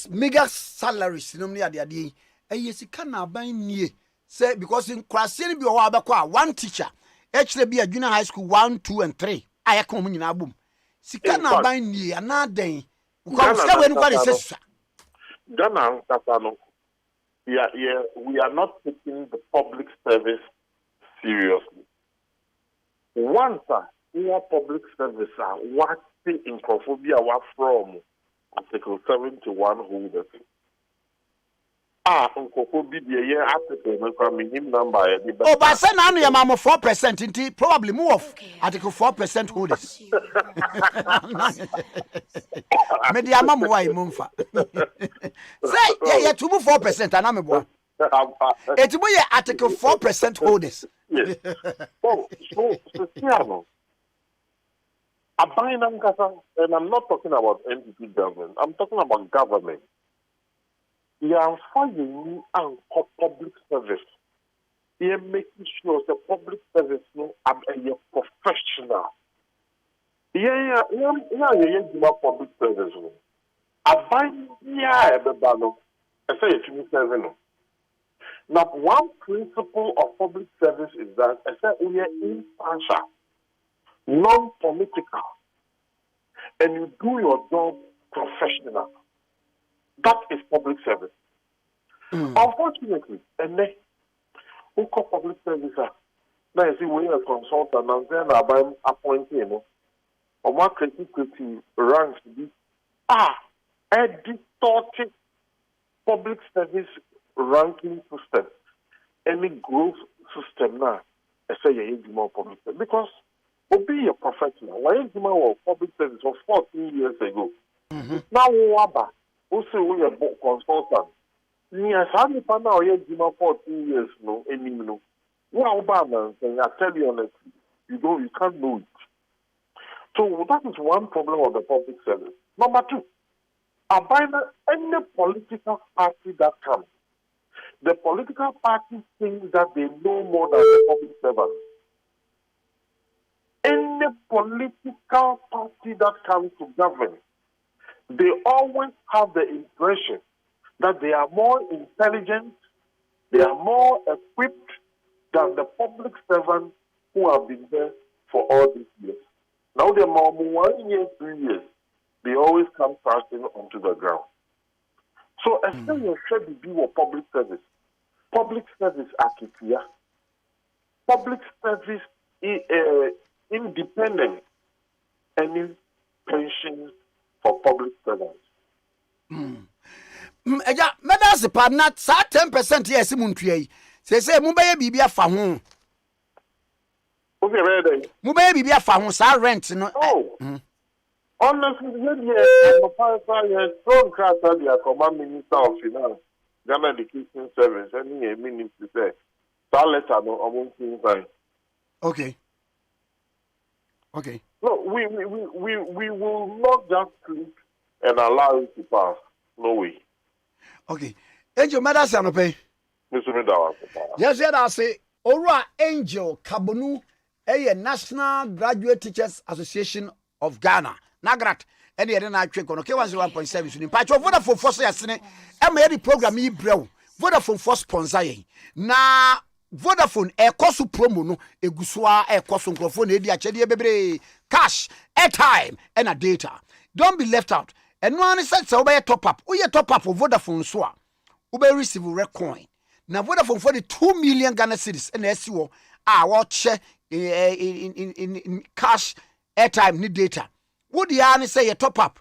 Mega salaries no near the idea. And yes, can buy near say because in Kwasini be one teacher, actually be a junior high school 1, 2, and 3. I come in a boom. Si can buy near another day. Because everybody says Ghana, yeah, we are not taking the public service seriously. Once we are public service, what the Nkrumah are from Article 71 holders. Nkrumah the year article minimum number. Oh, but say now you am 4% into probably more of Article 4% holders. Media mama why mumfa. Say yeah 4% and I'm boy. It's boy Article 4% holders. Yes. Oh, so and I'm not talking about NDP government. I'm talking about government. You are finding public service. You are making sure the public service are a professional. Yeah, public service. I say it to me, now, one principle of public service is that I say we are impartial, non-political, and you do your job professional. That is public service. Unfortunately, and then who call public service? Now you see we are a consultant and then I'm appointing or what creativity ranks be a distorted public service ranking system, any growth system now, I say you need more public service because be a professional. Why is more public service for 14 years ago? Now who say we are consultant? Yes, how many now you 14 years no any no. Well, Obama saying I tell you honestly, you can't do it. So that is one problem of the public service. Number two, any political party that comes. The political party think that they know more than the public servants. Any political party that comes to govern, they always have the impression that they are more intelligent, they are more equipped than the public servants who have been there for all these years. Now they're more 1 year, 2 years, they always come crashing onto the ground. So still you should be of public service. Public service Akye. Public service independent any pensions for public servants. Eja medals partner sa 10% yes muntue. Say mubeye bibia fa ho. Okay, ready. Mubeye bibia fa ho sa rent no. Honestly, I'm a pastor, strong class at the command minister of finance, Ghana Education Service, and he meaning to say, that letter no among things like. Okay. No, we will not just click and allow it to pass. No way. Okay. Angel Madam Sanope. Mr. Medawa. Yes, I say, Ora Angel Kabonu, a National Graduate Teachers Association of Ghana. Nagrat, any other night check on EKWANSO 1.7. In patch of Vodafone for Sayasine, and the program E. Bro, Vodafone for sponsor. Na Vodafone, a cosu promo, no, a guswa, a cosu microphone, a diachedia cash, airtime, and a data. Don't be left out. And one said so by a top up. We a top up for Vodafone so. Ube receive red coin. Now Vodafone for the 2 million Ghana cedis and SEO. Watch in cash, airtime, ni data. Would the say a top up?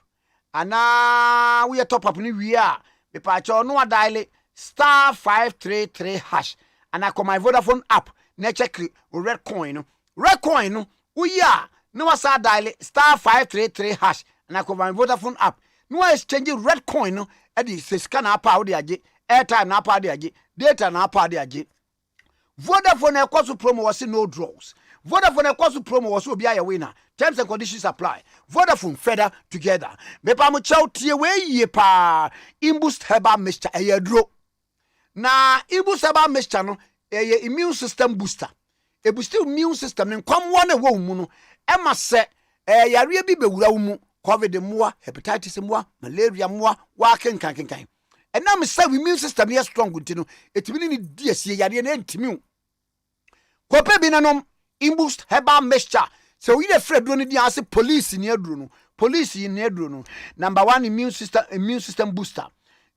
And now we are top up ni we are. Mepacho no dial star 533 hash. And I call my Vodafone app. Na check red coin. Red coin no. Uya. No wasa dial star 533 hash. And I call my Vodafone app. No exchange red coin no. Edi se scan app out de aje. Airtime na app de aje. Data na app de aje. Vodafone ekwaso promo was no draws. Vodafone ekwaso promo was obi aye winner. Terms and conditions apply. Vodafone further together. Mepa mo chow tie we ye pa. Imboost herbal mixture eyedro. Na Imboost herbal mixture no eye immune system booster. E boost immune system ne kwam wona wo mu no. E ma se yare bi bewura wo mu. COVID moa, hepatitis moa, malaria moa, wa kenkan. And now me say immune system here strong ntino. Etimi ni DSE yare na ntimi. Kope bi nanom Imboost herbal mixture. So we the Fred do ni ase police ni aduro no. Police ni aduro no. Number 1 immune system booster.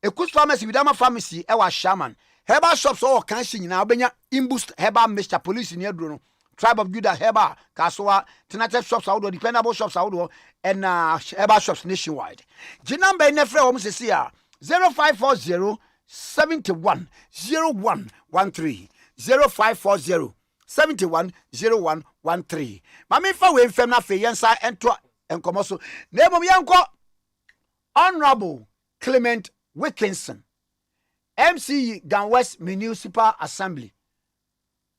Ekus pharmacy Widama pharmacy e wa Shaman. Herbal shops all kan shi nyina obenya Imboost herbal mixture police ni aduro no. Tribe of Judah herbal Kasoa Tenative shops outdoor dependable shops outdoor and herbal shops nationwide. G number in Efre home se 0540 71 0113 0540 71 0113. Mami fa we fem na fe yensa ento enkomoso. Na emom yenko Honorable Clement Wilkinson, MC Gan West Municipal Assembly.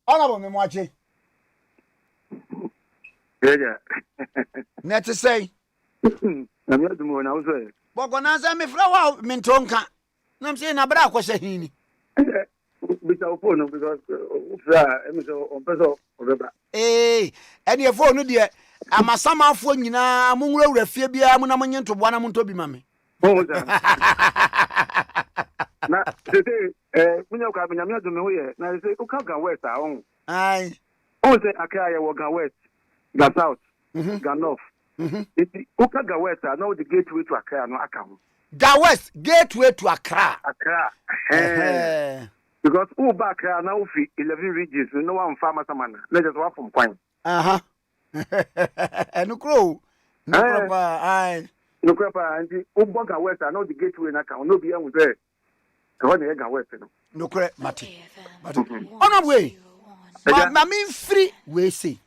Honorable Memwache. Yeah. Net to say. I'm not the one I was there. Bogonaza me flower mintonka. Nam say na bra kwese hini. Because on peso or and your phone no dear. I'm a summer phone nyina munwura wura fie bia mu na munye to boana mu to bi mame. Na say munya ka benya me do me hoye na say uka west a on. Ai. On say Akye wo gan west, gan south, gan north. Uka gan west now the gateway to Accra no aka ho. Ga west gateway to Accra. Because who back now fi 11 regions no one farmer samana. Let's just walk from Kwame. Nkrumah. Nkrumah ai. Nkrumah anti Uboga west now the gateway na aka no be am there. Go na gan west no. Nkrumah mati. On way. Ma me free we say.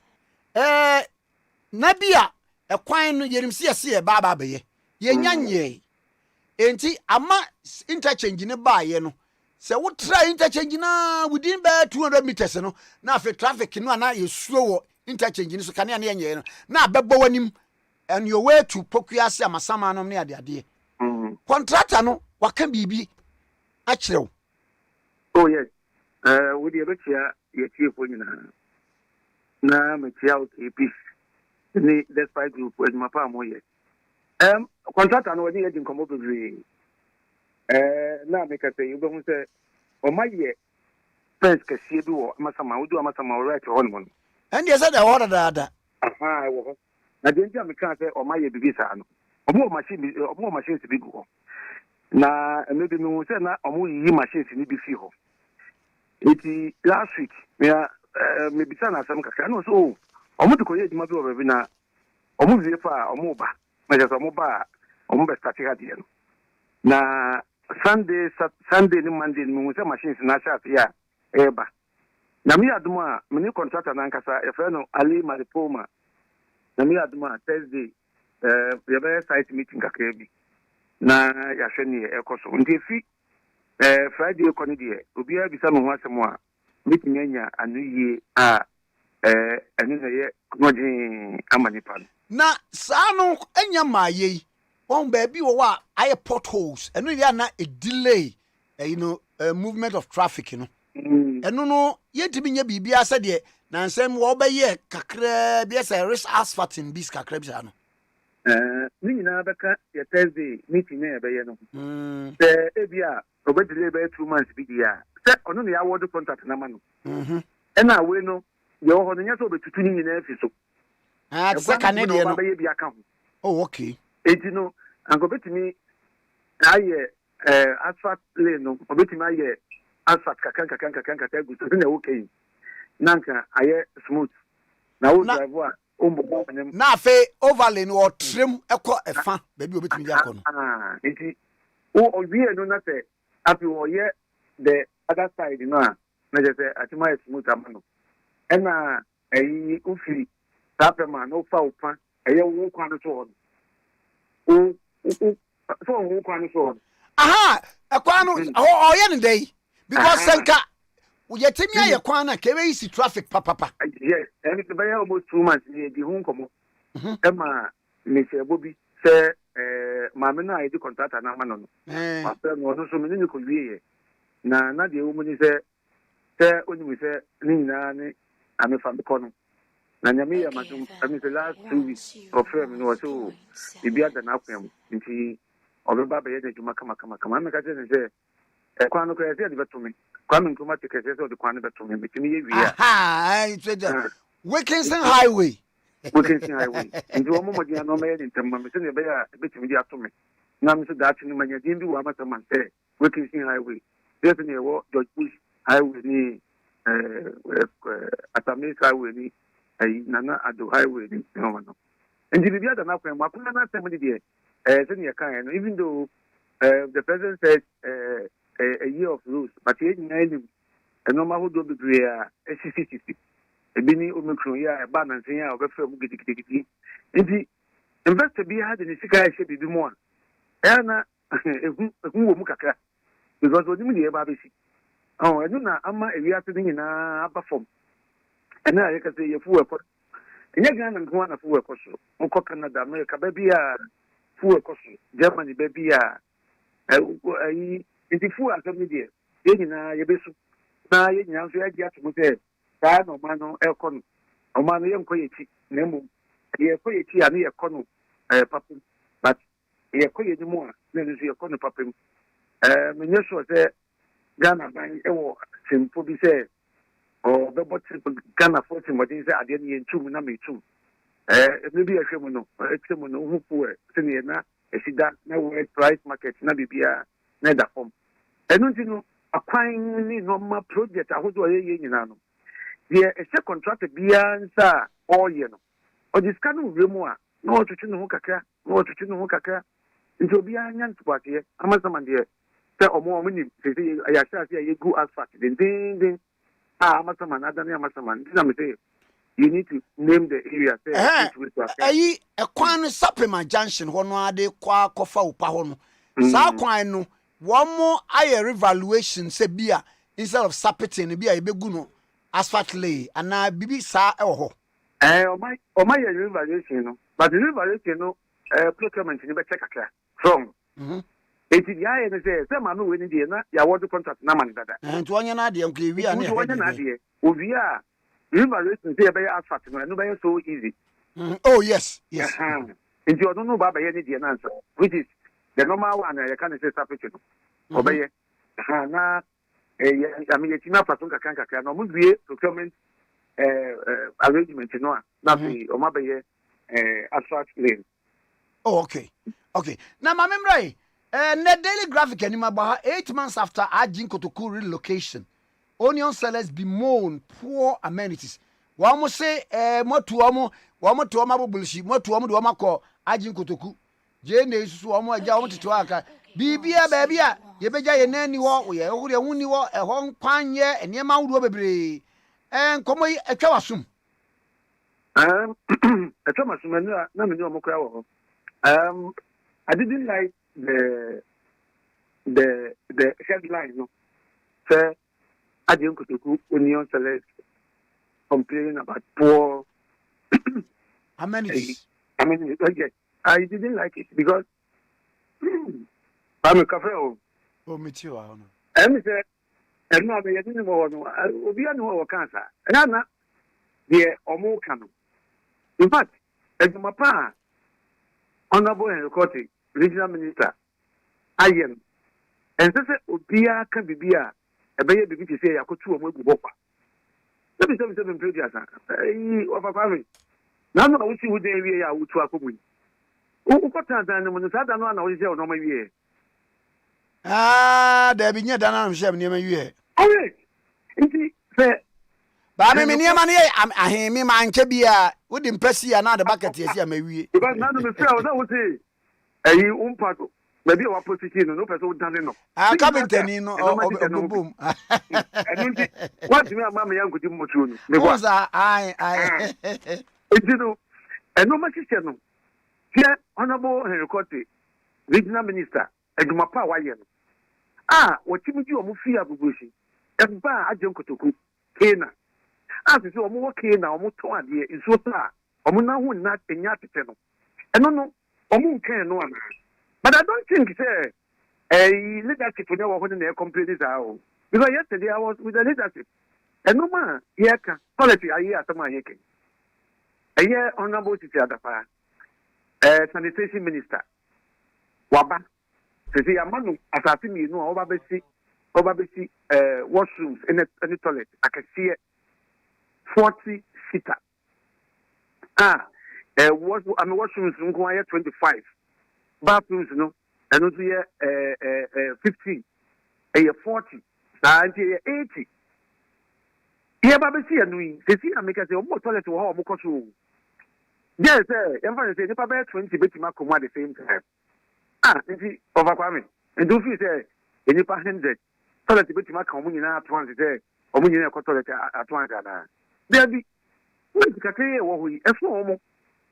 Na bia ekwan no yerimsi ase e baba beye. Ye nyanye. Enti ama interchange ne baaye no. Se wo try interchange na within by 200 meters no. Na afi traffic no na yesuo wo interchange ni so kane na yenye no. Na bebo wanim and your way to Pokuase amasama no ne ade. Contractor no waka bibi a kirew. Oh yes. We dey betia ye chiefo nyina. Na me chia okay peace. Ni despite group we ma pa mo ye. Contractor no we dey nkomo bebre. Na me ka say you be hu say o ma ye fence Tikesie bi wo amasama right on mo. And you said the order that. I wo. Na dey ntia me kan say o ma ye bibi sa no. Omo machine bi go. Na maybe me hu say na omo yi machine ni bi fi ho. Iti last week me bisa na asem kakra no so omo de koye djuma bi o be na omo vie fa omo ba na just omo ba omo be start ha die no na Sunday ni Monday ni mu se machines na sha ya eba na mi aduma me ni contractor na nkasa e fe no Ali Maripoma na mi aduma Thursday ya be site meeting kakra bi na ya hwe ni ekoso ndi fi Friday ko ni de obi a bisa me ho asem a mitimi anya anuye a anu na ye ngoji amanipa na saa no anya maaye won ba bi wo wa aye potholes enu ya na a delay movement of traffic no enu no yetimi nya bibia se de na nsem wo ba ye kakra bi se risk asphalting bis kakra bi sa no ni nyina beka ya Thursday meeting na be ye no ebia obedile be 2 months bi dia se ono na ya award contract na ma no ena we no ye ho no nya so betutu ni nyina afi so se Canadian no ba ye bi aka ho oh okay enti no anko betimi aye asphalt lane no obetimi aye asphalt kakan gusto na okay nanka aye smooth na wo drive a na fe overlay no trim ekọ efa baby obetimi di akọ no enti o wie no na say afi o ye the other side no a na je say atima smooth amano ena eyi ufiri tapema no fa upa eye wo kwa no so o so wo kwa no so aha ekwa no o ye ne dey because senka yetimi aye kwa na kebe isi traffic papa yes and it be almost 2 months di hu nkomo ema me se bobi se maame na edi contractor na amano no after no so me ni ko wie na de wo mu ni se onimi se ni nyina ni amefa me kono na nyame ya madum ami se last 2 weeks confirm no so bibi ada na akwam nti obeba be ye de juma kama me ka se kwano ko ye de betumi Kwame Nkrumah Tikesie so de kwano betumi bitimi ye wi aha it's the Wilkinson Highway nti wo mo dia no me ye ntemma me se ne be ya betimi di atumi na me se da atini manya din bi wa matama se Wilkinson Highway yes ne wo George Bush Highway ni Atamis Highway ni Nana Ado Highway ni no nti bibi ada na kwan ma kuna na tem de se ne kan no even though the president said a year of rules but ye nyani enoma hodo bebre a CCTV ebini omikron ya ba na nsen ya obefa mu gidigidi nti investor bi ha de ne sika ya shebi bi mu a na ehu wo mu kakra because odimu de ba besi enu na ama ewiase de nyina aba fom ena ye ka se ye fu ekọ enye gan na nko na fu ekọ so nko Canada America ba bi a fu ekọ so Germany ba bi a ayi nti fu asem de ye nyina ye besu na ye nyina so ya gi atomo se ta no ma no ekọ no o ma no ye nko ye ti na mu ye ko ye ti a ne ye kọ no papum but ye ko ye ni mu a na nso ye kọ no papum me nye so se Ghana ban ewo simpo bi se o be bot Ghana for simodin se ade ne yentum na metum me bi ahwemu no etemu no hupu se ne na esida na world price market na bibia na da form enu nti no akwan ni normal project ahodo ye nyina no ye ese contract bia nsa oye no o diska no wremu a na otutu no kakra nti obi anya ntubate amasama de se omo ni se ya sha se ye go asphalt den amasama na dan amasama ntina me say you need to name the area say ayi ekwan no Sapema junction ho no ade kwa kofa upa ho no sa kwan no wo mo aye revaluation se bia instead of sapiting bia e begu no asphalt lay ana bibi sa e ho o my revaluation no but the revaluation no procurement ni be check akra from eti ya ye se ma no we ni de na ya word contract na man dada nti onye na de nko ewi a na onye na de ovi a revaluation say be asphalt no be so easy oh yes nti odo no ba ye ni de na answer which is the normal one I can say sapicho no obeye na ami yeti na fason kakra no mo wie procurement arrangement no na fi o ma be asphalt lane okay na ma memrai na daily graphic anima ba 8 months after Ajin Kotoku relocation onion sellers bemoan poor amenities wa mo say motu omo abobulshi motu omo de omo akọ Ajin Kotoku je na isusu omo aja omo tete aka bibia ba bia ye beja ye nani ho ye hore huni ho eho nkwanye eniema wudo bebre nkomo yi atwa wasum atwa wasum na me ni omo kra wo I didn't like the headline no say Ajin Kotoku onion sellers complaining about poor amenities. Okay. I didn't like it because I'm a cafe. Oh, me too. And say, and now they didn't know. We are no cancer. And now, the Omo Kano. In fact, as my pa, Honorable and Coty, Regional Minister, I am. And so, Obia can be beer. A baby to say, I could two or more go. Let me tell you something pretty as of a family. Now, I wish you would be a wood to a woman. Who got that? And when the Southern one, I was there on my year. There be near Danam Shem near my year. All right. But I mean, near money, I hear me, man, Kebia, wouldn't press you another bucket, yes, I may be. Because none of the fellows, I would say, a umpato, maybe our position no person done no Kabintani no boom. What me mama yan go di motu no me was I you know and no much no here honorable Henry Kote regional minister eduma pa waye no wotimi di omo fi abubushi eba ajem kotoku kena asi so omo wo kena omo ton ade nso ta omo na hu na enya tete no eno no omo nkan no ana. But I don't think say leadership for now when they complain this hour. Because yesterday I was with the leadership. And no man here can quality I hear some here. A year honorable to the other sanitation minister. Waba. To see a man assassin you know over basic washrooms in the toilet. I can see 40 seater. Washrooms 25. Bathrooms, no, and also 15, 40, 80. Here, Baby, see, and we see, I make us a more toilet to our Mokosu. Yes, sir, and for the Papa 20 Betty Macoma at the same time. And see, over Kwame, and do you say, in your 100 toilet to Betty Macomuna at once there, or when you have toilet at once. There be, what the Kate or we, a formal.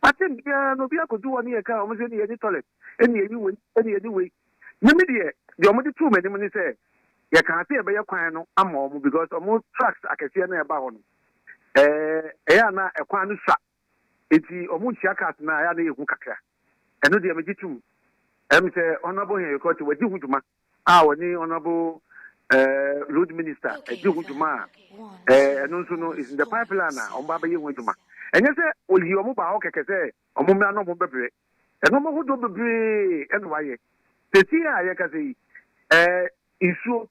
I think no be could do one year car almost any toilet. Any way. Maybe the only 2 minutes say, you can't say about your quano, I'm home because almost trucks I can see about a quano shop. It's almost shakas na I had a hookaka. And no, the MG 2. I'm say, honorable here, you got to what you would do, our new honorable road minister, a Juma, and also know is in the pipeline on Baba Yuma. And you say, will you move out? I say, a moment no more baby. And no more who do the and why? The tea I can say, issue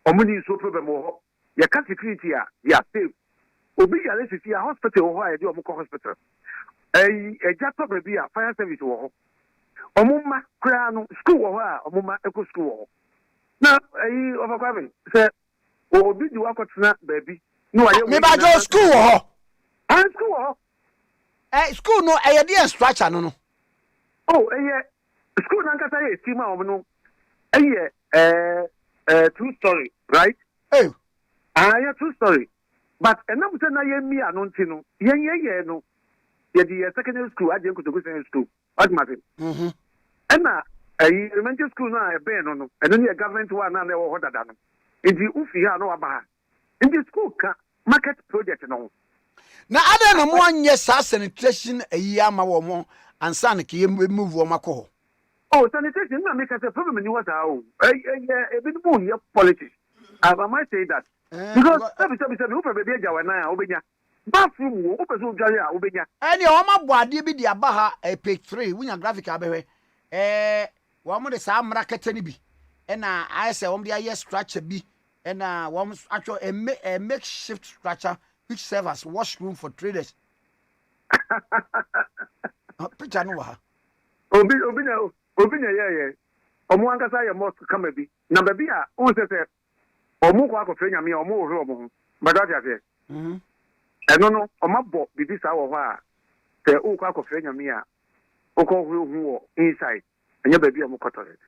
or money so problem or your security, ya safe. Obi ya let's see a hospital or I do a hospital. A just be a fire service or Omuma crown school or Omuma eco school. Now, over Kwame say, oh, did you walk out baby? No, I maybe I go school. And school? School no, I had structure no. Oh, school nankasa ye stima omo no. 2-story, right? Oh. Yeah, 2-story. But enough say na ye mi anonti no. Ye no. Ye the secondary school, I dey go to secondary school. What matter? Mhm. And na elementary school na e be no. And then the government one na e wo hodada no. Enti ufi ha no aba. In the school ka market project no. Na ada na mo anye sa sanitation ama wo mo ansa na ke move wo makọ. Oh, sanitation na make a problem ni what how. E bit more here politics. I might say that. Because every who be dia wana obenya. Bathroom wo person dware a obenya. Ene o ma boade bi dia ba ha page 3 wunya graphic abehwe. Wo mo de sa mrakete ni bi. E na I say wo dia yes structure bi. E na wo actually a makeshift structure which serves as washroom for traders. Picture no ha. Obi yeah. Omo ankasa ya mosque kama bi. Na baby a o se omo kwa ko frenya me omo wo omo. But that is mhm. No omabo bibi sa wo ho a. Se o kwa ko frenya me a. O ko hu inside. Anya baby omo toilet.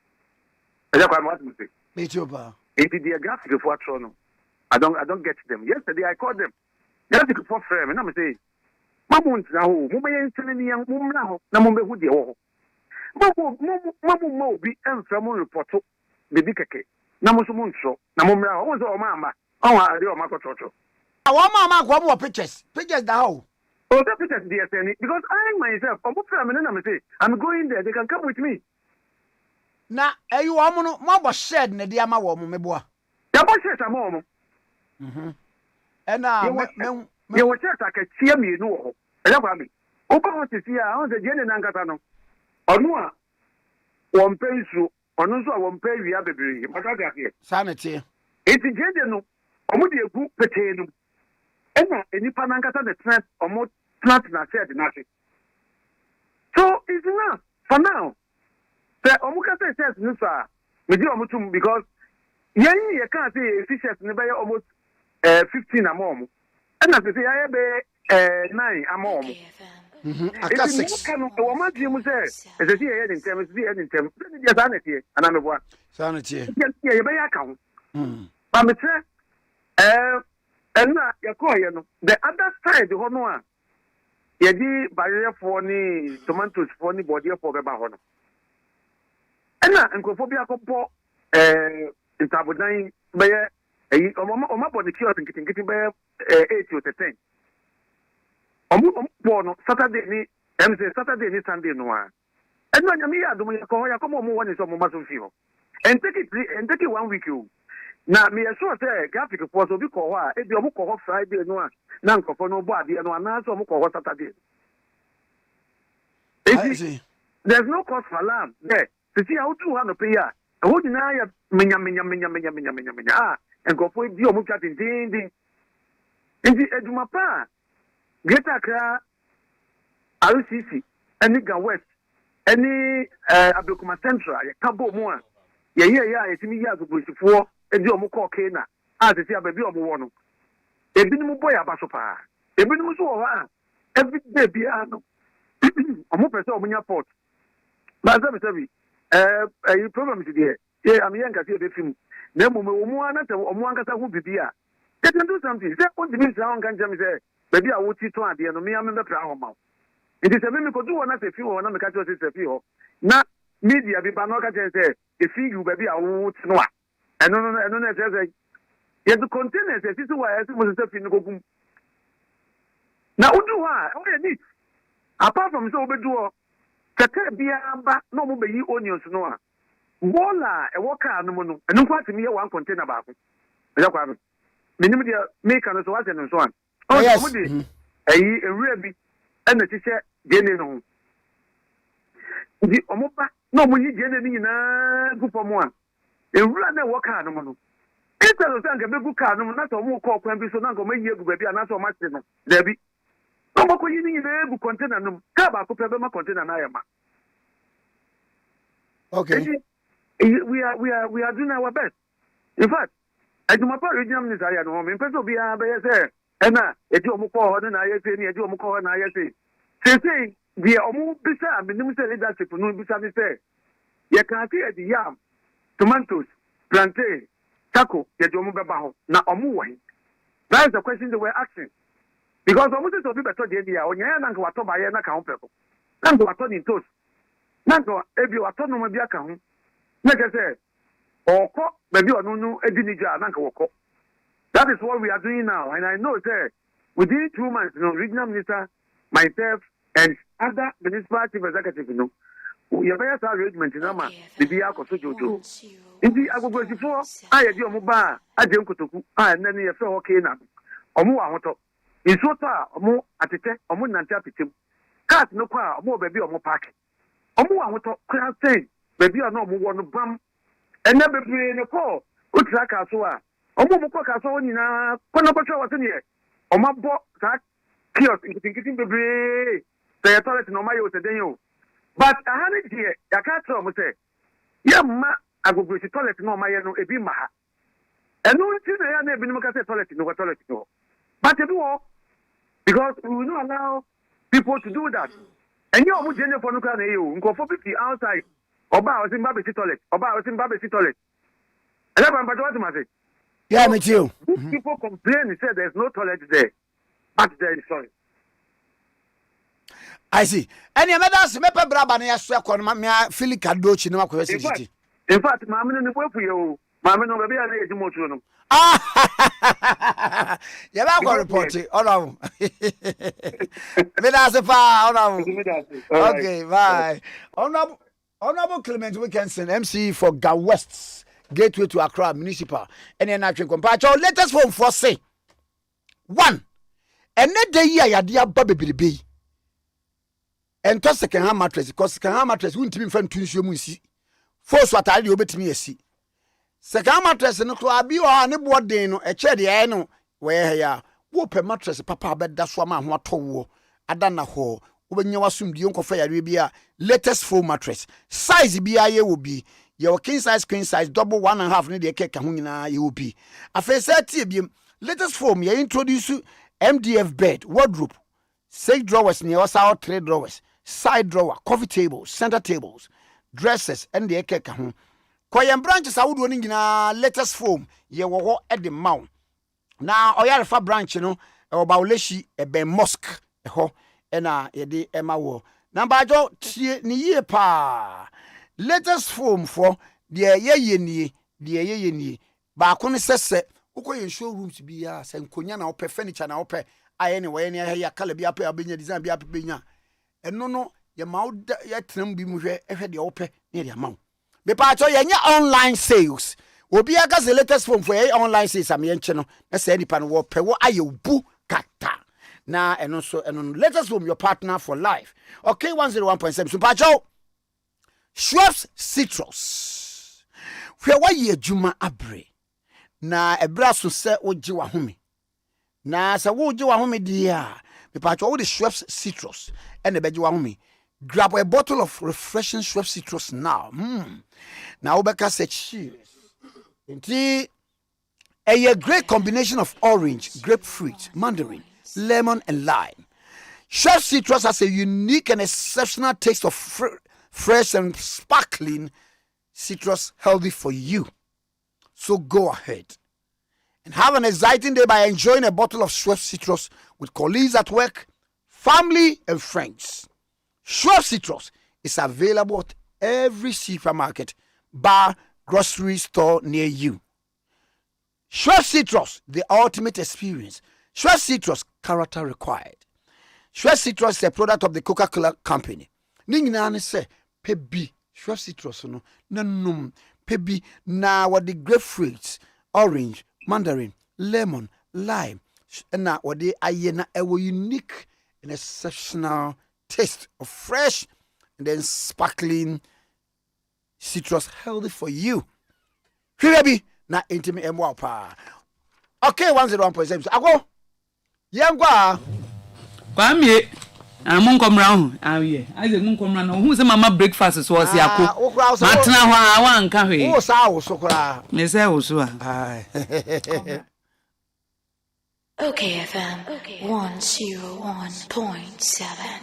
Anya kwa what me say. Me too ba. It the graphic for no. I don't get them. Yesterday I called them. Graphic for frame and I'm saying Mamunt na ho, mo be ntene yan mo mra ho na mo be hu de wo ho. Mo bi enfra mo report bibi keke. Na mo so mo ntro, na mo mra ho, so o ma ama. O wa de o ma kototo. Awo ma kwa mo pictures da ho. Oh, the pictures there because I myself, I'm say I'm going there, they can come with me. Na you am no mo shed na de ama wo mo meboa. Ya bo shed ama mo. Mhm. And you were just like a cheer me no. Kwame. Opa to see how the Jenny Nankata no. Onua one pay so onso one pay we have bebre. Mataga here. Sanity. It's Jenny no. Omo de egu pete no. Ena enipa Nankata the trend omo plant na said nothing. So it's enough for now. The omo ka say says no sir. Me di omo tum because yen ye can say fishes ne be almost 15 amom. And as I say, I be 9 amom. Akasix. Can a woman you say, as a year in terms of the end in terms of the sanity, and I'm a boy. Sanity. Yes, you may account. But and the other side, the Honoa. Yadi barrier for ni tomatoes for ni body for the Bahono. And Nkrumah Kopo in Tabudan by my body cure and getting by 8 to 10. Saturday, Saturday, Sunday, no one. And when you are doing a call, come on, one is on muscle feel. And take it 1 week. Now, me as well say, graphic was a big or if you look Friday, no one, none for nobody, and one answer or Saturday. There's no cost for alarm there to see how 200 per year. I would deny minya, and go for you, much at in the Edumapa, Greater Accra, RCC, any West, any Abia Central, Cabo Moa. Yeah, it's me years ago before. Ebi omo call Kena as they say baby omo wono ebi no boy abasopa ebi no so ha every day bia no omo pese omo nya port but you problem is there am young ka say be film na mo omo anata omo ankasa hu bibia they can do something say what the means how can jam say baby a woti to ade no me am be pra ho ma it is a me ko do wona say fi ho na me ka say fi ho na media bi ba no ka say e fi you baby a woti no a I don't know. Yes, the containers, this is why I was a fin go. Now, what do I need? Apart from so, do Kakabia, no more be onions, no. Bola, a walker, no mono, and no part to me one container about it. Minimum make an assault and so on. Oh, yes, a ruby and the teacher, Jenny. The Omopa, no, when you get any good for more. A run a walk no mono. It's a sang a big car, no, not a more call, can be so not going to baby, and not so much. Debbie. No more you need a book container, no, Kaba could have a container, and I am. Okay. We are doing our best. In fact, I do my part of I am home in Pennsylvania, and a Jomo and I say, a Jomo and I say, we are almost beside, minimum leadership, no beside say. You can't see the yam. Tomatoes, plantain, taco, Yajomubaho, now Omuway. That is the question they were asking. Because almost of people told the idea, on Yan and Wato by an account people. Nango Waton in toast. Nango, if you are autonomous account, like I said, or maybe or no, Edinija, Nanko. That is what we are doing now. And I know, sir, within 2 months, regional minister, myself, and other municipal chief executive, your best arrangement in Nama, the Biako Jojo. Indeed, I will go before I had your mobile, I didn't go to and then you fell okay now. Omo Amoto. In Sota, Omo at the tech, Omo Nantapitum. Cat no car, more baby or more pack. Omo Amoto, crowd saying, baby or no more on the bum. And never play in a call. What's like a soa? Omo Mokoka in a Konabacha was in here. Omo bought that kiosk in getting the bray. The toilet no mayo today. But I had it here, I can't tell me, Yamma, I go to the toilet, no, my no, a bimaha. And no, I never been to the toilet, no, toilet, no. But you do, because we will not allow people to do that. And you're with Jenny for Nuka, go for 50 outside, or bow in Babby toilet, or bow in Babby toilet. And I'm about what I say. Yeah, me too. People complain and say there's no toilet there, but there is sorry. I see. And your medals, Mepa Brabani, I swear, me Philip Kadochi, no question. In fact, Mamma, no work for you. Mamma, no, maybe I need more to know. Ah, you're not going to report it. Oh, no. Okay, bye. Honorable Clement Wilkinson, MC for Ga West's Gateway to Accra Municipal. And then I can compare. Latest form for say 1. And that day, I dear Bobby. And to second hand mattress, because second hand mattress wouldn't be friend to you. First, what I do bet me a see. Second mattress and no be on a board day, no, a chair, the no, where ya whoop a mattress, papa bed, that's what my what to Adana ho, when you assume the uncle fair Arabia, latest full mattress. Size BIA will be your king size, queen size, double 1.5 need a cake, you will be. A face at latest form, you introduce you MDF bed, wardrobe. 6 drawers near us out 3 drawers, side drawer, coffee tables, center tables, dresses, and the ekeka. Koyem branches I would running in a latest form, ye wo at the mount. Now, Oyarifa branch, you know, or Bauleshi, a ben mosque, a ho, and ye Emma wo. Number jo, ni pa. Latest form for the ye. Ba kone sese, uko yen showrooms be ya, sen konya na ope furniture na ope, anyway, any ya kale bi ape abenya design bi ape benya. And no, ya maud ya tram bi muhe, the ope near the amount. Be part of your online sales. Obi aga the latest form for online sales am yen channel. Na say nipa wo pe wo ayebu kata. Na and also and latest form your partner for life. Okay, 101.7. So pacho. Schweppes citrus. Where wa ye juma abre. Na ebra so se oji wa home. Na se wo oji wa home dia. Be pacho wo the Schweppes citrus and the beji wa home. Grab a bottle of refreshing Schweppes citrus now. Now Obeka said cheers. A great combination of orange, grapefruit, mandarin, lemon, and lime. Schweppes citrus has a unique and exceptional taste of fresh and sparkling citrus, healthy for you. So go ahead and have an exciting day by enjoying a bottle of Schweppes citrus with colleagues at work, family, and friends. Schweppes citrus is available at every supermarket, bar, grocery store near you. Schweppes citrus, the ultimate experience. Schweppes citrus, character required. Schweppes citrus is a product of the Coca-Cola Company. Ningina say pebi Schweppes citrus no nanum pebi na what the grapefruits, orange, mandarin, lemon, lime, na what the ayena ewo unique and exceptional taste of fresh and then sparkling citrus, healthy for you. Baby, na intimate and pa. Okay, 101.7. I go. Yangwa. Kwame. Mun come round. Yeah. I say mun come round. Who say mama breakfast so was yako. Matna ho wan ka hwe. Wo sa wo so kra. Me say wo so a. Okay, FM 101.7.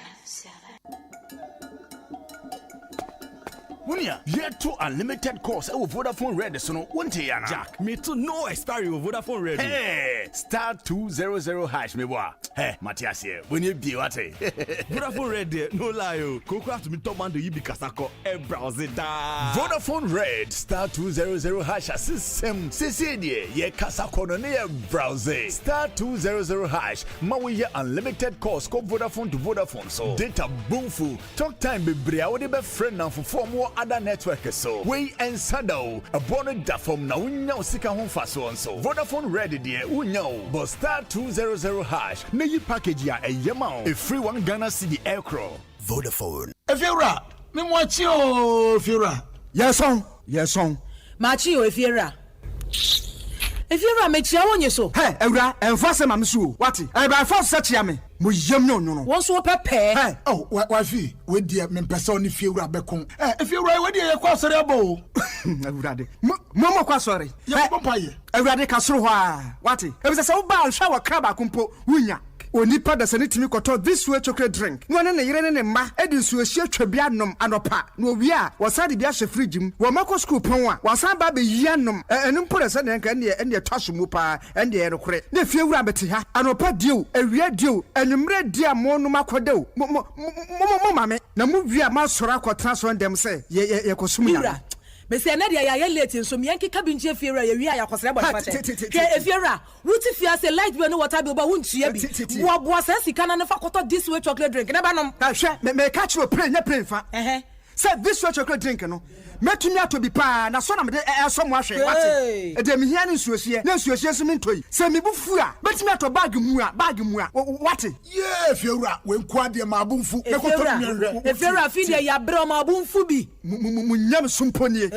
Munia, yet to unlimited course over Vodafone Red, so no one yana. Jack, me too no expiry over Vodafone Red. Hey, star 200 hash me boy. Hey, Matthias here. When you be what? Vodafone Red, no lie. Coco have to be top man to you because I call a browser da. Vodafone Red, star 200 hash system. Cecilia, ye Casako no near browser. Star 200 hash. Mawi unlimited course go Vodafone to Vodafone. So data boomful. Talk time be bria. What be friend now for 4 more other networks so we and Sado a bonnet da from now we know sika home faso on so Vodafone Ready dear we know but star 200 hash na yi package ya a yamao a free 1 Ghana cedi aircraft Vodafone Efiera me mo chi o Efiera yes on machi o Efiera me chia wonye so hey ewra enfase mam so what e ba for search ya me mo yam no won so pepe hey oh wa fi we dia me pesa oni Efiera bekon Efiera we dia ye kwa sori abo ewrade mo kwa sori ye ko paye ewrade ka soro ho a what e be say wo ba hwa wa kraba kumpo wunya onipa da sane timi koto this way chocolate drink no ne yire ne mma edi nsuohie twabia nom anopa no owi a wasade bia hye fridge mu wo mako school pon a wasan ba be yia nom enum pore se ne nka ne twaso mu pa ende ye rekore ne fiewura bete ha anopa dio awia dio enumre dia mo no makodew mo mame na mu wi a ma soro akotra so ndem se ye kosum ya Mese na dia ya late so me yanki kabinje Efiera ya wi ya kwasere body pate ke Efiera wuti fia se light bill no water bill ba wuntua bi wo boa se sika na fa koto this way chocolate drink na ba nom ka hwe me catch you play fa say this way chocolate drink no metumi ato bi pa na so na me so mo ahwe wate e de me hia ne nsuohie na nsuohie so me ntoi se me bufu a metumi ato bag mu a wate yeah Efiera we nkwa de ma abunfu me koto nwe Efiera fi de ya bre ma abunfu bi munyam sumponie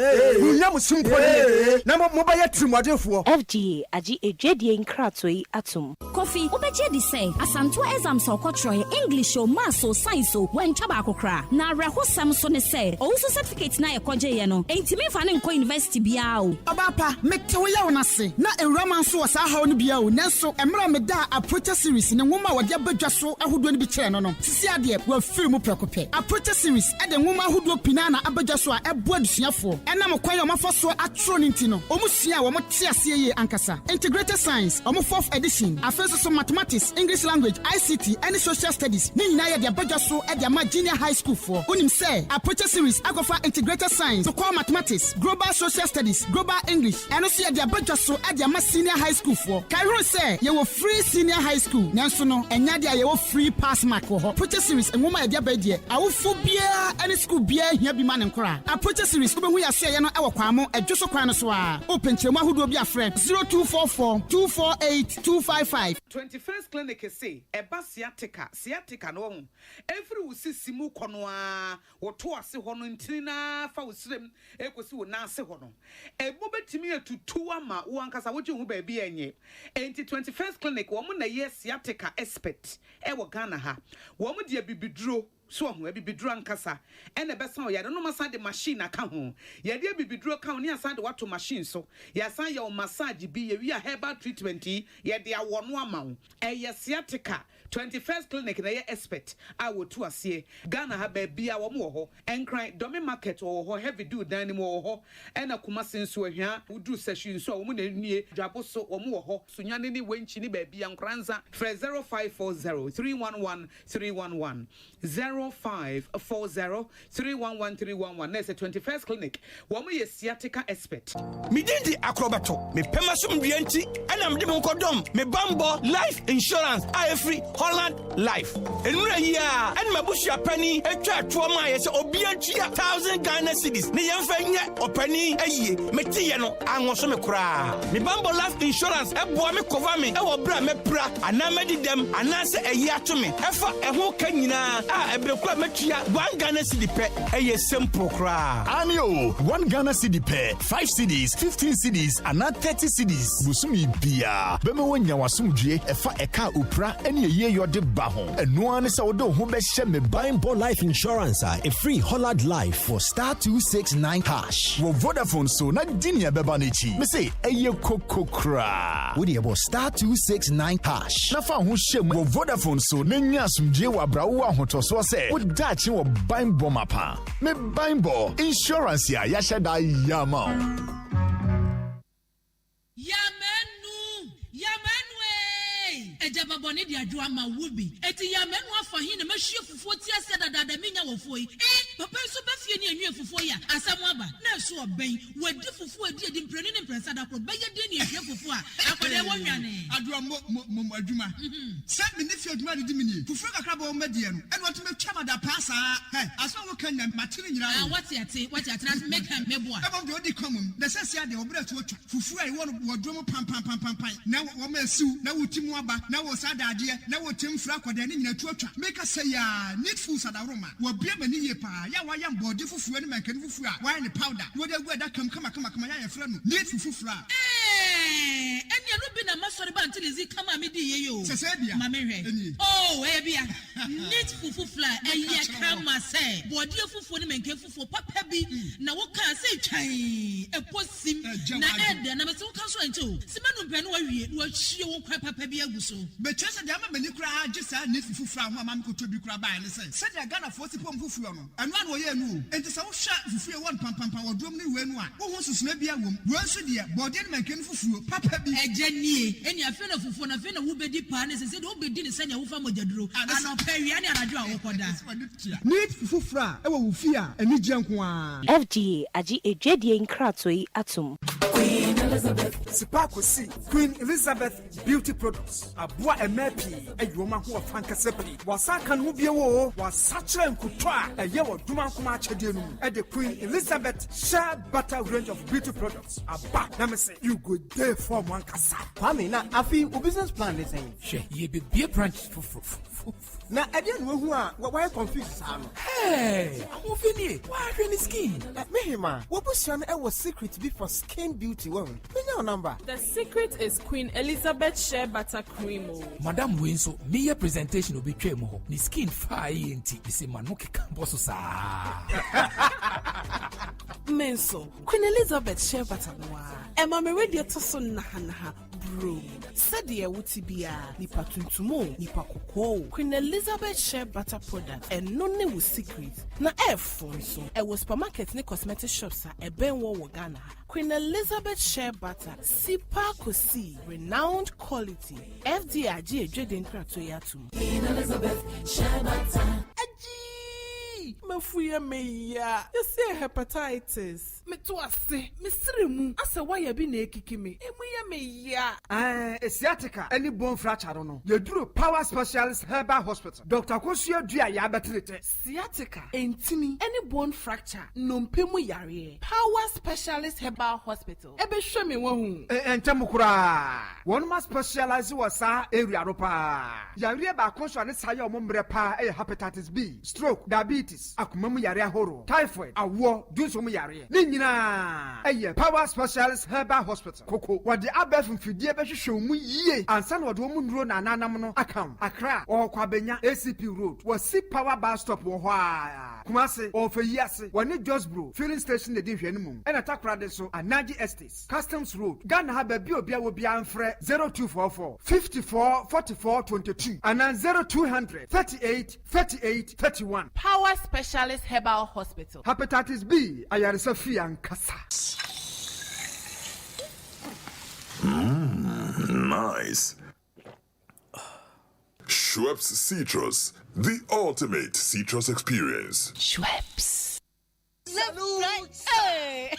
na mo ba ya trimodefo FGA agi ejwedie nkratoi atom Kofi obeje di say asanto exam so kwotro English o maths o science o wentwa ba kokra na rehosam so ne say o so certificate na ye koje ye no enti me fa ne nko university bia o Obapa metewo ya wonase na ewuraman so wasa hawo no bia o nanso emra me da approach series ne nwoma wode abadwa so ahodo no bi kire no sisi ade wa film prekope approach series e de nwoma ahodo pinana abadwa so a ebo adusuafo enam kwan yo mafo so atro no ntino omusua wo mote ase ye ankasa integrated science omo 4th edition afenso so mathematics English language ICT and social studies ni nyina ye de abadwa so e de ma junior high school for unim say approach series agofa integrated science so call mathematics global social studies global English and also the abadwa so e de ma senior high school for kairo say ye wo free senior high school nanso no enya de ye wo free pass mark ho approach series enwoma ye de abadie awofo bia any school bia hia bi ma ne nkora approach series ko be hu ya so ye no e wo kwamo adwoso kwan no so a open chiremu ahodo bi afre 0244 248 255 21st clinic say eba sciatica no ho every usisimu kono a wo to ase ho no ntina fa usrem ekosi wo na ase ho no ebo betimi atutu ama wo ankasa wo hu ba bi enye enti 21st clinic wo mo na ye sciatica expert e wo Ghana ha wo mo de bibiduro so ho bibiduro ankasa ene besa o ya no masa de machine aka ho ya de bibiduro ka ho ne asa de wato machine so ya san ya o massage bi ya wi a herbal treatment ya de awo no ama ho e sciatica 21st clinic na ye expert a wo tu ase Ghana ha ba bia wo mo ho enkran domi market wo ho heavy do dan ni mo ho ena kuma senso ahia udu session so wo mo na nie dwabo so wo mo ho sunyane ni wenchi ni ba bia nkranza 0540 311 311 0540 311 311 na 21st clinic wo mo ye sciatica expert me dindi akrobato me pemasum bianti ana me dem kodom me bambo life insurance I free Holland Life. Enura ya en mabushia pani etwa atwoma ye se obiantua 1000 Ghana cedis. Ne yemfa nya opani aye metiye no anwoso me kura. Me bambo life insurance eboa me cover me e wo bra me pra ana medidem ana se aye atome. Efa eho ka nyina a ebrekwa metua 1 Ghana cedi pe eye simple kura. Anio 1 Ghana cedi pe 5 cedis 15 cedis ana 30 cedis. Busumi bia be me wonya wasumdue efa eka opra ene your de bahon and no one is out who be share me buying ball life insurance a free Holland Life for *269 hash. Wo Vodafone so na dinia bebanichi. Me say eye kokokra. Wo dey about *269 hash. Na fa ho shem wo Vodafone so na nya asumdie wa bra wo ahotoso se. Wo dachi wo buying ball mapa. Me buying ball insurance ya shada yama. Ejaba boni di adwa ma wubi eti ya menu afa hin na mahwie fufuo ti ase dada minya wofo yi papa so ba fie ni anwie fufuo ya asam aba na so oben wadi fufuo edi mpreni ne mpresa da kro beye de ni ahwie fufuo a akode wonwane adwa mo adwuma se me ni fie adwuma di mini fufuo kakra ba o medie no eno to metwa mada pasa aso wo kan na matiri nyira wati ate make am meboa eba do di common the sense ya de obra to otwa fufuo ai wo drum pam na wo ma siu na wutimu aba na wo sadade na wo temfra kwada ne nyina tuatwa make say ya need food sadaroma wo bia mani ye pa ya wa ya mbode fufuo ne mankan fufuo a wa ne powder wo da gu da kama ya ya fra no need fufuo eni no bi na masori ba antilizi kama me di ye yo sese bia ma me hwe oh e bia need fufuo ye kama say bode fufuo ne mankan fufuo papa bi na wo ka say twan e posim na ede na me se wo ka so anto simanu pe no wa wie wo hie wo kwa papa bi aguso be chese de ama mani kura agisa ne fufuo ho ama ko to bi kura ba ne se se de Ghana fo sipom fufuo no eno an wo ye nu enti se wo hwa fufuo won pam wo dom ne we nu a wo ho susuna bi awom wo nso de bode ne mankan fufuo papa bi ejanie eni afi na fufuo na afi na wo bedi pa ne se de wo bedi ne se ne wo fa mojaduro ana pawia ne anadwo a wo koda need fufuo e wo wo fi a eni gyenko a FDA agi ejwedie nkrato yi atum Queen Elizabeth Sipakosi Queen Elizabeth Beauty Products Abua Emepi Eyoma ho fankasepi wasaka no bie wo wasachre nkutwa eye wo duma nkoma achede nu e the Queen Elizabeth shea butter range of beauty products aba na me say you go dey for one kasa Kwame na afi o business plan dey say she ye be branch na ade no hu a why confuse sa no hey amofini why any skin mehima wo busia no e was secret be for skin beauty wo Your number. The secret is Queen Elizabeth Shea Butter Cream. Madam Winso, me presentation will be tremo. Ni skin fire inti. Isi manuki kambosu sa. Menso, Queen Elizabeth Shea Butter Noir. Emma me ready to so naha bro. Sadia wutibia nipa tuntumo nipa koko. Queen Elizabeth Shea Butter product and none with secret. Na so e was supermarket ni cosmetic shops e ben wo Ghana. Queen Elizabeth Shea Butter Sipa Kosi renowned quality. FDA Jade Nkrumah. Queen Elizabeth Shea Butter. Mafuya meya. You say hepatitis. Me to ase. Me sirimu. Ase why you be na ekiki me. Emuya meya. Sciatica. Any bone fracture no. You do Power Specialist Herbal Hospital. Dr. Kosio Dia ya betrete. Sciatica. Entimi. Any bone fracture. Nompemu yare. Power Specialist Herbal Hospital. Ebe show me wahu. Entemu kura. One must specialize wasa area ropa. Yare ba konso ne saye omombre pa hepatitis B, stroke, diabetes, akumamu yare ahoro, typhoid, awo, dunsomu yare. Ni nyina Power Specialist Herbal Hospital. Koko wade abef mfidie be hwehwe mu yie. Ansa na wade omu nduro na nanam no akam. Accra or Kwabenya ACP Road. Wasi Power Bus Stop wo ho a. Kumase or Feyase. Wani Josbro filling station de di hwene mu. Ena takra de so Anaji Estates, Customs Road. Ghana ha ba bi obia wo bia mfre 0244 54 44 22 and 0200 38 38 31. Power Specialist Herbal Hospital. Hepatitis B, ayaresa free and kasa. Nice. Schweppes Citrus, the ultimate citrus experience. Schweppes. Hey!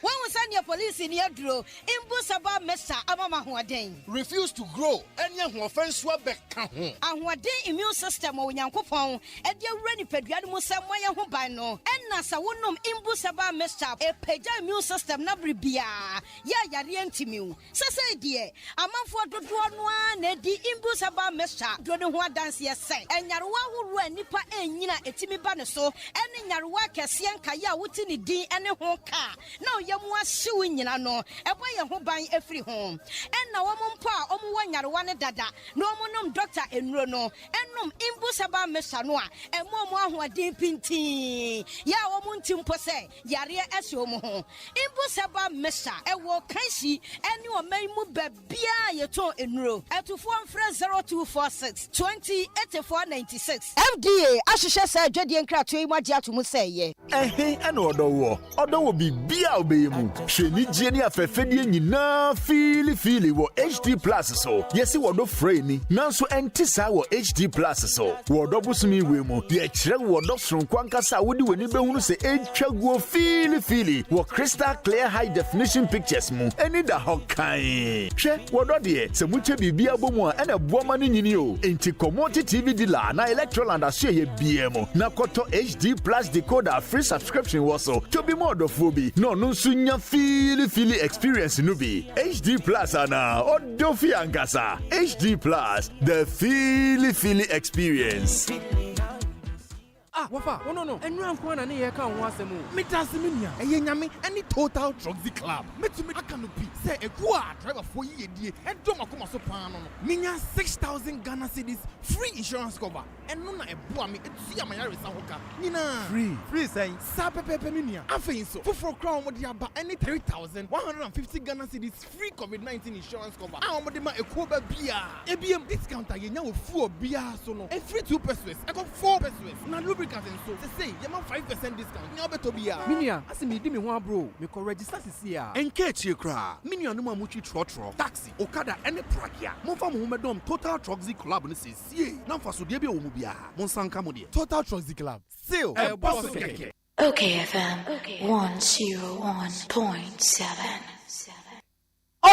When we send your police in your draw, Imbusaba Mesa Amama Huadeng. Refuse to grow. Any offense swabek. And what day immune system or Yankopon, and your ready pediatric Samoya Hubano, and Nasa Wunum Imbusaba Mesa, a peja immune system Nabribia. Ya Yarientimu. Sasa dear, a man for the one, Eddie Imbusaba Mesa, Dronua dance yes, and Yarwa who ran Nipa and Yina Etimi Banaso, and in Yarwa Cassian Kaya Wutini D and a honka. Now Yamwa suing in no, a boy who buy every home. And now Pa, Yarwana Dada, no monum doctor in Rono, and num Imbusaba Mesanoa, and Momo who are deep in tea. Ya Omuntim Pose, Yaria Esomo. Imbusaba Mesa, a walk Kaisi, and you are may move Bia Yato in row, at to 0246 20 8496. FDA, Ashisha said, Jadi and Kratui Maja to Musay. And order will be Bia Obeymu. Sheni Jenny Afefedi Nina Fili wo HD Plus so. Yes, you do frame Nanso Entisa wo HD Plus so. Wodobusumi wemu. The Chere Wodops from Kwankasa Woody when you be say Chagwo Fili wo crystal clear high definition pictures mu. Any da Hokai. Che Wododie, Samuche Bibia Bomo and a woman in you. Inti Commodity TV dealer na Electroland Ashe BMO. Na Koto HD Plus decoder free subscription also. To be more of Fobi. No sunya fili experience nubi. HD Plus ana Odofi Ankasa. HD Plus, the fili experience. Ah, wafa, no. And you am going to hear can once a more. Metasiminia, a yami, any total drugs club. Metumi Akanupi, say a gua driver for ye, and Domakuma Sopano. Minya 6,000 Ghana cedis, free insurance cover. And none a boami, it's Yamayari Sahoka. Nina, free saying, Sapepeminia. I think so. For crown, what you have any 3,150 Ghana cedis, free COVID-19 insurance cover. I want a Koba Bia. ABM discount, I know 4 Bia solo. And free 2 pesos. I got 4 pesos. Now, and so they say you have 5% discount. Now better be Minia, I see me do me one bro. Me ko register this year. Engage you cra. Minia no ma muchi trotro. Taxi, Okada, any prakia. Mon fam mo medom Total Trucksy Club no say see. Na fa so de be o mu bia. Mon sanka mo de. Total Trucksy Club. Seal. E boss keke. OKFM 101.7.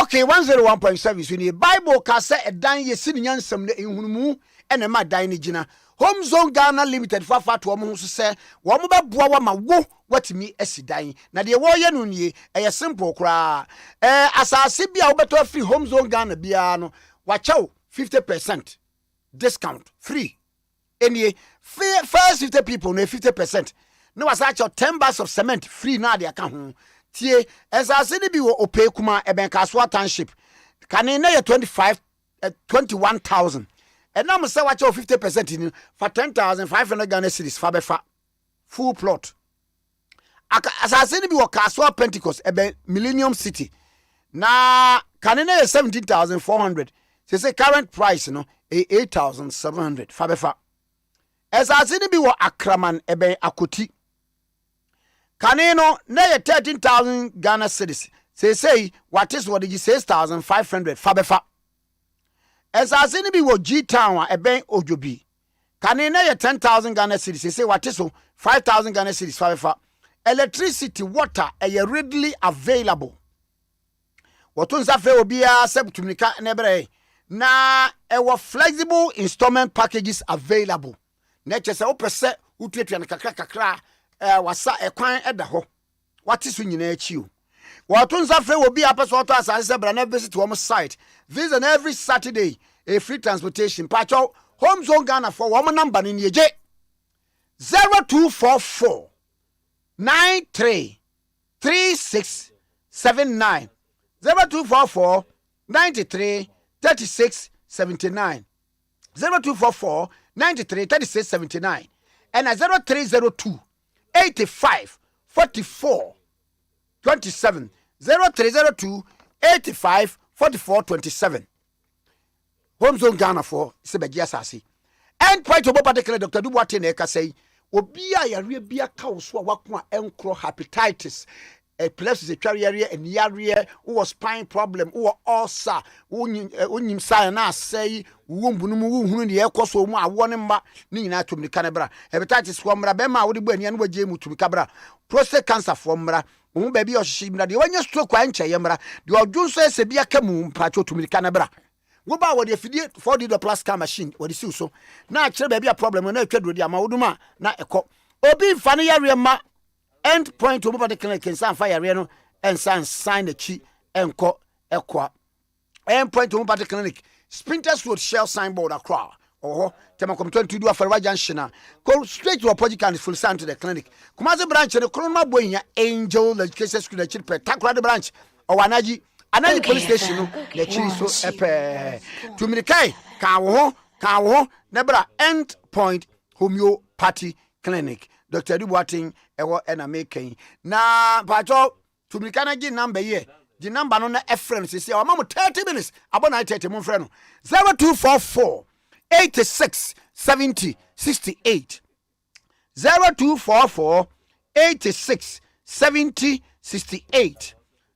Okay, 101.7 so ni Bible ka say edan ye sini nyansam na ehunmu ene ma dan ni gina. Home Zone Ghana Limited for fat woman who say, Wamba Boama wo what me esidan. Na de woye no nie a simple cra. As I see be better free Home Zone Ghana biano. Watch out 50% discount free. Any first 50 people no 50%. No as actual 10 bags of cement free na de account. tie esase ni bi wo ope kuma eben Kaswa township kane na ye 21,000 enam se wa che 50% ni for 10,500 Ghana cedis fa be fa full plot asase ni bi wo Kaswa Pentecost eben Millennium City na kane na ye 17,400 say current price no 8,700 fa be fa esase ni bi wo Akraman eben Akoti kane no na ye 13,000 Ghana cedis say what is what 6,500 fa be fa esase ni bi wo G town eben Ojobi kane na ye 10,000 Ghana cedis say what is 5,000 Ghana cedis fa be fa electricity water readily available wotun sa fe obi a sebtumika na bre na flexible installment packages available na chese wo pese utuatua na kakra wasa ekwan eda ho wate so nyina achi o wotun sa fe obi a pese oto asase se bra na visit wo site visit every Saturday a free transportation pacho home zone Ghana for wo number ni eje 0244 93 3679 0244 93 36 79 0244 93 36 79 and 0302 85 44 27 0302 85 44 27 home zone Ghana for Sebegia Sasi and point to particular Dr. Dubois Neka say obia yare bia ka wo so wakwa enkro hepatitis epilepsy area and yare who spine problem who ulcer unyim sign na say wumbunu mu hunu ne ekoso mu awone mma ni nyina atom ni kanebra hepatitis for mra be ma wo de bu ania no waje mu tumi kabra prostate cancer for mra wo ba bi ohyeshi mra de wanya stroke anche ye mra de odwunso ese bia ka mu mpacho tumi kanebra wo ba wo de fidie 4D plus car machine wo de siw so na akere ba bia problem na atwadro de ama woduma na ekọ obi mfa ne yare ma end point to mobile clinic in San Fire no and sign the chi enko ekwa end point to mobile clinic Sprinters Road Shell signboard across tema kom 22 afara junction go straight to project and full sign to the clinic Kumasi branch the Nkrumah boynya Angel Education School the chipper Takrade branch or Anaji police station no the chi so epe to milikai ka wo nebra end point homeopathy clinic Dr. Dubois ewo ena making na pacho to me kana gi number here the number no na friend say o mamu 30 minutes abona 30 mon friend 0244 86 70 68 0244 86 70 68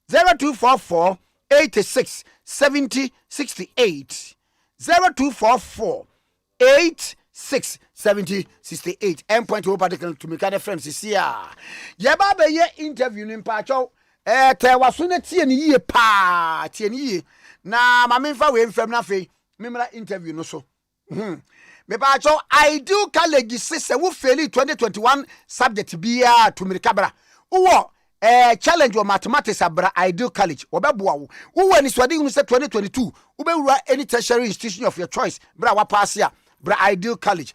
0244 86 70 68 0244 86 70 68 endpoint wo particle to me kind friends see ya ye ba be ye interview ni mpacho te waso na tie ni yie pa tie ni yie na ma memfa we mfam na fe memra interview no so me pacho ideal college se wo fail 2021 subject bia to me kabra wo challenge of mathematics abra ideal college obeboa wo ni swadi hu se 2022 wo be wura any tertiary institution of your choice bra wa pass ya bra ideal college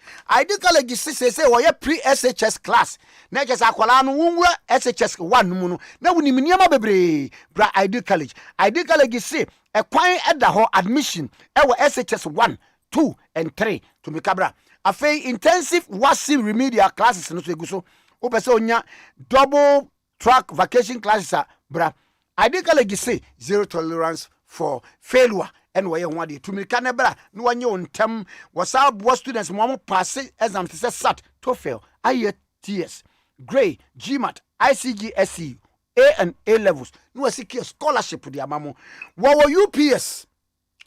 say wo ye pre SHS class na just akwala no wunwa SHS 1 mu no na woni mniama bebre bra ideal college say ekwan eda ho admission e wo SHS 1 2 and 3 to me kabra afei intensive wasi remedial classes no so eguso wo pese onya double track vacation classes bra ideal college say zero tolerance for failure and why you want it to me canebra no one you tem was our students mo pass exam to say sat TOEFL IELTS grade GMAT ICGSE A and A levels no secure scholarship for the amamo wo UPS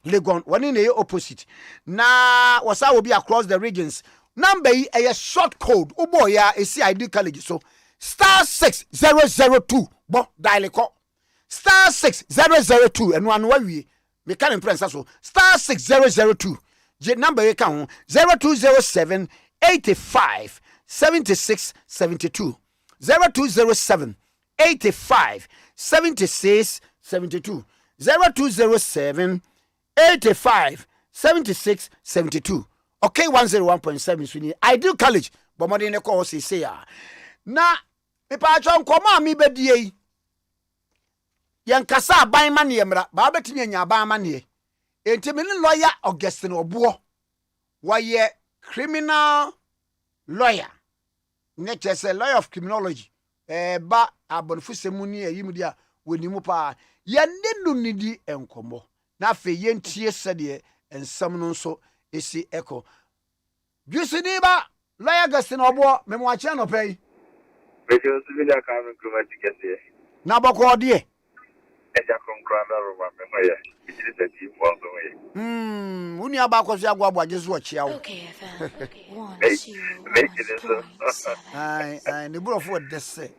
Legon one in the opposite na was I will be across the regions number a short code oh boy ya a CID college so *6002 bo dial call *6002 and one way me can impress so *6002 J number you can 0207 85 76 72 0207 85 76 72 0207 85 76 72 okay 101.7 swini ideal college but more than a course say na me pa chon koma mi bedie Yankasa aban ma ne yemra ba betimi nya aban ma ne enti me ne lawyer Augustine Obuo waye criminal lawyer ne chese lawyer of criminology ba abonfusemu ni ayimudi a wonimu pa ye ne nu nidi enkomo na fe ye ntie sede ensam no nso esi eko Jusini ba lawyer Augustine Obuo me mo ache no pay Bejo Sivila Kwame Nkrumah Tikesie na boko de Eja Nkrumah Roma me moye it is team once away uni abako so agwa agwa jesu ochia wo Okay, FM. make it so ai ne bro for desse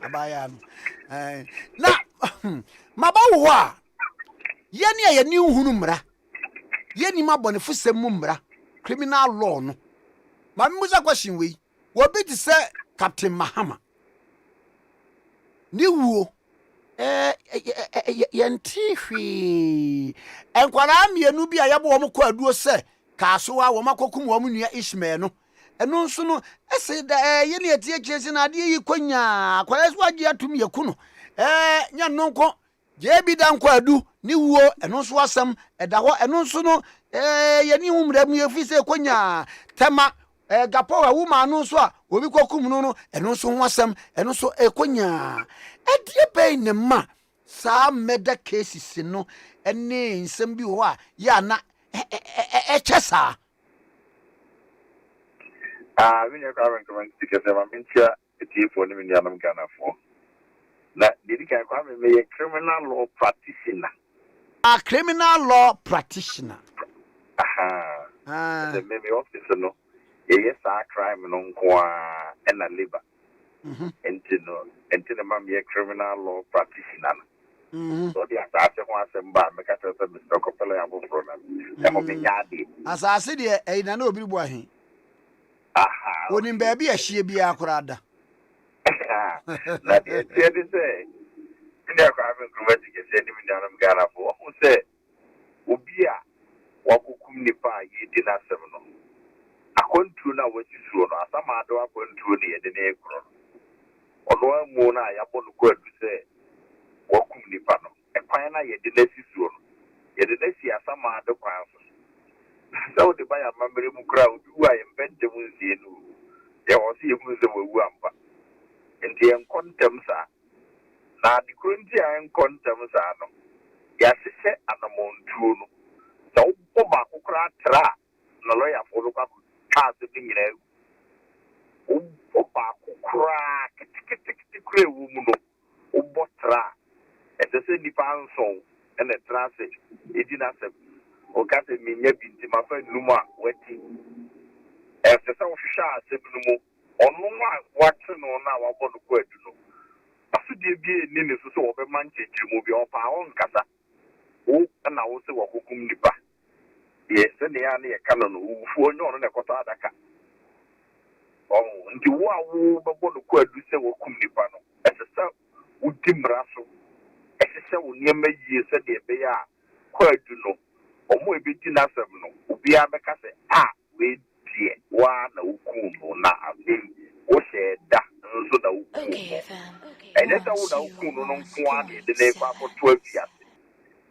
abaya no na maba wo a ye ne ye ni hunu mra ye ni mabone fusem mu mra criminal law no ma musa question we obi ti say Captain Mahama ni wuo yentihwi enkwara mienu bi a yebo wo mkọ aduo se kaaso a wo makokum wo nua Ishmael no eno nso no ese da ye ne etie kyesi na ade yi kwanya akwara so age atum yeku no nya no nko je bi da nkọ adu ni wuo eno nso asem eda ho eno nso no ye ni humra mu yefi se kwanya tema gapo wa wuma no so a obi kokum no no eno nso ho asem eno nso kwanya edie pay ne ma sa meda cases no ene nsem bi ho a ya na chesa we ne Kwame Nkrumah Tikesie ma mentia etifo ne me anam Ghana fo na didi kan Kwame me criminal law practitioner a criminal law practitioner the me office no yes crime no nko a na labor enti ma me criminal law practitioner so the asase ho asemba me ka tell Mr. Kopelo ya bofro na mo me nyaade asase de na na obi bo ahin onim ba bi ahie bia akorada na de say ne Kwame Nkrumah Tikesie ni mi nanam Ghana fo o say obi a wakokum nipa ye di na asem no akontu na wasisuo no asama do akontu ne ye de na ekro ono amu na ya bonu ko adu say wakum nipa no ekwan na ye de na sisuo no ye de na si asama do kwan so de baya mamere mu kra obi wa ye mbente mu nsie no ye wo si ye mu se wawu ampa enti en kontem sa na di kronti en kontem sa no ya sese anamontuo no so wo ba kokra tra na lawyer for lo kwa case bi nyina wo ba kokra kitikiti kure wu mu no wo botra sese nipa nso ene trase edina se o ka se minya binti ma fa numa wati sese wo hwehwa se binumu onu wa wate no na wa bono ko adu no aso de bi ni ne so wo be mancheche mu bi opa on kasa wo na wo se wo kokum nipa yes ne ya ne kanu no fu onyo no ne koto adaka ndi wo a wo be bono ko adu se wo kum nipa no sese wo dimra so sese wo nyema yie se de be ya ko adu no omo ebi di na sem no obi abeka se we die wa na ukum no na abem wo she da nso na ukum ene da wo na ukum no nko a de ne fa foto afiase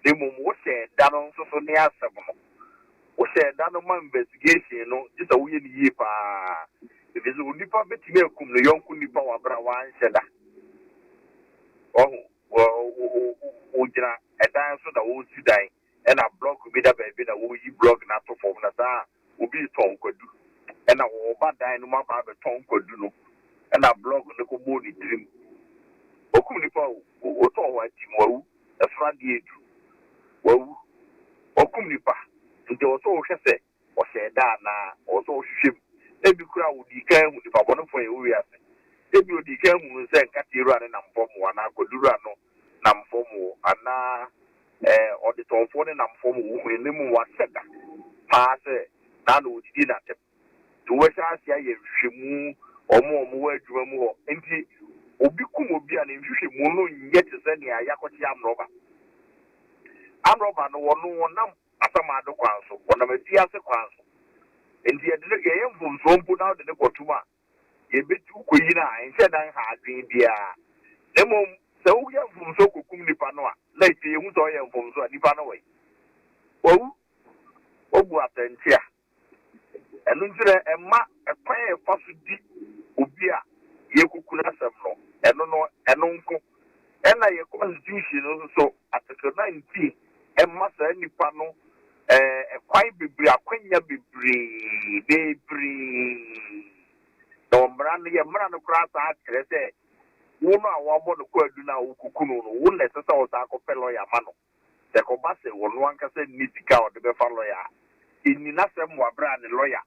de mum wo she da no nso so ne asem no wo she da no ma investigation no just a wo ye ni yi pa ebi so nipa betime akum no yonku nipa wa bra wa anse da wo jira edan so da wo si dan ena blog bi da baby na wo yi blog na to form na sa obi ton kwadu ena wo ba dan no ma ba be ton kwadu no ena blog ne ko mo ni dream okum ni pa o to wa ti mo e fra di edu wo okum ni pa nti o so o hwese o se da na o so o hwehwem ebi kura wo di kan hu ni pa bono fo e wo wi ase ebi o di kan hu se nka ti ru ane na mfom wa na koduru ano na mfom ana auditor for the namfom wo ne mu wa seda pa se na no didi na tem to we sha sia ye hwemu omo wa adwuma mu ho enti obi kum obi a ne hwehwemu no nye te se ne ayakochi amroba no wono nam asama do kwanso wona ma dia se kwanso enti ye de ye mfom so mpu na de ne kotuma ye betu koyi na ense dan ha adwen bia demo So we have from so nipa like the who's all from so nipa no way. Oh, attentia. And until a ma a prayer for di ubia ye kukuna semno and no and uncle and I constitution also article 19 and massa any panel a quite be a quenya be no brand ya brand cross at say wono awabo no kwadu na ukukunu no wo na sesa o ta ko pelo ya mano de ko base wono anka se nitika o de be fa lawyer inni na sem wa bra ne lawyer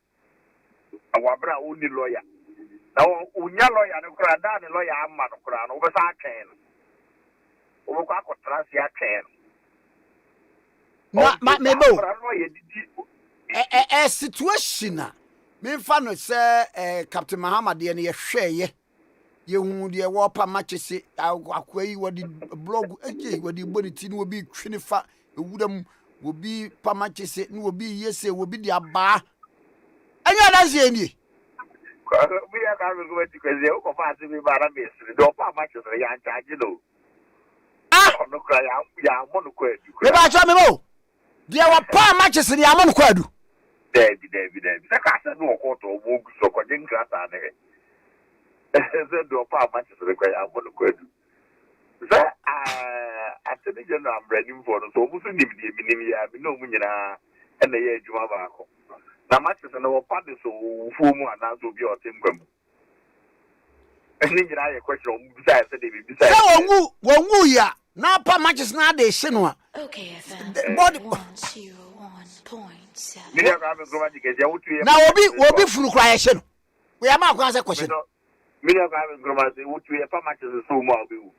awabra oni lawyer na unya lawyer ne kura da ne lawyer amma no kura no be sa ken o ko akotra si aken ma mebo situation me fa no se Captain Muhammad ye ne ye hweye ye hu de wo pa matchese akwai wodi blog eje wodi boniti no obi twene fa ewudam obi pa matchese no obi yese obi de aba anya na ze ni we are going to Tikesie o ko fa se bi bara mesri do pa matchese ya nchaje no no kra ya mo no kwadu me ba cha me bo de wo pa matchese ni amo no kwadu David na ka se no ko to mo so ko den krata ne se do pa matchese ko ya mo no kwadu se atene je no am ready for no so mu so nim ya mi no mu nyina e na ye adwuma ba ko na matchese no pa de so fu mu ana so bi o temkwam eni nyina ye question mu bisa se de bi bisa se wonwu ya na pa matches na de hye no a okay body 101.7 na obi furu kwa ye hye no we am akwa se question Mira ka Nkrumah say what we pa matches so mo obi wu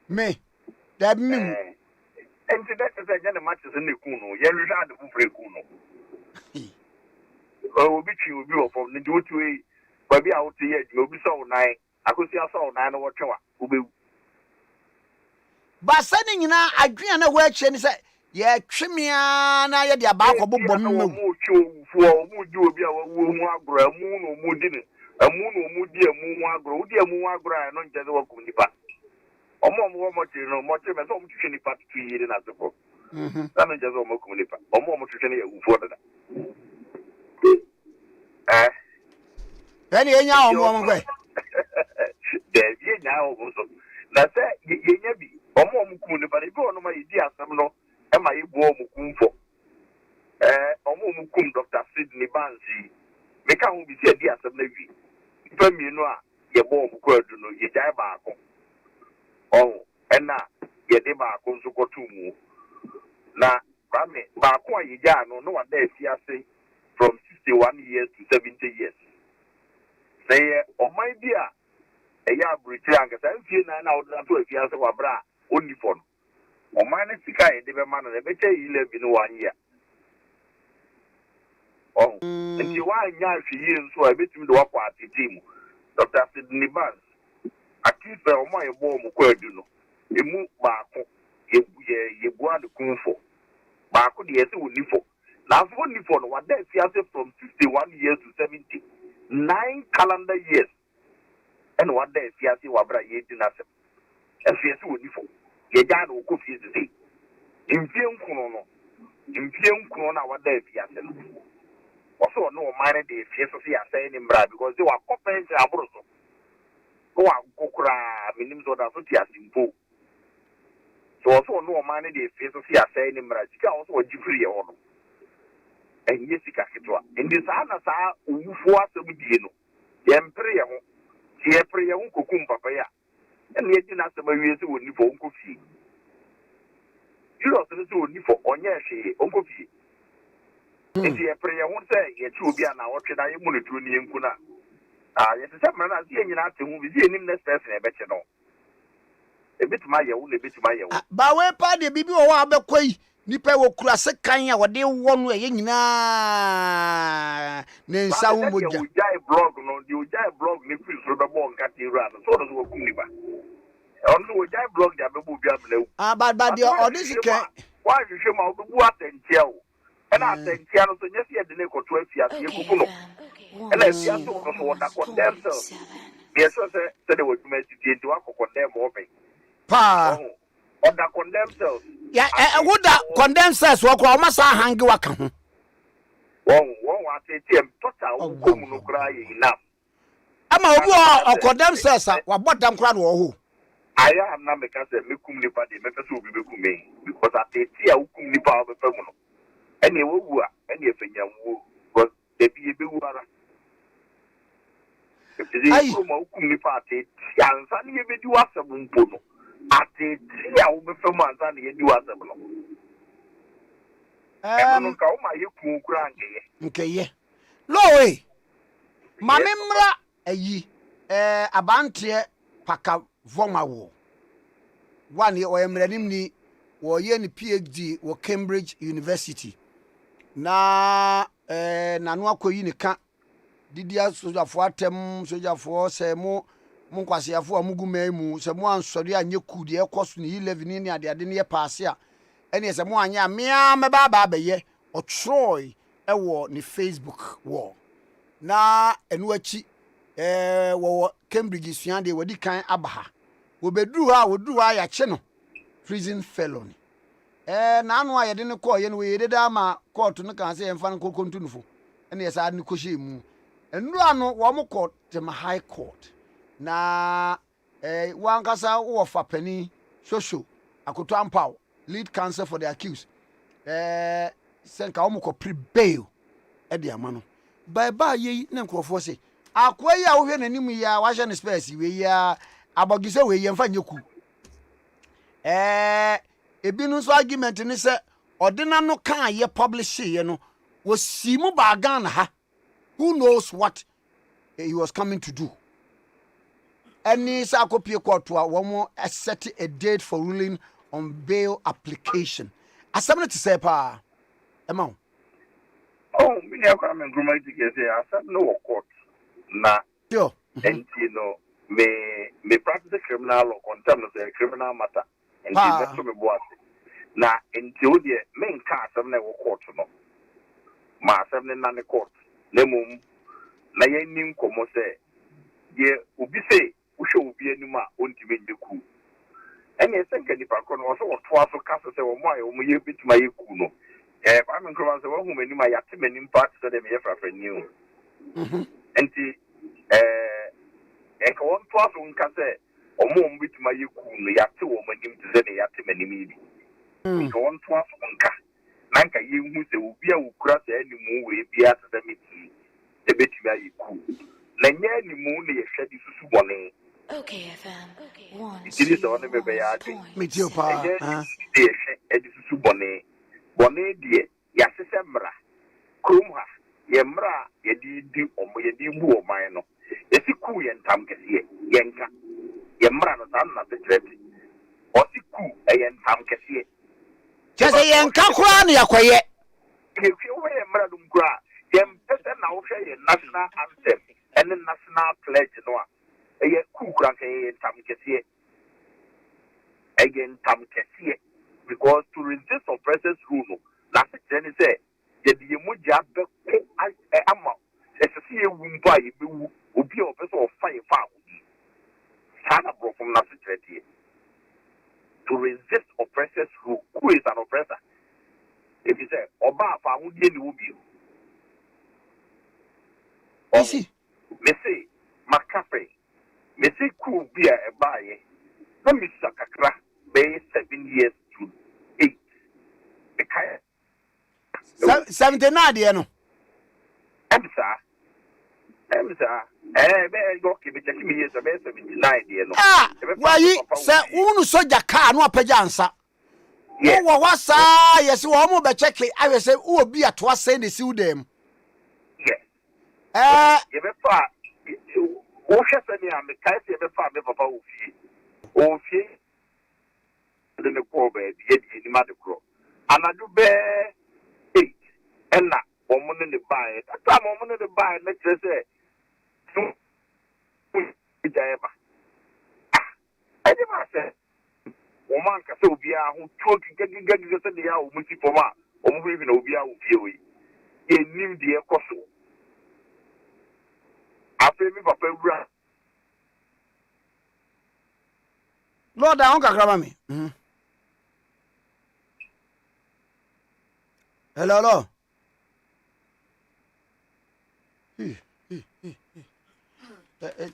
me that me and that is a matches in the kuno ye lwa de fufure kuno obi twi obi of from the DWOODWOO ba bi a wo te ye obi so nine akosi aso nine no wo twewa obi ba sani nyina adwea na wa kye ni se ye twemia na ye de aba akobobom mu mu twofuo mu di obi a wo hu agro mu no mu di ne amu no mu di amu hu agro udi amu hu agro a no nje de wo kum nipa omo mo tiri no mo tiri me so mo twetwe nipa tu yiri na sefo na no nje zo mo kum nipa omo twetwe ne ye ufuo dada Beni enya omo gwe de ye nya omo so na se ye nya bi omo kum nipa ne bi ono ma yidi asem no e ma ye bo omo kumfo omo kum Dr. Sydney Banzi me ka hu bi se di asem na wi ipa mienu a ye bo omo kwadu no ye jai ba ako ena ye de ba ako nso kotumu na Kwame ba ako a ye ja no wa da afiase from 61 years to 70 years say oman bia eya abritire ankasa mfie na woda to afiase wa bra oni fo no oman ne sika ye de be ma no be che ile bi no wanye nti wa nya ahwie nso a betimi de wakwa atetimu Dr. Sydney Banz akife oman ye bo mu kwadu no emu ba ako ye bua de kunfo ba ako de yesi woni fo now, only for what they from 51 years to 70, 9 calendar years, and what they fiasi wabra ye dinasem. And fiasi would for ye jan or coffee to say. In Pium Corona, what they fiasi. Also, no minor day fiasi are saying in Bra because they were coppers and abroso. Go out, Kokra, minimum or that's simple. So, also, no minor day fiasi are saying in Bra, also a Jeffrey or and Jessica Kitwa. In this Anna Sa, who was a Medino, Yempre, Yempre, Kukum Papaya, and yet in us a Maria to only for Uncle Fee. You also only for Onyashi, Uncle Fee. And the prayer won't say, yet you be an hour to die monitoring in Kuna. Yes, some man are seeing out to move in the person, I bet you know. A bit my own, a bit my own. But where party be or Abaquay? Nipa wo kura se kan ya wode wonu ye nyina ne nsa wo moja you jai blog no you jai blog ni free so be bon kati ran so do wo kum nipa on wo jai blog ja be bu bia mle but the odisike why you show ma bu atentia o na atentia no so nyesi e de ne koto afia ye kuku no na afia so no so da condemn so yes so se de wo tuma ti ti wa condemn mo be Pa. Other condemned cells. Yeah, would that condemn cells work or must I hang you a can? One total no cry enough. I'm a condemn cells or what damn crowd or who? I am not because me kum nipa de me pese obi be kume because at tia ukum nipa be femu no. Ene wo a ene efenya wo because de bi be wura. Ai kuma ukum nipa at tia ansa ne be di wasem mpo no. At tia wo be femu ansa ne di wasem no. No ka o ma ye kun kura nkeye. Lowe. Mamemra ayi abante paka Voma wo. One year or emranim wo ye ni PhD wo Cambridge University. Na nanu akoyi ne ka didia soja fo atem soja fo se mo nkwase afo amugu mu se mo ansori anye ku de ekoso ni 11 ni ade ne ye paase a ene se mo anya mea me ba ye o Troy ewo ni Facebook wo. Na enu achi wo Cambridge suan de wodi kan abaha wo bedru ha ya che no prison felony na anu a yede ne call ye no we yede da ma court no kan se emfa no kontunufo ene yesa ad ne kohye mu enu anu wo mo court them high court na wan kasa wo fa pani social akoto ampaw lead counsel for the accused senka wo mo ko prebail e de ama no bye ye na nkrofo se akwa yi a wo hwe nanim ya wa hye ne space we ya abogise we ye mfa nyeku ebinu so argument ni se odina no kan ye publish ye no wo simu ba Ghana ha who knows what he was coming to do any sa copy court to wo set a date for ruling on bail application asabna to say pa ema oh me ya Kwame Nkrumah Tikesie asab no court na yo and you know me practice criminal law contempt of criminal matter and that's me boss na until the main case of na court no ma asem na ne court na mum na ye nim komo se ye obi se wo hwe obi anim a ontime nyeku ene se nka nipa ko no so to aso kase se wo mo aye wo ye bitima ye ku no Kwame Nkrumah se wo hu manim a yate manim part so dem ye frafra new enti eka won to aso nka se omo bitima ye ku no yate wo manim te se ne yate manim yi eka won to aso nka nanka ye hu se obi a ukura se animu we bia te se meti e betima ye ku na nya animu ne ye hwedi susu bone Okay, FM. Okay. One. It is on me be ya de metio pa de hwe susu bone bone de ya sese mra Nkrumah ye mra ye di omo ye di bu oman no esi ku ye ntam kese ye nka ye mra no san na secret o si ku ye ntam kese kese ye nka kura ne yakoye ye we ye mra dum kura ye mpese na wo hwe ye national anthem and national pledge no a ye ku kura ke ye ntam kese again ntam kese because to resist oppressors rule no na secret say ye di mu ja be ko ama esisi ye wu mpa ye be wu obi a opese o fa ye fa sana bro from na secret here to resist oppressors rule. Who is an oppressor? If you say oba fa hu die ni wo bi o si me say makafe me say ku bi a eba ye na mi sakakra be 7 years to 8 because 79 de no emsa be go ke be check me years be 79 de no wayi se unu soja car no apaja ansa wo wasa yesi wo mo be check awe se wo bi ato ase ne si udem ye be fa wo hwese ni am kai se be fa me papa wo fie de ne ko be ye di ni ma de kro anadu be 8 enna wo mo ne bae ta mo mo ne bae na kire se ijayeba edi ma se wo man ka se obi a hu toki gagagaga se de ya wo muti foma wo mo hwe na obi a wo fie we ye nim de ekoso afi mi papa wura Lord, I don't grab me. Hello.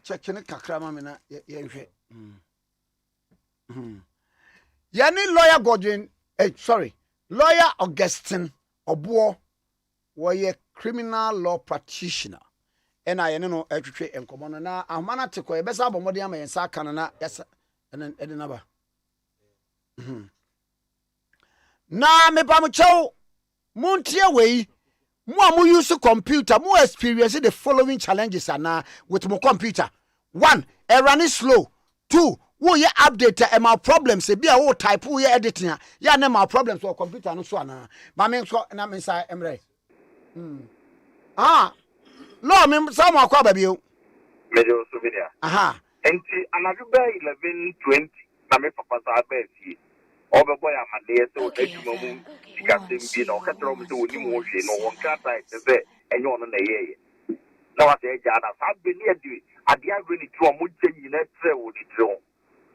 Checking it, Kakramamina, Yani lawyer Godwin, lawyer Augustine Obuo, were criminal law practitioner. And I know every and common now. I'm mana to go best album modiam and Sakanana, yes, and then another. Na me pamucho Montia way. More use a computer, more experience the following challenges are now with more computer. 1. Run is slow. 2. Wo ye update and my problems be a wo type wo ye editing ya na my problems or computer no so na ba me so na me say emre no me some akwa ba bi o me do so bi dia enti anadu ba 11:20 na me papa sa ba fi obeboy amade so edwuma mu Tikesie bi na o katro mo so oni mo hwe no won kata se enye ono na yeye na wa se ja na sa be ni adi agre ni tro mo gyenyi na tre wo ni tro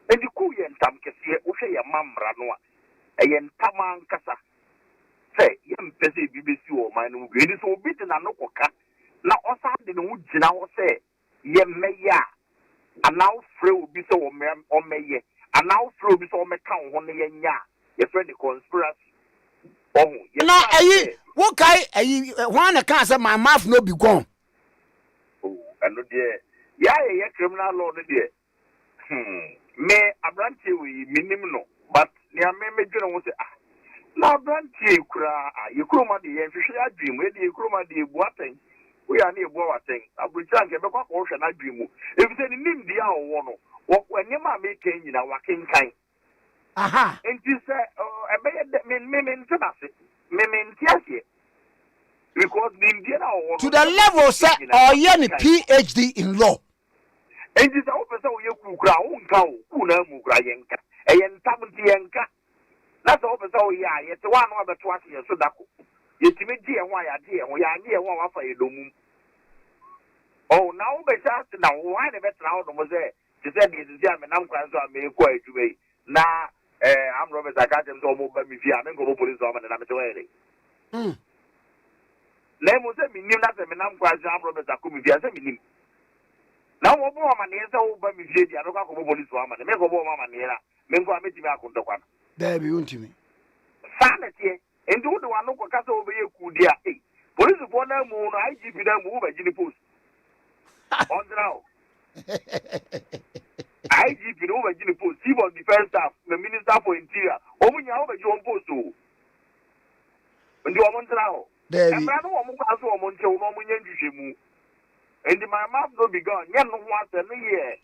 enti ku ye ntam kese wo hwe ye mamra no a eye ntam ankasa se ye mpese bi be si o man no gbe ni so obi de na no koka na o sa de no gyina wo se ye meya anaw fre obi so o meye anaw fre obi so o meka ho ne ye nya ye friend the conspiracy no what kai one can say my mouth no be gone and there yeah criminal law there me abranche we minimum no but near me dwene wo say na abranche kura Nkrumah de yen hwehwe adwem we de Nkrumah de buaten we are na ebu waten abranche nke be kwa ko hwe na adwem mu if say ni nim dia wo no wo nyema me kan nyina wakenkan enti say because to the level say or any PhD in law. And this officer you kura unka kuna mu kura yenka e yentam yenka na so officer ya yet one wa beto ase so dako yetime die ho ya die ho ya ne ho wa fa yedomu oh now be just now why the better now no say she said this is am na nkwan so am e ko adwuma na I'm Robert Akatem to mo ba mi fi am ngo police o ma na me to wele na mo se minim na se me nam kwa am Robert Akatem fi se minim na wo bo ma ne se wo ba mi fi dia ko ko police o ma na me ko bo ma ne ra me ngo ametimi akondo kwa there be untimi sanete endo wo de wa no ko kasa wo be yeku dia police for na mu no IGP na mu ba gini post on now IGP no ba gini post chief of defense staff the minister for interior omunya wo ba gini post o ndi wo montrao there be no wo mo kwaso wo monche wo no munya nhwehwe mu and my mouth no be gone yen no wa se no ye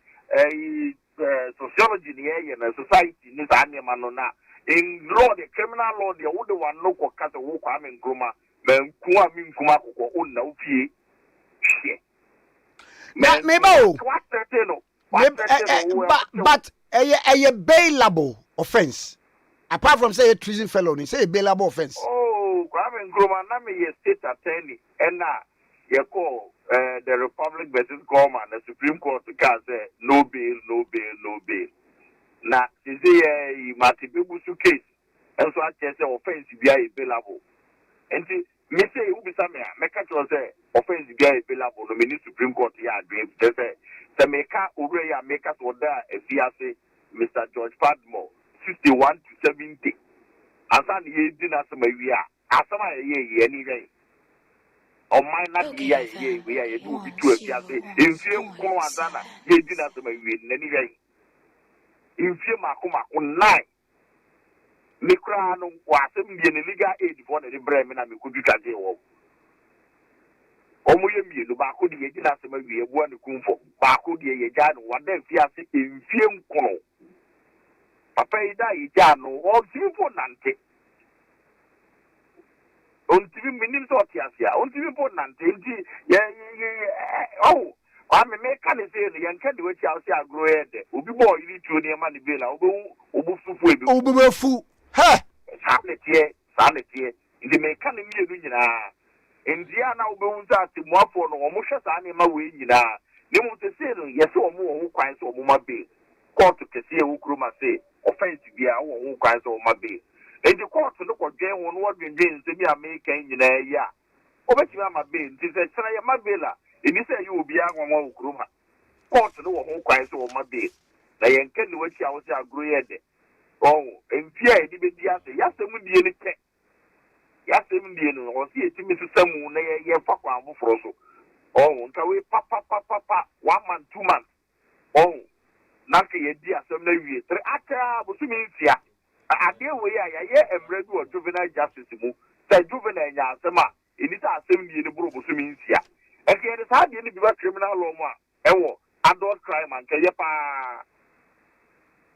sociology ni na society ni sa ne mano na in law the criminal law the wo de wa no ko kasa wo Kwame Nkrumah men ku a mi Nkrumah ko o na ofie me ba but a bailable offense apart from say a treason felony say a bailable offense Kwame Nkrumah na me ye state attorney and na ye call the Republic versus Kwame and the Supreme Court can say no bail na say Matibebusu case and so I say offense be a bailable and me say who be some make say offense be a bailable no me Supreme Court ya dream say Meka Ureya make us order a fiancé, Mr. George Padmore, 61 to 70. As an ye dinner some we are. As some ye anyway. Or might not be a we are do be to a fiancé. In film Kwanzana, ye dinner some we anyway. In film Akuma on 9. Mikrano was a legal aid for the Bremen and could do that. Omoye mi no ba ko de ye gina sema wie bo an kumfo ba ko de ye ja no wada fiase enfie nkono papa ida ye ja no o simfo nante on tibi minim so tiasia on tibi po nante nti ye Kwame me kan say ye nka de wachi ase agro ye de obi bo yiri tuo ne ma ne bela obo fufu ebi obo befu ha sanete ndi me kan mi elu nyina India na ubewunza ati mwafo no omusha sa ne ma we nyina ne mu se no yese omo wo kwan so omo ma be court Tikesie Nkrumah say offense be a wo kwan so ma be e the court no ko dwen won wo dwen se bi American nyina ya obetimi ama be nti se sere ya ma be la eni se you obi anwo Nkrumah court no wo kwan so ma be na yenke ni wachi a wo se agro ye de enfia e di be di ase ya se mu die ni ke ya se mu die no o se etimi sesam na ye fa kwa afoforo so nka we papa 1 month 2 months nanka ye di asem na wie tre aka bosumi ntia ade we ya ye emredu o juvenile justice mu say juvenile nya asem a enita asem die ni buru bosumi ntia eke ye sa de ni bi ba criminal law mu a ewo adult crime anka ye pa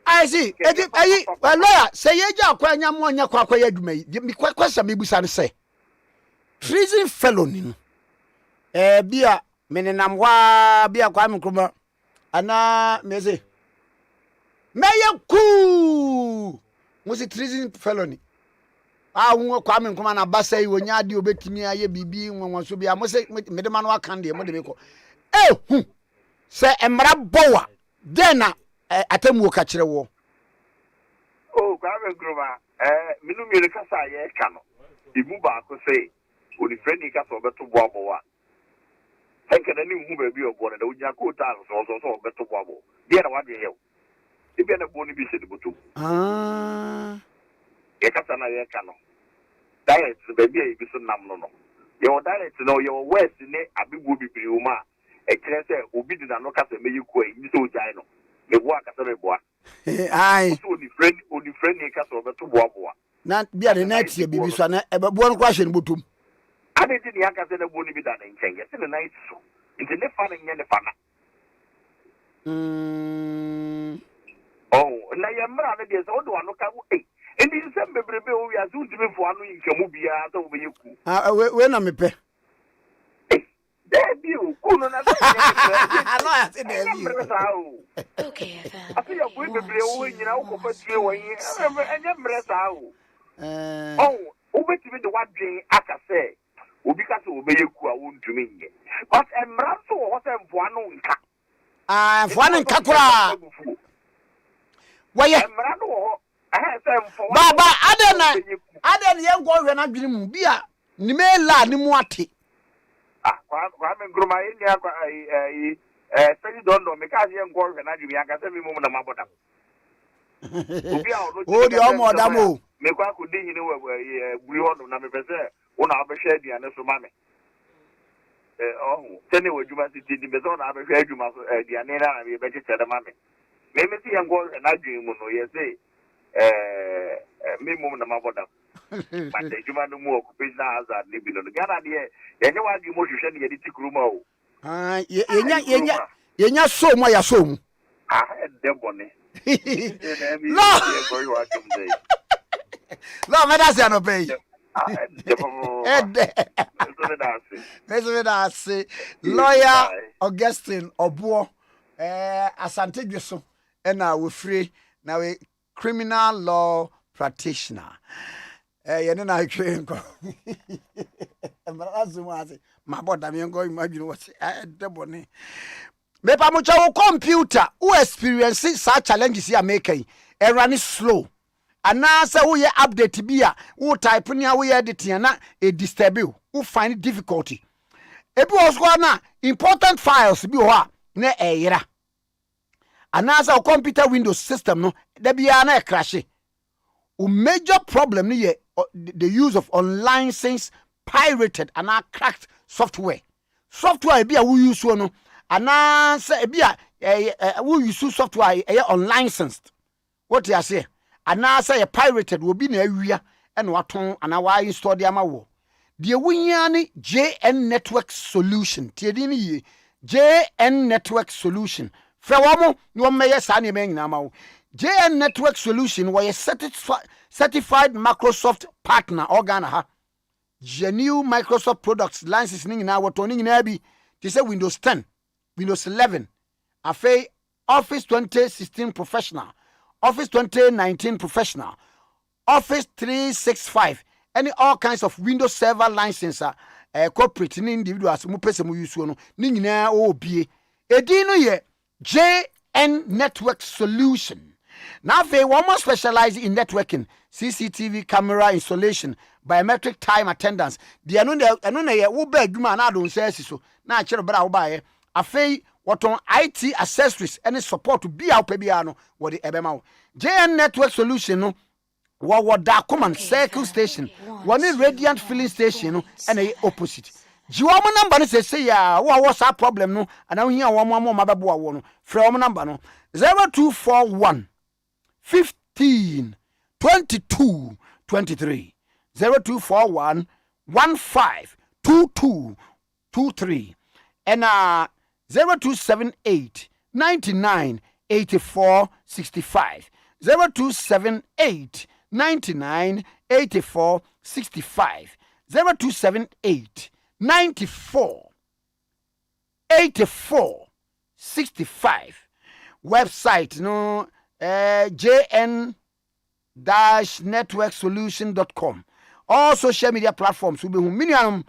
I see ayi lawyer say ye ja kwa nya mo nya kwa ya adwuma yi mi kwasa me busa ne say treason felony no bia menenam wa bia Kwame Nkrumah ana meze meye ku musi treason felony wo Kwame Nkrumah na basa yi wonya de obetimi aye bibi nwonso bia musi mede manu aka de mo de meko se emra bowa den na atemu ka kire wo Kwame Nkrumah minu mi kasa ye ka no ibu ba ko say oni friend ka so beto bo abowa Enkana ni hu ba bi obo na unya ko ta so beto bo abo bia na wadwe yew bia na bo ni bi se de boto ye kasa na ye ka no diet ba bia e bi so nam no ye o diet no ye o west ni abibu bibiri o ma e kire se obi di na no kasa meyi ko e ni so ojai no me bo akasa me bo ai so oni friend ni kasa beto bo abo na bia de na tie bibi so na e bo no kwa hye no botom ade di ni aka se na bo ni bi da na nchen ye se na night so nti ne fa na nye ne fa na na ye mra na de se o do anu ka wo ndi se bebrebe o wi azu ntimi fo anu nkamu bia ta wo be yeku we na mepe Debi o kuno na se no ya se debi okay afi ya boy bebre o nyina wo ko fatue wo yin enye mre sa o betimi de wadwen aka se obi ka se wo be yeku a wo ntumi nye but emra so wo se mfo anu nka mfo anu nka kura waye emra no se mfo baba aden ye ngo hwe na dwene mu bia ni me la ni mu ate Kwame Nkrumah ni akwa sɛ dondo me ka ye ngo hwe na dwene aka se mi mu na maboda obi a o di o mo da mo me kwa ko di hini buri hono na me pese una abehwe aduane so ma me tene wajuma siti di bezo na abehwe adwuma so aduane na me be kekere ma me me ti ye ngo hwe na dwene mu no ye se me mu na maboda but the human no occupational hazard ni bilo Ghana de yenye wadi mo hwehwe ne yedi Nkrumah o yenya so mo ya so mu debone no me da se no pay lawyer Augustine Obuo asante dweso na we free na we criminal law practitioner yene na hwehwe nko embrazo mase maboda me ngo imagine what debone me pa mo chawo computer who experience sa challenges ya make e run slow ana say wo ye update bia wo type ni wo ye edit na e disturb you wo find difficulty ebi was go na important files bi ho a na eyira ana say computer Windows system no da bia na e crash. A major problem is the use of unlicensed, pirated, and cracked software. Software be a we use one, and say be a we use software unlicensed. What you say? And say a pirated will be in area and what on and I install the amawo. The winyani JN Network Solution. Tiedini JN Network Solution. Fewamo no mayor sani meng namao. JN Network Solution was a certified Microsoft partner organ genuine Microsoft products license ning na watoning na bi they say Windows 10, Windows 11, afei Office 2016 Professional, Office 2019 Professional, Office 365, any all kinds of Windows Server license corporate ni individuals mu pese mu use no ni nyina obie edi no ye JN Network Solution. Now they more specialize in networking, CCTV camera installation, biometric time attendance. The anone wo ba adwuma na adon say so na a kire bra wo ba ye. Afei woton IT accessories any support to be out bia no wo de ebema wo. JN Network Solution no wo da command circle station, one radiant filling station no and a opposite. Jiwomo number no say ya wo WhatsApp problem no ana wo hia wo mo mabebo wo no. Frɛ wo number no 0241 15 22 23 0241 15 22 23 and 0278 99 84 65 0278 99 84 65 0278 94 84 65 website no jn-networksolution.com. All social media platforms will be minimum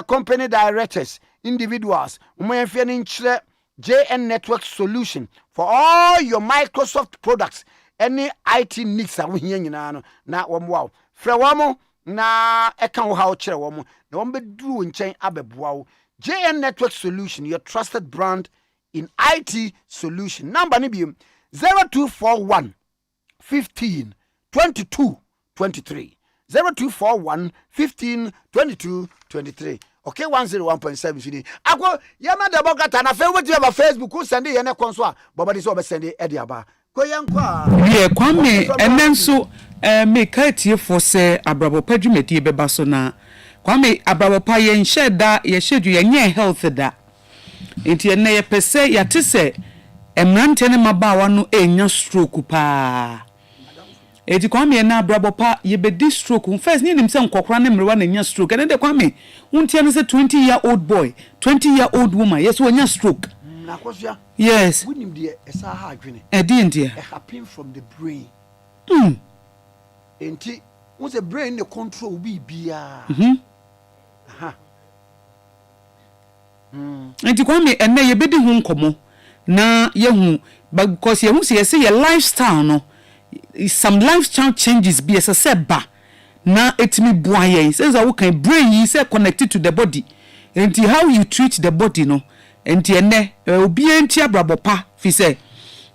company directors, individuals, JN Network Solution for all your Microsoft products, any IT needs are here na wow. Frewamo na ekan how chere womo na wombe duru nchen abeboa. JN Network Solution, your trusted brand in IT solution. Number ni bi 0241 15 22 23 0241 15 22 23. Okay, 101.7 CD. Ako yama da bokata na fe wetu ba Facebook ku send ye ne konso a bobadi so be send e dia ba. Ko yenkwa. Ye Kwame enenso me ka tie for se abrabo padwumadi beba so na Kwame abrabo pa ye nhye da ye hyedu ye nye health da. Enti ene ye pese ya tese emrante ne mabawa no enya stroke pa. Eti Kwame na abrabo pa ye be di stroke first ni nim se nkokora ne mrewa na nya stroke ene de Kwame untia ne se 20-year-old boy 20-year-old woman yes wonya stroke na kwosua yes we nim de esa ha adwene e di ndia it happen from the brain enti won se brain ne control bi bia aha enti Kwame ene ye be di hu nkomo na ye hu because ye hu se ye lifestyle no some lifestyle changes be as a seba na etimi boaye says I can brain yi say connected to the body and how you treat the body no and ene obi enti abrabopa fi say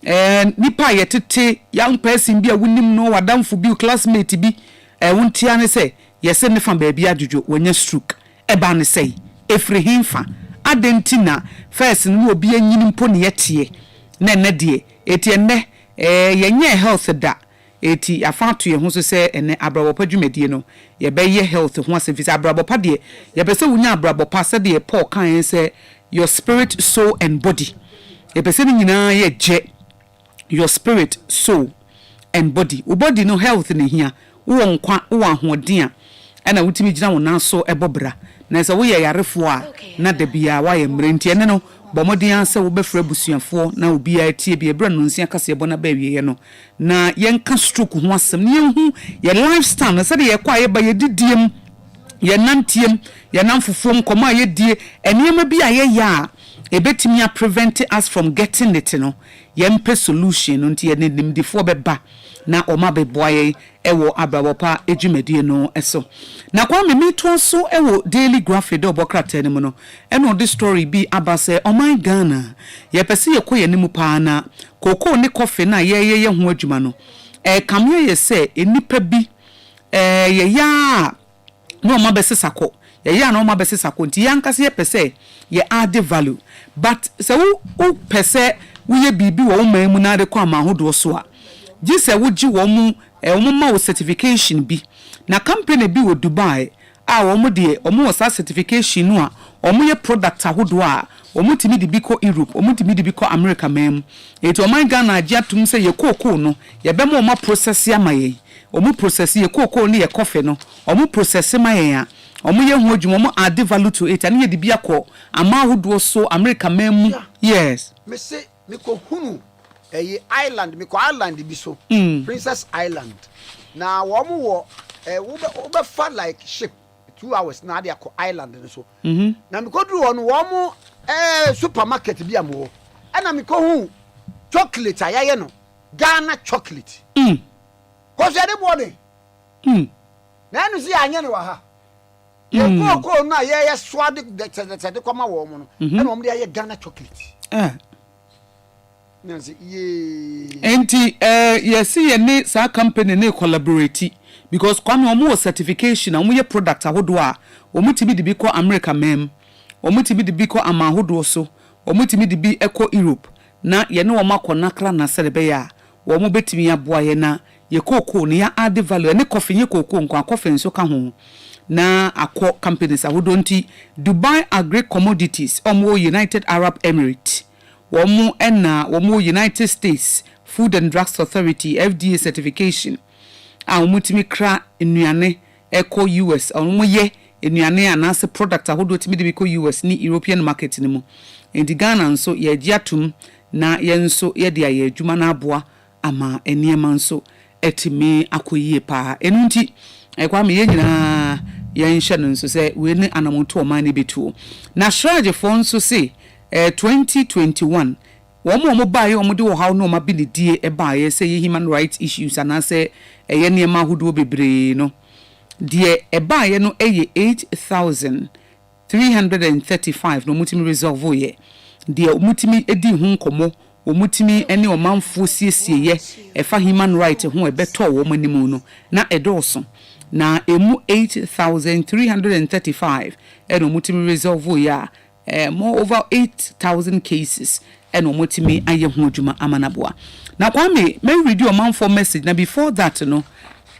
nipa ye tete young person bi a wonim no wadamfo bi classmate bi wontia ne say yes ne fa ba bia adwojo wonya stroke eba ne say efri himfa adentina first no obi anyini mpo ne yetie na ene de eti ene yenye health da eti afanto ye hu so se ene abrabopa dwumadie no ye be ye health hu asefisi abrabopa de ye be se wunya abrabopa se de Paul kan se your spirit soul and body ye be se ni nyina ye je your spirit soul and body u body no health ne hia wo nkwa wo ahoden a ana wutimi gina wona so ebobra na se wo ye yarefo a na da bia wa ye mrenti ene no bomodian se wo befra busuafo na obi a tie bi ebra no nsia kase bona ba wiye no na yenka stroke ho asem ne hu ye lifestyle na se de ye kwa ye ba ye didiem ye nantiem ye namfofom koma ye die enema bi a ye ya ebetimi a prevent us from getting it no ye mpe solution nti ye nimdifo beba na oma beboaye ewo abrabopa ejumedie no eso na Kwame meto so ewo daily graphic do bokrata ne mu no eno the story bi abase oh my Ghana ye pese ye koye nimu pa na koko ne coffee na ye ho adwuma no kamye ye se enipa bi ye ya no ma besesako ye ya no ma besesako nti yankase ye pese ye add value but se wo pese wo ye bibi wo man mu na de kwa ma hodo so a gise wo gi wo mu ma wo certification bi na company bi wo Dubai a wo mu de wo mu sa certification no a wo mu ye product ahodo a wo mu timi de bi ko Europe wo mu timi de bi ko America mem eto man Ghana agia tum se ye koko no ye be ma process ya maye wo mu process ye koko no ye coffee no wo mu process maye a wo mu ye ho adwuma mo add value to it ani ye de bi akọ ama ahodo so America mem yes me se me ko hunu island me ko island bi so Princess Island na wo mu wo be fa like ship 2 hours na dey ko island so na me ko duru wo no wo mu supermarket bi am wo ana me ko hu chocolate ayaye no Ghana chocolate cause ya de body na anu si anya no wa ha ye ko na ye swade de koma wo mo no e no mo de Ghana chocolate nansi enti yes ye ne sa company ne collaborate because Kwame omo certification omo ye product ahodo a omo tibi de bi ko America mem omo tibi de bi ko amahodo so omo tibi de bi eko Europe na ye ne omo akonakra na serebe ya omo betimi aboa ye na ye koko ne ya add value ne coffee ye koko nko coffee nso ka ho na akọ companies ahodo nti Dubai Agri Commodities omo United Arab Emirates womu ena womu United States Food and Drugs Authority FDA certification a womutimi kra enuane eko US omo ye enuane anase product ahodo timi de biko US ni European market ni mu endi Ghana nso ye giatum na ye nso ye de aye adwuma na aboa ama eniema nso etimi akoyie pa enunti Kwame ye nyina ye nhye no nso se we ne anamonto o man ne betu na strategy for nso se 2021 womo bae omo de wo haw no ma bi ne die e bae say human rights issues anase eye ne ma hudo bebre no die e bae no eye 8335 no mutimi resolve ye die mutimi edi hu nkomo omutimi ene omanfo siesie ye e fa human rights ho e beto wo manimu no na edoso na emu 8335 eno mutimi resolve ya more over 8,000 cases and omotimi aye ho adwuma amanaboa na Kwame me read your man for message na before that no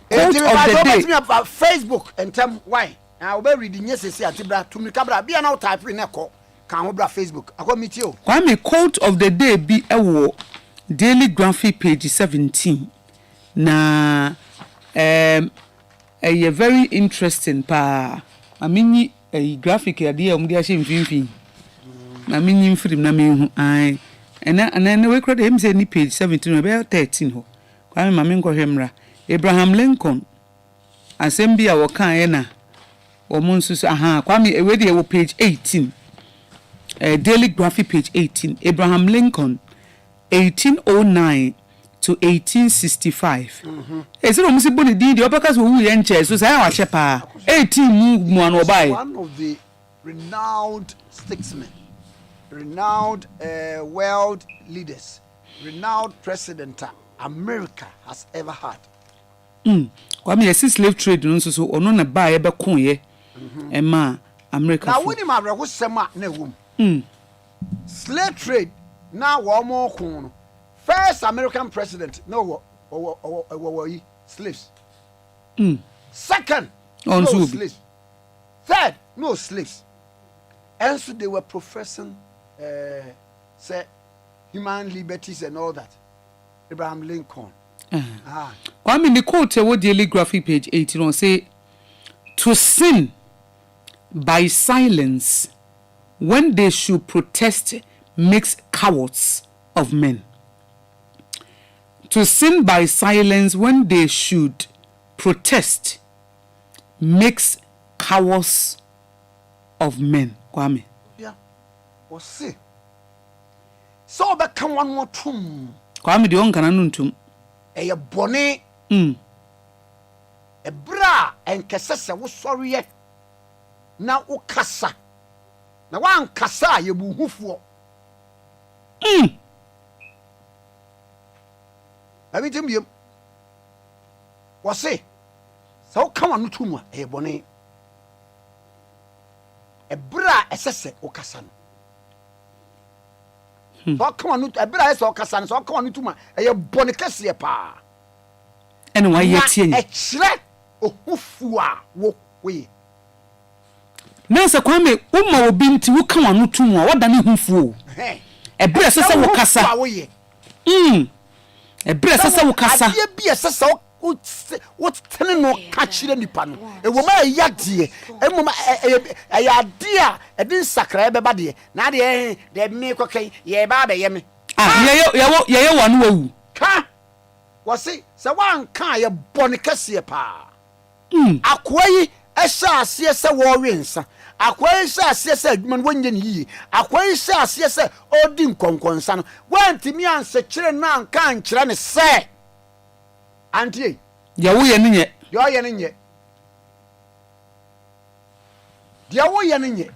quote of the day Facebook and tell why na we read nyesese atibra tumika bra bia na type ne ko kan ho bra Facebook akomiti o Kwame quote of the day bi ewo Daily Graphic page 17 na a very interesting pa amini a graphic idea omdi a shemfimfin na minyi mfrim na mehu ai ena we crowd him say ni page 17 about 13 ho Kwame ma menko hemra Abraham Lincoln assembly a wokan ye na omunsusu aha Kwame we dey wo page 18 Daily Graphic page 18 Abraham Lincoln 1809 to 1865 so no musi boni di obeka so wu ye nche so say wa chepa 18 mu an obai one of the renowned statesmen, renowned world leaders, renowned president America has ever had. Kwame yes slave trade no so ono na ba ye be kon ye ema America. Na woni ma bra ho sema na wom. Slave trade na wo mo kon no. First American president no slaves. Second no slaves. Third no slaves. And so they were professing say human liberties and all that. Abraham Lincoln. Kwame the quote wo Daily Graphic page 18 say to sin by silence when they should protest makes cowards of men. To sin by silence when they should protest makes cowards of men. Kwame. Yeah. What's say? So be kan one more tum. Kwame de on kana nuntum. Eye bone. Ebra enkesese wo soriye. Na wo kasa. Na wan kasa ye buhufuo. Abi timbiem. Wose. So kan one tum a eye bone. Ebra esese wo kasa no. So come on, ebra eso kasa so come on tuma eye bone kase pa. Ene wa ye tie ni. E kire ohufu a wo we. Na se Kwame umma obi nti wo kan wanu tumu a woda ne hufu. Ebra esese wo kasa. Ebra esese wo kasa. Ade bi esese what telling no catch nipa no e wo ma yade e mo ma ade a e din sakra e beba de na de me kokai ye ba be ye me ye wanu wawu ka wo se wan kan ye bone kase pa akoyi ɛhyɛ aseɛ sɛ wɔwe nsa akwa hyɛ aseɛ sɛ adwuma no wɔnyɛ ne yie akwa hyɛ aseɛ sɛ ɔdi nkɔnkɔnsa no wɔntumi ansɛkyerɛ no anka nkyerɛ ne sɛ antie deɛ woyɛ no nyɛ deɛ ɔyɛ no nyɛ deɛ woyɛ no nyɛ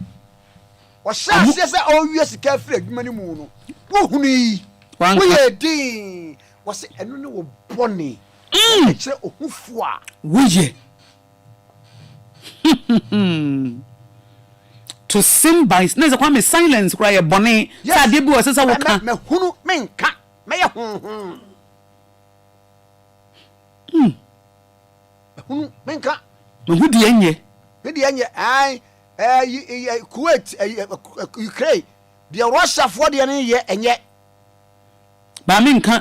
ɔhyɛ aseɛ sɛ ɔwie sika afiri adwuma no mu no wohunu yi woyɛ din wɔsɛ ɛno ne wɔ bɔne ɛkyerɛ ɔhufo a woyɛ to sin by na sɛ Kwame silence kora yɛ bɔne sɛ adeɛ bi wɔ sɛ sɛ woka mahunu menka mɛyɛ honhom mahunu menka mahu deɛ nyɛ ai Kuwait Ukraine deɛ Russiafoɔ deɛ no yɛ ɛnyɛ ba menka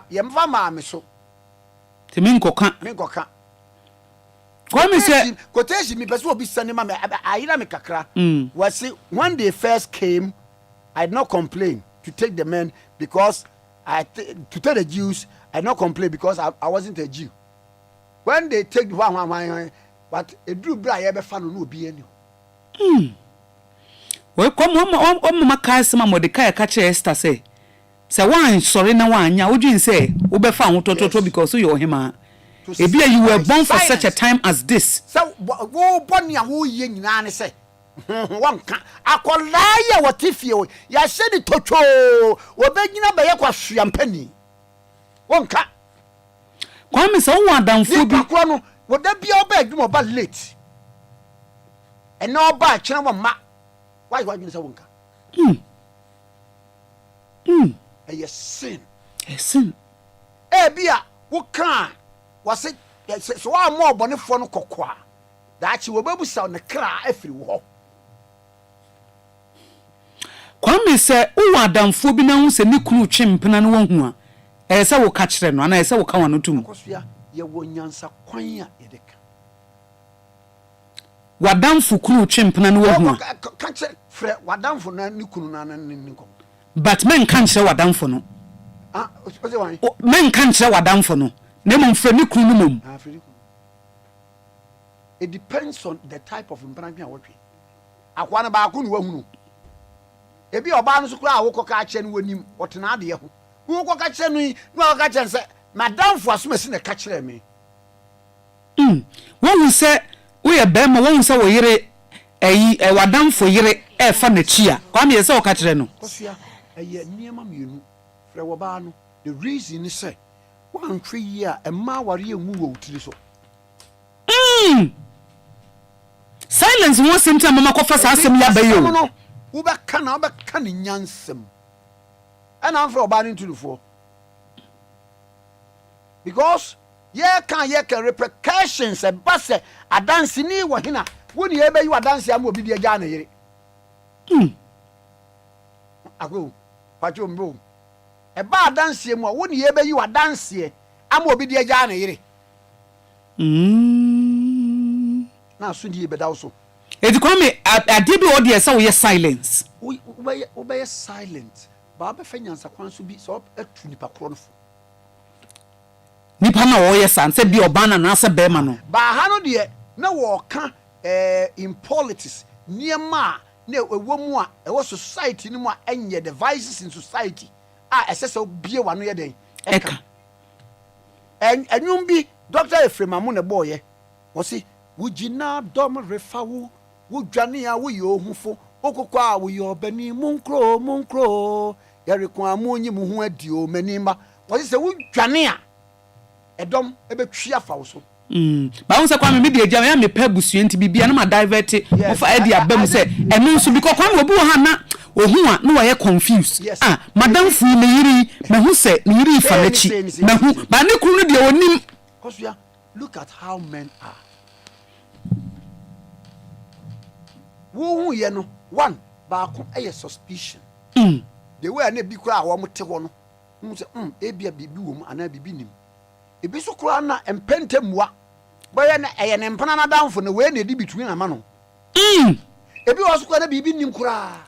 yɛmfa maa me so te menkɔka Kwame say quotation me person obi send ma me ayira me kakra was say when they first came I did not complain to take the men because to tell the Jews I did not complain because I wasn't a Jew when they take one but a drew bra ye be fa no obi ani we come on maka sema Mordecai ka che Esther say one sorry na wan nya wodwin say wo be fa hotototo because you him Ebia, you were born for such a time as this. So, wo boni a wo ye nyina ne se. Wonka akolaya wotifie ya se ni tocho wo be nyina be ye kwahwea mpani. Wonka. Kwame se wo adamfo bi ko no wo da bia oba adwuma oba late. Ena oba akire wo ma. Why nyina se wonka. Eye sin. A sin. Ebia wo kan was it so one more bonnet for no cocoa that you were able to sound the cry every walk. Kwame say, "Oh, Adam Fobina who say Nikru Chimpana no one. I say, will catch them, and I say, will come on to me. You won't answer quanya, Edek. Wadam Fukru Chimpana no one. Catch it, Fred, Wadam for Nikuna and Nico. But men can't show Wadam for no. Men can't show Wadam for no. Nemon freni kunumum. It depends on the type of improvement working. Akwana ba ku no hunu. Ebi oba no so kura awoko ka ache no wanim otena de ho. Wo ko ka ache no yi, no ka ache se madam fo asomasi na ka kire me. Won say we e be ma won say wo yire wadam fo yire e fa na chia. Kwa me say wo ka kire no. Kofia eye niema mienu. Fre wo ba no. The reason is say 1 3 year and ma wari enwu wo tiri so. Silence won simta mama ko fa sa asem ya bayo. No, wo be kan ni nyansem. And am for oba ni ntulufo. Because ye can repercussions e ba se adanse ni wo hina. Wo ni e be yi adanse am obi de agya na yire. Ago, pacho mbo. Eba adanse mu a wo ne ye be yi wadanse ama obi de agya na yire na so die be dawo so edi Kwame ade bi odi ese wo ye silence wo be silent ba be fanyansa kwanso bi so atu nipa kro no fo nipa na wo ye sanse bi obana na ase be ma no ba ha no de na wo ka in politics niema na ewo mu a ewo society ni mu a enye devices in society SS bie wano ye den eka enwum bi Dr. Efremamu ne boye wo si wugina dom refawo wudwane a wo ye ohufo okokọ a wo ye obani munkro yerekon amonyi mu ho adi o manima wo si se wudwane a edom ebetwi afa wo so ba won se Kwame me de agya me pa busua nti bibia na ma divert ofa edi abam se eno nso because Kwame obi wo ha na ohun a no were confused madam fu ne yiri mehu se ne yiri fa nachi mehu ba ne kuru no de onim because we look at how men are wo hu ye no one ba ko suspicion the way na bi kura wo mte ho no hu se ebia bibi wo mu ana bibi nim ebi so kura na empentemua boye na eye ne mpana na damfo na we na di between ama no ebi wo so kura na bibi nim kura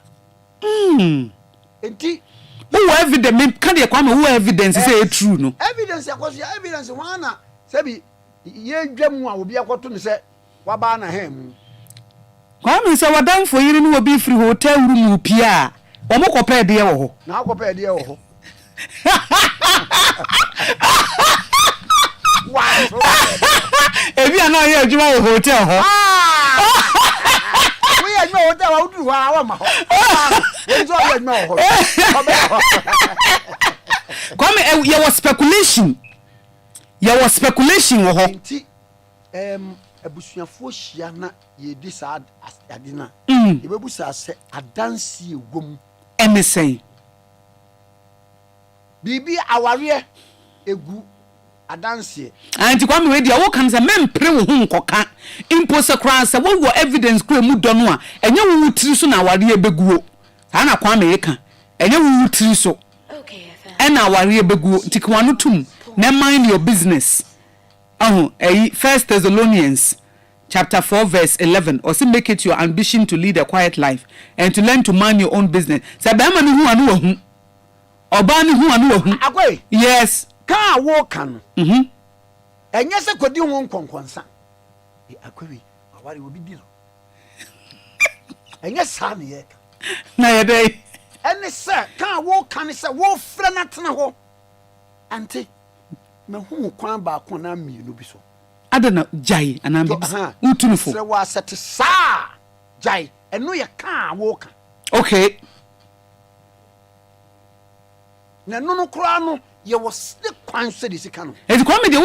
enti who evidence me can dey Kwame who evidence say e true no evidence akoso evidence wana say bi ye dwam a obi akoto ne say waba na hem Kwame say wadam for yiri no obi free hotel room pia omo kopɛ de wo ho na kopɛ de wo ho ebi ana ye adwuma wo hotel ho we ye adwuma hotel wa uduru ha wa ma ho we zo ye adwuma ho Kwame ye was speculation wo ho nti abusuafo hia na ye di sa adina ye bebu sa se adansi egwom emisɛn bibi aware egu adansi anti Kwame we dia wo kan se mempre wo hu nkoka impo se kran se wo evidence kra mu do no a enye wo tiri so na aware ebeguo ana Kwame ye kan enye wo tiri so ena aware ebeguo ntikwano tum na mind your business 1 Thessalonians chapter 4 verse 11 or say make it your ambition to lead a quiet life and to learn to mind your own business say be ma ni hu anu wa hu oba ni hu anu wa hu Akye yes ka wo kan enye se kodi hu nkonkonsa Akye aware obi di no enye sa ne ye na ye dey ene se ka wo kan se wo fra na tena ho ante me hu kwan ba ko na mienu bi so adana jai anambi utunufo se wa set sa jai eno ye ka wo kan okay na no kura no ye was the kwan se di sika no e Kwame de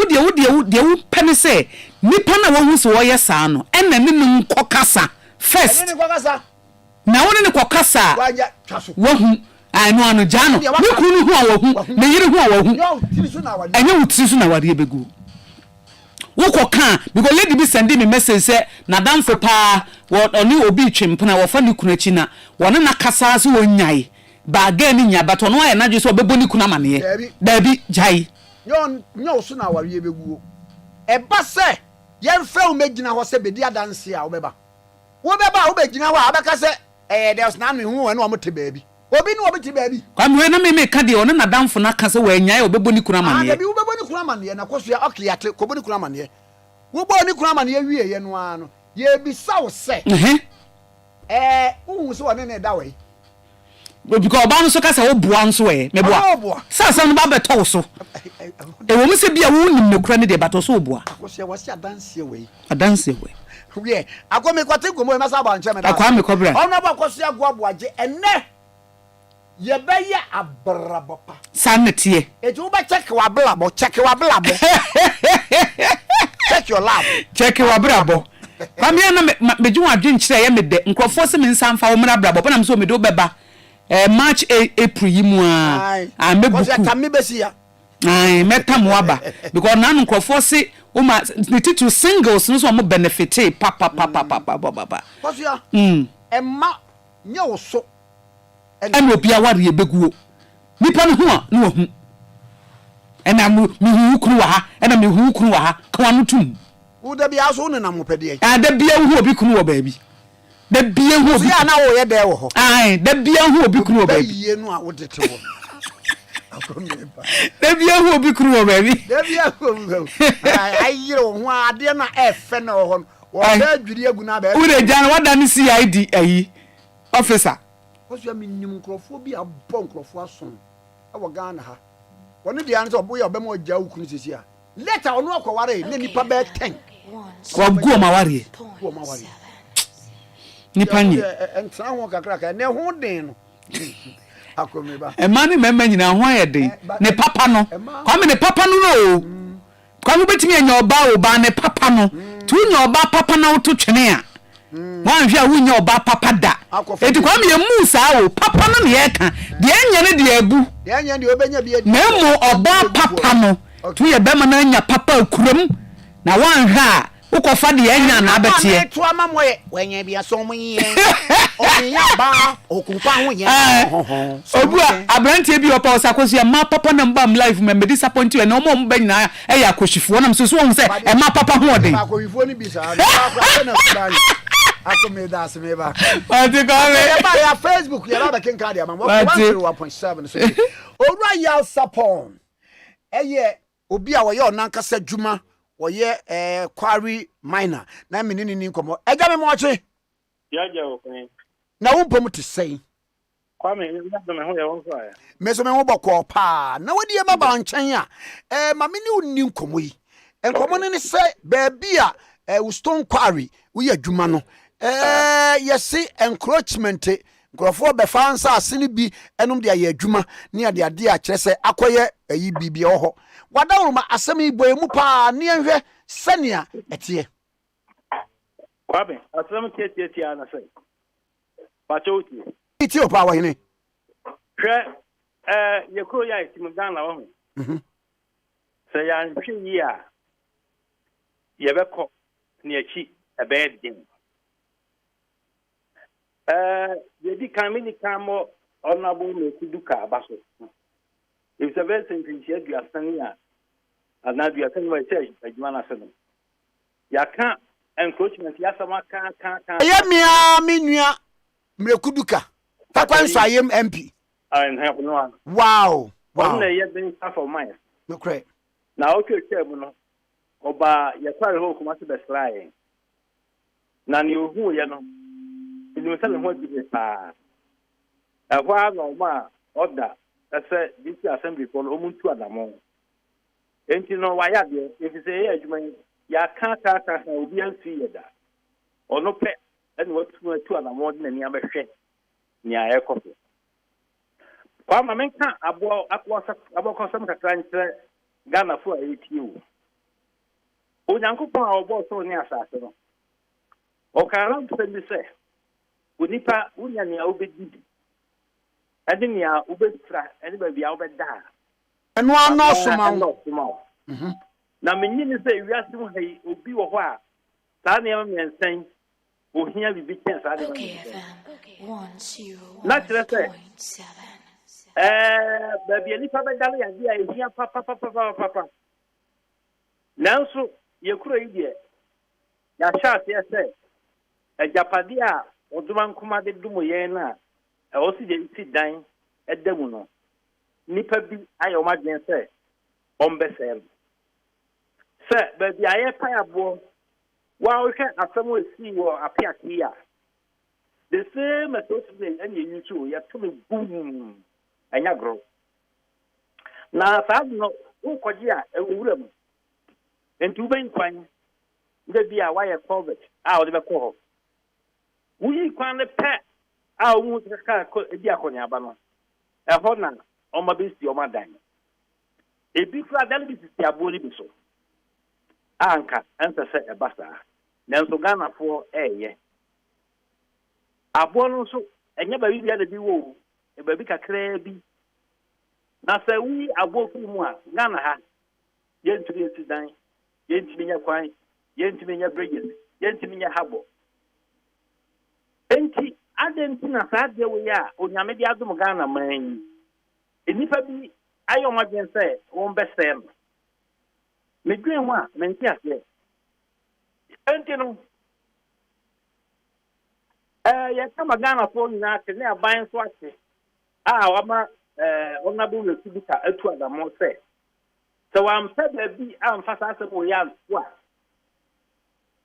wo pene se nipa na wo hu se wo ye sa no ena ne no nkokasa first ne nkokasa na wo ne kokasa wanya twaso wo hu anu anu jano ne kunu hu a wo hu ne yire hu a wo hu enye wo tiri so na wade ebegu wo koka because lady bi send me message say na damfo pa wo oni obi twempena wo fa ne kunu achi na wo ne na kasa so wo nyai ba ga ni nya bato no aye na je so obebo ni kunu amane dabi jai nyo so na wade ebegu e ba se ye mfa o megina ho se bedi adanse a wo beba wo begina ho a beka se there's none who and one to baby obi no obi ti baby Kwame we na me ka de ono na damfo na ka se wa nyai obebo ni kunu amane dabi wo bebo ni kunu amane na koso ya okliate ko bo ni kunu amane wo bo ni kunu amane wie ye no ano ye bi sa wo se wo so one ne da we because oba no so ka se wo boa nso we me boa sa no ba beto so e wo mu se bia wo nim ne kura ne de bato so boa koso ya wasi adanse we yeah akome kwate gomo na sa ba nche me da Kwame kobra ona ba koso ya goaboaje enne ye be ye abrabapa sanete e ju ba check wa blabo check your lab check wa brabo Kwame na meju adwen kire ye me de nkrofo se me nsamfa wo mra brabo na me so me do beba March April yimu a mebuku ko ya besi ya metam waba because na nkrofo se o ma the title singles no so mo benefit papa ko ya emma nya wo so ene obi aware ebeguo nipa no ho a no hu ena mi hu kru wa ha ena mi hu kru wa ha kwa no tum wo da bia so ne na mo pede da bia hu obi kru wo baabi da bia hu obi ya na wo ye de wo ho da bia hu obi kru wo baabi ye no a wo dete wo da bia hu obi kru wo baabi da bia hu ayire wo ho ade na efe na wo ho wo da dwiri agu na ba wo de jan wada ni CID ayi officer koso mi nim nkrofo bi abọ nkrofo ason e wo Ghana ha woni dia nso obo ya obema ogya ukunu sisi a later onu akware ne nipa be 10 wa guo maware nipa nyi entra ho kakra ka ne ho den no akomeba emani mema nyina ho ayede ne papa no Kwame ne papa no no Kwame betimi anya oba oba ne papa no tu nya oba papa na woto twene a wan hwe a wunya oba papa da eti Kwame ye musa o papa no ne yeka de anya ne de abu de anya de obenya bi na mo oba papa no tu ye bema na anya papa akuram na wan hwe a ukofa de anya na abetie to amamoye wenya bia so mo yin onya ba okunfa ho yen obu abrantie bi opa osakoso ya ma papa na mbam life me disappoint you na omo mba nyina e ya koshifo na mso won se e ma papa ho odin akoyifo ni bi sa na kubani akome da semeba ati Kwame ba ya Facebook ya ba ken card ya ma 1.7 so owura ya sapon eye obi a wo ye onankasa djuma woye quarry miner na me ni nkomo eja me mo che yaja okun na wo mpom te sei Kwame ya do me ho ya won so ya me so me ho bokọ pa na wodi e maba nchen a ma me ni onni nkomo yi nkomo ne se baabi a wo stone quarry wo ya adwuma no yesi encroachment nkrofo be fa nsa asene bi enum de ya adwuma ne ya de ade a kire se akoye ayi bibia ho wadawruma asem ibo emu pa ne enhwe sania etie Kwame asem tie na sei Pachoti iti opa wa hene hwe yekro ya itim Ghana wa ho se ya nhwe yi a yebekọ ne achi ebedin yedi kamini kamo onabo mekuduka abaso if the best thing you do asania anadu asani wa church adwuma na seno ya ka encroachment ya sama ka ya mia minua mekuduka takwanso ayem MP wow na ye bin for mine no credit na okay chemu no oba ya kware ho kuma se besrae na ni ohu ye no ni sele ho di pa ahwa no ma order ese this assembly for omuntu adamo enti no wa ya de if say ye adwuma ya ka obi ansi ye da ono pe ene watu adamo de ni abehwe ni ayekofo kwa ma menka abo akosam kakra ntre Ghana fo ayetio onyankopon a obo so ni asase no o kan ran se onipa unya ni obedi ade ni a obedra ene ba bia obeda eno ano soma na menyi ni se wiase mu hai obi wo ho a saa ne am mensan ohia bibi chen saa de na tere se ba bia ni pa bedale ya dia ehia papa nanso ye kuro yi de ya sha se ejapade a oduma nkoma de dumo ye na o si de si dan edamu no nipa bi ayo magen se ombesel se ba bi aye payabo wa o hwe asamo esi wo apiaki a the same method and you too ya to me boom anya gro na sa no u koji a ewura mu entu ben kwan de bi a wa ye covid a o de be ko wuyi kwan le pe a o mu ka ko ebi akonya aba no e ho na o ma be si o ma dan ebi fra dan bi si abori bi so anka ense se e basa nanso Ghana fo eye abo no so enya ba bibia de bi wo e ba bi kakra bi na se wi abo fu mu a Ghana ha yentumi si dan yentumi nya kwan yentumi nya bridges yentumi nya habo enti adenti na saade wo ya onyame di adum Ghana man enipa bi ayo magen se won besem medwen ho a menti ase enti no ya kama Ghana fo na te ne aban so ate wama onabu le kubika atu adamo se so am peda bi amfa sase mo ya so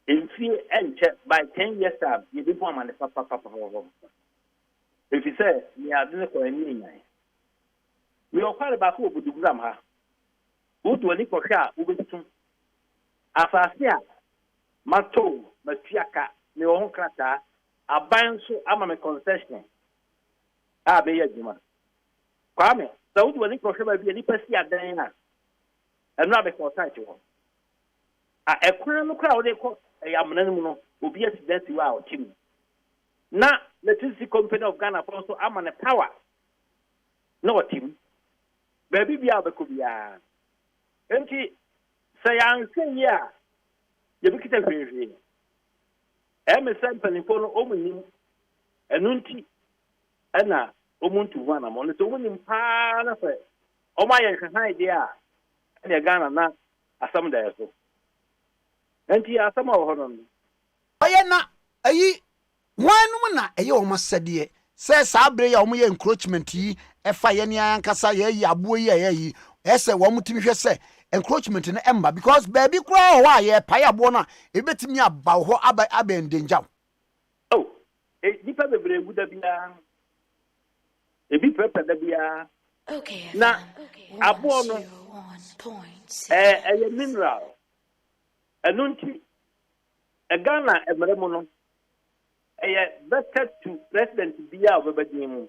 enfi enche by 10 years time you be born man papa if you say me adine ko eni nyan me okware ba ko obudugram ha utu ani ko hwa ubetum afase a mato matiaka me wo krata aban so ama me concession be ya juma Kwame so utu ani ko hwa ba bi ani pasi adan na eno abe ko site wo ekwan no kra wo de ko amana mu no obi accident wa o tim na electricity company of Ghana also amana power no team baby bia be ko bia enti say an say ya ye bi kita hwehwe sample for no omunim enunti ana omuntu wana mo no so omunim pa na fe o ma ye kan idea ene Ghana na asam da yaso enti asama wo hono oye na ayi wanum na eye o masede se sabre ya o mo ye encroachment yi efa ye ne ankasa ye yi abo yi ye yi ese wo mutimi hwe se encroachment no emba because baby kura wa ye payabo na ebetimi aba ho aba endanger. Oh, nipa bebre guda bia. Ebi pepe da bia. Okay. Na abo no mineral. Anunti Ghana emeremu no better to president bia obebadin mu.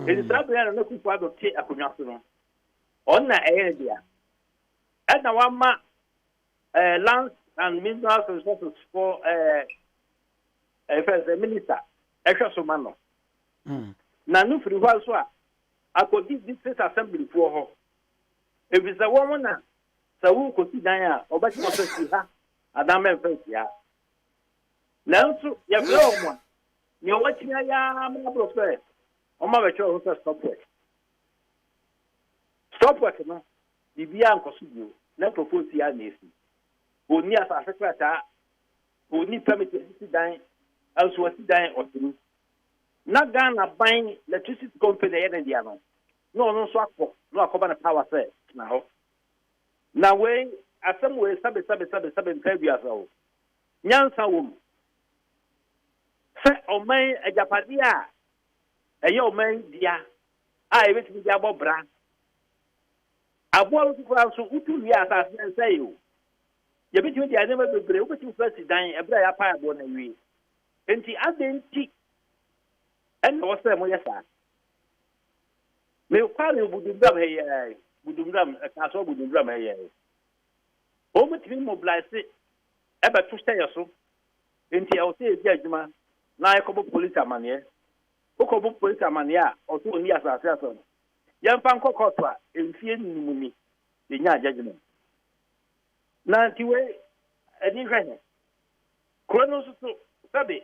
Elizabeth na kufu adote akonwa so no. Onna dia. Na wama land and mineral resources for first minister so mano. Na no free hwa so a akodi district assembly for ho. Ebisa wo na sawu kosi dan a obati ko si ha adame fensi ha. Nanso ya flo mo. Ni o wachinya ya ma professor. O ma be cho ho stop work. Stop work no. Bibia nkoso bio. Na propose ya na esi. Oni asa secretary oni permit si dan also si dan otru. Na Ghana buying electricity company ya dia no. No so akọ. No akoba na power set na ho. Na we asem we sabe mpabia so. Nyansa wo. Se oman ajapade a eye oman dia a ebetimi dia bobra. Abo lu kura so utu wi asase nsai o. Ye betimi dia nema bebre, ubetimi president ebra ya pa abo na wi. Enti adenti en wo se mo yesa. Me kwari budumdam heye. Budumdam kaso budumdam heye. O betimi mobilize ebe to stay so. Enti o se eji adwuma na ekobo police amane. Okobo police amane a o to ni asase aso. Yamfa nkokọtọ a emfie nnumuni enya judgment. Na tiwe edi hwene. Krono so sabe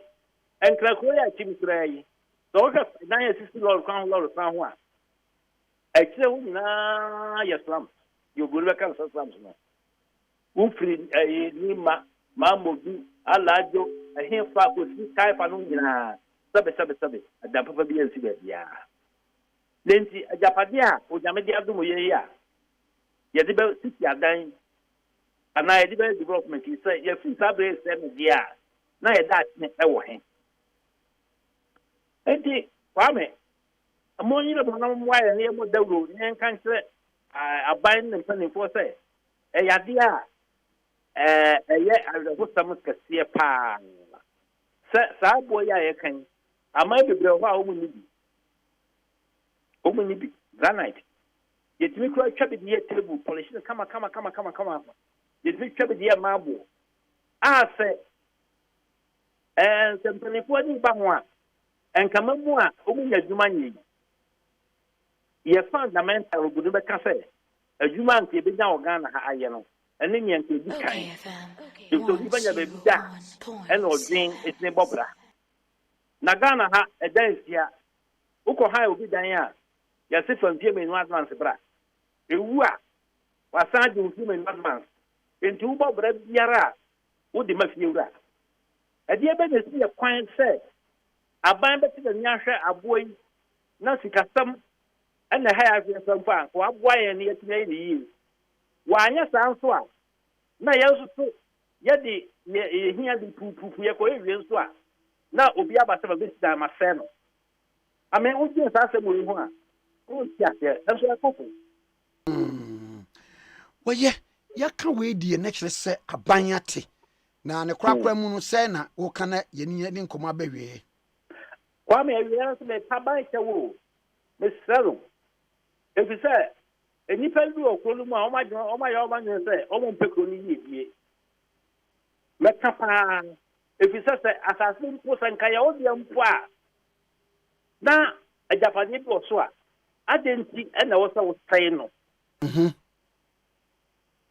enkra ko ya chimsra yi. So ka na ya sisi lord kan ho a. Ekire hu na ya slam. Yo gurbe kan slam no. Ufri ni mamodu alajo ehfa ko si kai fa no nyina. Sabe ada papa bi ensi ba bia. Lenti ajapade a ojamedi adumo ye ya ye de be sisi adan ana ye de be development yi say ye fi sabre say me dia na ye da ne e wo he enti Kwame amoni le bona mo wa ye ne mo dawro ne kan kire aban ne mpanin fo say e ya dia ye algo samus kase pa sa boy ya ye kan ama bebre ho a wo mu ni Omuni granite. Yetimi kwa chabe diye table polishina kama. Yetimi chabe diye mabo. Se sempani po ni ba ho a enkama mu a omunya adwuma nyi. Ye fundamental ogudu be ka se adwuma nke be nya Ghana ha aye no. Ene nya nke di kan. So di banya be da. Ene odin etne bobra. Na Ghana ha edansia. Uko ha obi dan a ya se fanfie me no advance bra ewu a wasan de fanfie me no advance enti wo bobra biara wo de mafie wura e de be na si e kwan se aban be te nya hwe aboi na sikasam ana ha ya hwe sam fa ko aboa ye ne yetina ni yi wa anya san so a na ye so ye de ye hia de pupu ye ko ewie so a na obi abasa ba be sida ma fe no amen wo je sa se mo hu a o ti ase enso akoko Oye ya ka we die na kire se aban ate na ne kwakwa mu no se na wo kana ye ni nkoma abawe Kwame awiara se me taban che wo me sero efi se enipa bi okolu mu a o ma ya o ma nyen se o mo mpekro ni ye bie me tapa efi se asase mpo se nka ya o bia mpo a na ajapade bi oso a adenti na wo se wo sai no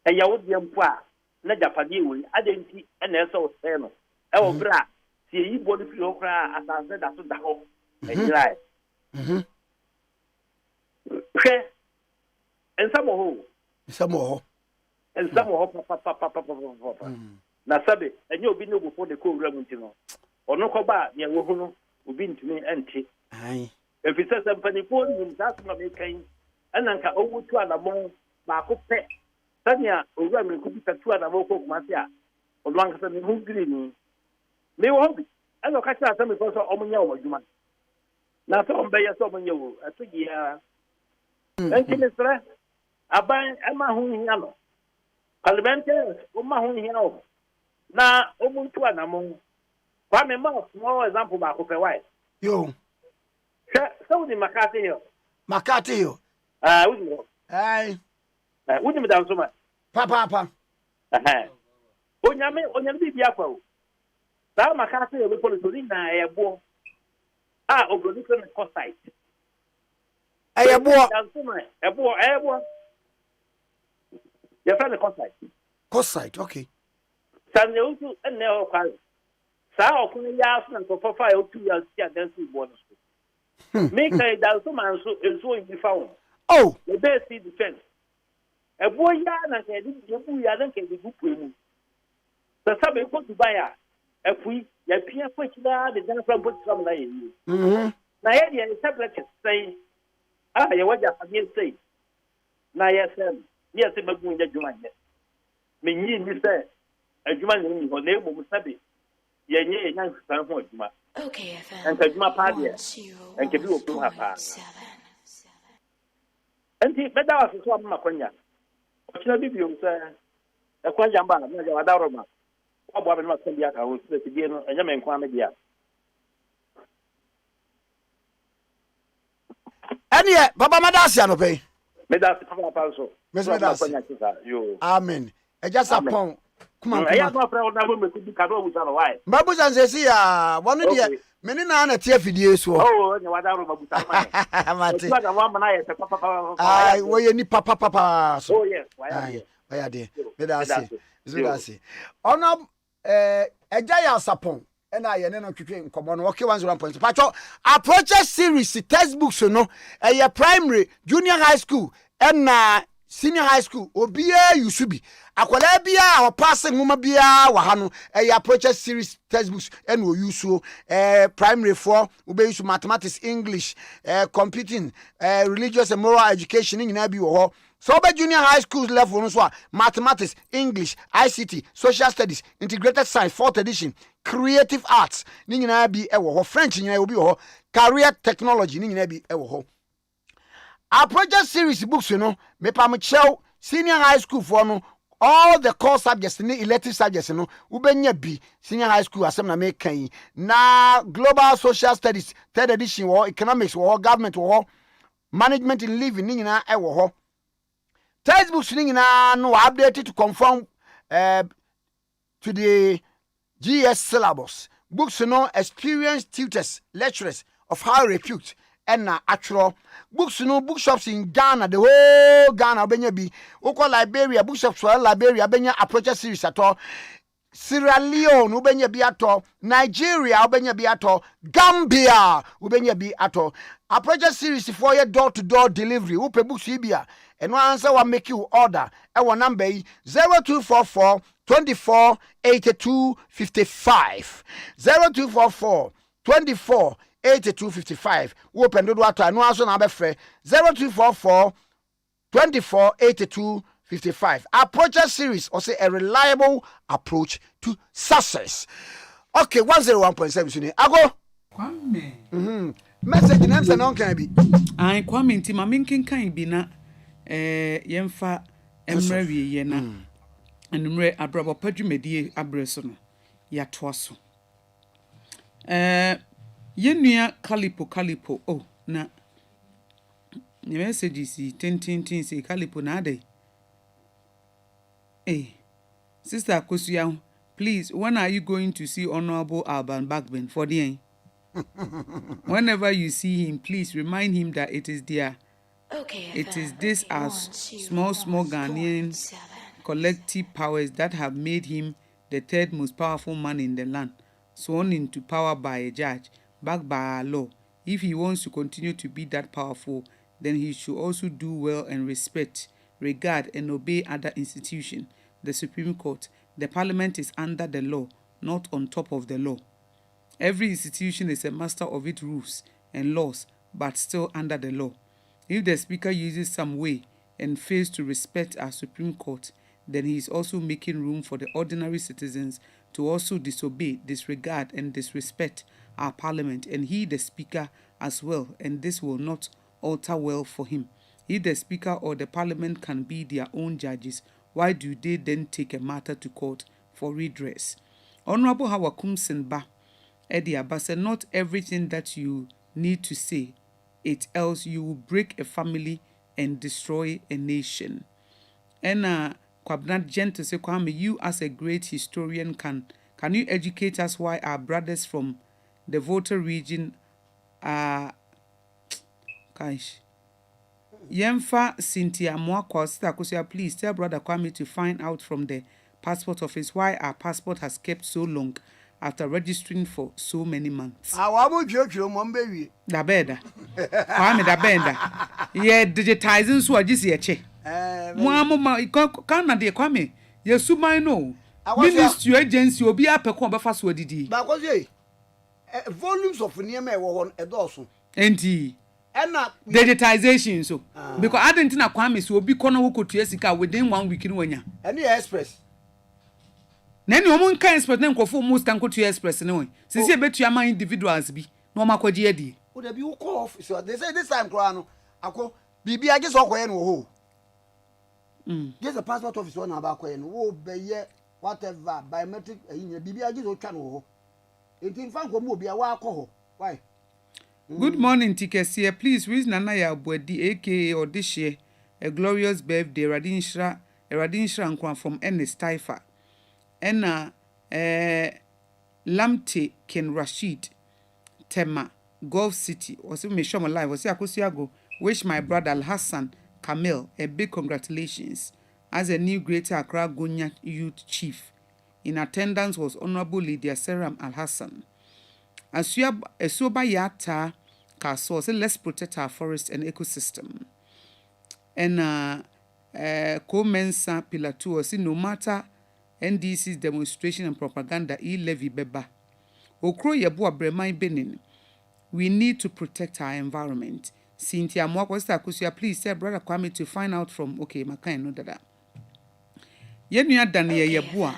ya wo bia mpo a na japade we adenti na ese wo sai no e wo bra ti yi body fi okra asase da so da ho ejira ke ensamo ho papa na sabe enye obi no go de ko wura mu ntino ono ko ba ye wo hu no obi ntumi ente ai efisa sampani ko ni mtasu na mekan ananka owutu alamon ba ko pe Sanya, over me could be tattooed and woke up Matia, or long as a who green. May won't be. I don't catch that because of Omonyo, Juma. Now, so by your Somonyo, a 2 year. Thank you, Mr. Aban, Emma Huniano. Parliamentarians, Uma Huniano. Now, Omuntuan among Kwame Mouse, more example, Marco White. Yo. So the McCarthy Hill. McCarthy Hill. Wouldn't you? Aye. Wouldn't down so much. Papa. On your Biafo. That McCarthy will put it in a boy. Over different cost site. A boy. Your friend, cost site, okay. San Yosu and Neo Qual. Sao Kuni Yasan for 5 or 2 years, then see bonus. Make a dozen man so is so in the found. Oh, the best see defense. A boy yarn and you don't get the good women. The subject put to buy a free, your peer put the dance from put some lay in you. Nadia is separate saying, you what you say. Naya said, yes, I'm going to do my net. Meaning, you say, a human in your name will be. Ye young son for Juma. Okay, and Juma party and give you a blue half. And he better was a swap Maconia. What shall be you, sir? A Quajamba, a Daroma. What Bob and Maconia was the beginning and Yaman Kwame. And yet, Papa Madasiano pay. Medas Papa Palso. Miss Medas. You. Amen. I just upon. Come on, I have no problem with the canoe with our wife. Babusan says, yeah, one of the many nana tear videos. Oh, no, I don't know about I were any papa. Oh, yes, why are they? Medasi. Honor a Jaya Sapon, and I know keeping common okay 1 point. Pacho, approaches series textbooks, you know, a primary, junior high school, and senior high school, Obia, you should be. Akwala bia or passing woman bia wahano approach series textbooks and we use primary 4 we use mathematics, English, computing, religious and moral education in Nabi or so by junior high school level so mathematics, English, ICT, social studies, integrated science 4th edition, creative arts ni nyina bi ewo French nyina obi ho, career technology ni nyina bi ewo ho. Approach series books you know me pam chew senior high school for no all the core subjects ni elective subjects no ubenya bi senior high school asem na make kan na global social studies 3rd edition or economics or government or management in living ni nyina e wo ho textbooks ni nyina no updated to conform to the GS syllabus. Books no experienced tutors lecturers of high repute and actual books no bookshops in Ghana, the whole Ghana benya bi oko Liberia bookshops for Liberia benya approach series at all, Sierra Leone ubenya bi ato, Nigeria ubenya bi ato, Gambia ubenya bi ato. Approach series for your door to door delivery upe books ibia and one answer will make you order our number 0244 24 82 55 0244 24 8255. Open the water no answer number 0244 24 82 55. Approach series or say a reliable approach to success. Okay, 101.7 Ago Kwame. Message names and on can be. I Kwame nti ma menken kan bi na yemfa emrewie ye na. Enumre abrabo padwumedie abreso no ya toaso. Yenua Calipo oh na the messages tin say Calipo na dey. Sister Kosuya, please, when are you going to see Honorable Alban Backben for the end? Whenever you see him, please remind him that it is there. Okay, it is this as small Ghanaian collective powers that have made him the 3rd most powerful man in the land, sworn into power by a judge, backed by our law. If he wants to continue to be that powerful, then he should also do well and respect, regard, and obey other institutions. The Supreme Court, the Parliament is under the law, not on top of the law. Every institution is a master of its rules and laws, but still under the law. If the Speaker uses some way and fails to respect our Supreme Court, then he is also making room for the ordinary citizens to also disobey, disregard, and disrespect our parliament, and he, the speaker, as well, and this will not alter well for him. If the speaker or the parliament can be their own judges, why do they then take a matter to court for redress? Honorable Hawakum Sinba, Eddie Abba said, not everything that you need to say it, else you will break a family and destroy a nation. And Kwabna Gentle say, Kwame, you as a great historian can you educate us why our brothers from the voter region are Yemfa Cynthia Mwakwa Sister Kosia, please tell brother Kwame to find out from the passport office why our passport has kept so long after registering for so many months. Awamu jojo mombewi. Da beda. Kwame da benda. Ye digitizing so agisi ye che. Mama kana de Kwame. Ye suman no. Ministry agency obi apeko obefa so adidi. Ba ko ye volumes of niema e wo hon edoso. Enti digitization so because I didn't na Kwame so obi kono wo kotua sika within 1 week ni wanya. Any express. Nani omun kan express na nkofo mu stan kotua express ne we. Sisi betua man individuals bi na o makoje adi. O da bi wo call office. They say this time kro ano akọ bibi age so koye no ho. Get the passport office one about koye no wo beye whatever biometric eyin bibi age so twa no ho. Enti fan ko mu obi a wa akọ ho. Why? Good morning, Tikesie. Please, reason Anaya Bwedi, aka or this year, a glorious birthday, Radinshra Nkrumah from Ernest Taifa. Enna Lamte Ken Rashid Tema, Gulf City. Was me show my life. Was Akusiago. Wish my brother Al Hassan Kamil a big congratulations as a new Greater Accra Gunya Youth Chief. In attendance was Honorable Lydia Seram Al Hassan. As soba yata kaso, say let's protect our forest and ecosystem. And Comensa Pillar 2 say no matter NDC's demonstration and propaganda, levy beba. Okro yebu abremai benin. We need to protect our environment. Cynthia Mwakwa Kusia, please tell brother Kwame to find out from Makai no dada. Yenuya Daniel Yebua,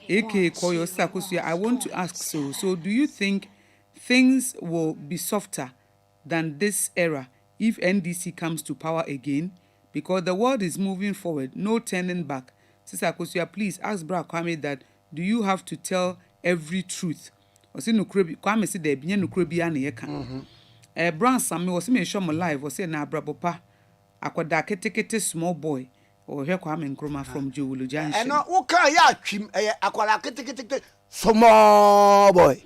aka Koyo Sakusia, I want to ask so do you think things will be softer than this era if NDC comes to power again? Because the world is moving forward, no turning back. Sister Kosia, please ask Brother Kwame that, do you have to tell every truth? Or say Kwame said there be no krebi ane yeka. Brown Sammy was me show my life was say na brabopa akwada ketekete small boy or here Kwame Nkrumah from Jowulu Junction. And no ka ya twim akwada ketekete small boy.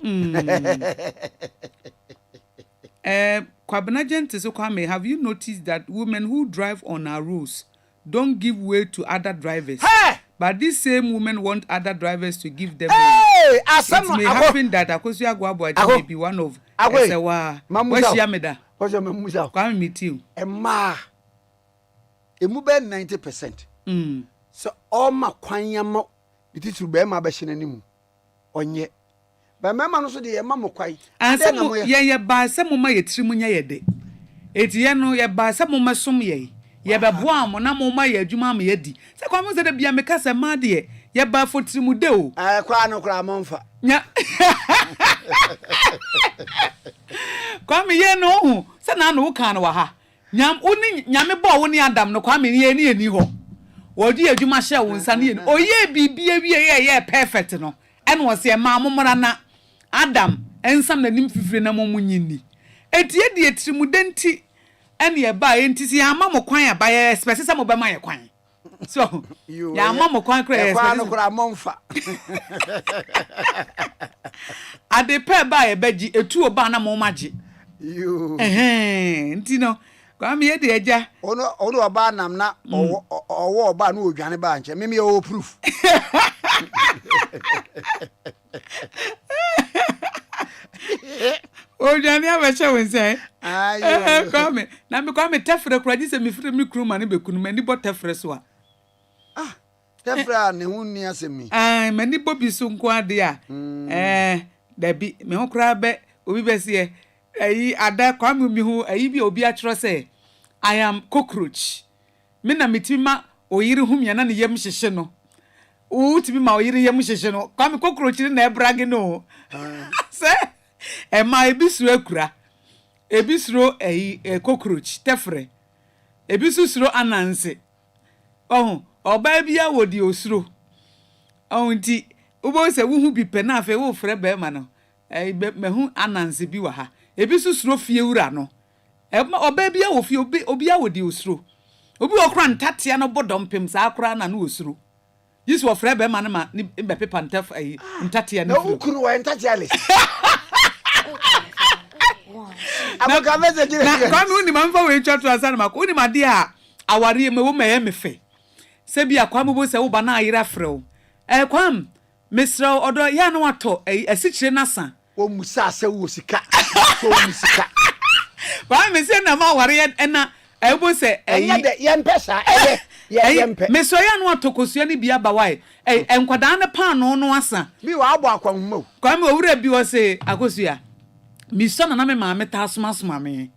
Kwabena Gentle Kwame, have you noticed that women who drive on our roads don't give way to other drivers? Hey! But these same women want other drivers to give them way. It may happen that Akosia Gwabo may be one of Esewa. Where's Yameda? What's your Mamuza? Kwame meet you. Emma. Emu be 90%. So all my kwanyamo it is to be my best in onye. But my man also the Emma kwai. And some ye ba some ma ye trimunya ye de. Eti no ye ba some ma som ye. Ye be boa mo na mo ma ye adwuma ma ye di. Se kwa mo se de bia me kasa ma de ye ba fo trimu de o. Kwa no kra monfa. Nya. Kwa me ye no hu. Se na no ka no wa ha. Nyam oni nyame bo wo ni Adam no kwa me ye ni eni ho. Wo di adwuma hye wo nsa ne eni. Oye bibia wie ye perfect no. Eno wo se ma momra na Adam ensam na nim fifire na mo munyini. Etie de trimu de nti ene ye ba enti si ama mo kwan aba ye expect say mo be ma ye kwan. So ya ama mo kwan kra ye expect no kra monfa. Ade pe ba ye baji etu oba na mo maji. You enti no Kwame ye de eja ono oba nam na owo oba na odwane ba nche meme ye proof. Ojani abacha wonse Kwame na me Kwame tefre kura ji se me fire me Nkrumah ne bekunu mani bo tefre so a tefre ne hunni asemi mani bo bi so nko ade a da bi me ho kura be obi be se ayi ada Kwame mi hu ayi bi obi a tro se I am cockroach me na metima oyiri humia na ne yam hyehye no utimi ma oyiri yam hyehye no Kwame kokrochiri na ebrage no se e ma ebisuro akura ebisuro kokroch tefre ebisusuro ananse oba bia wodi osuro nti ubo se wuhu bi pe na afa wo frɛ be ma no mehu ananse bi wa ha ebisusuro fie wura no oba bia wo fie obi a wodi osuro obi okra ntatia no bodom pem sa akra na no osuro yisu wo frɛ be ma no ma ni be pepa ntaf ntatia no ukuru wa ntatia le Kwame uni mamfa we twa to asana mako uni made a aware me wo meye me fe se bia Kwame bo se wo ba na ayira frɛw Kwame mesra odo ya na wato asikyire nasa wo musa ase wo sika so musika Kwame se na ma aware na bo se enya de yempesa yempe mesra ya na wato kosua ni bia ba wai enkwada na pa no asa mi wa abo akwanmo Kwame owura bi wo se akosua mi sona na me maame ta soma me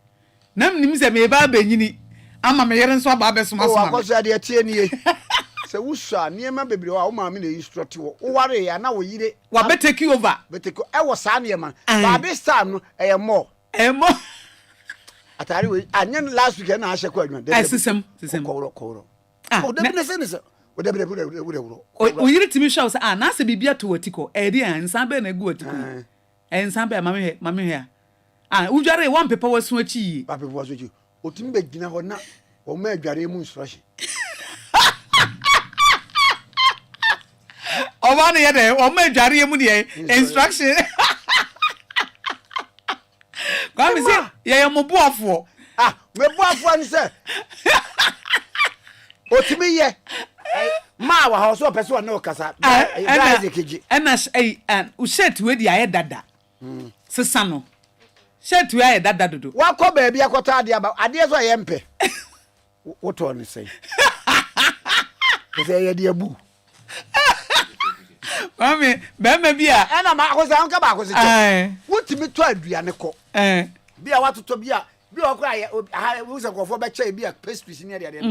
nam nim se me ba banyini ama me yere nso aba be soma o akoso ade tie nie se wusua niema bebre wa o maame na instruct wo ware ya na wo yire wa be take over e wo sa niema ba this time no more atari we anyen last week na ahye kwa adwan sisem kowro o de bi se ne se o de bi o yire timi show se na se bibia to watiko e de ansa be na gu watiko ensambe mame he ujare wan pepa wasu achi ba pepa wasu achi otimbe gina ho na o ma adware mu instruction o ba ne ye de o ma adware mu de instruction Kwame se ye mo boafo me boafo ni se otimi ye ma wa ho so person na okasa ba ezekeji and u shirt we di aye dada sesa no shirt we aye dada dodo wa ko ba bia kwota ade aba ade so ye mpe woto ni sei ze ye di abu Kwame be ma bia na ma ko sa nka ba ko se wotimi to aduane ko bia watoto bia okra wo se kofo be che bia pastries ni ade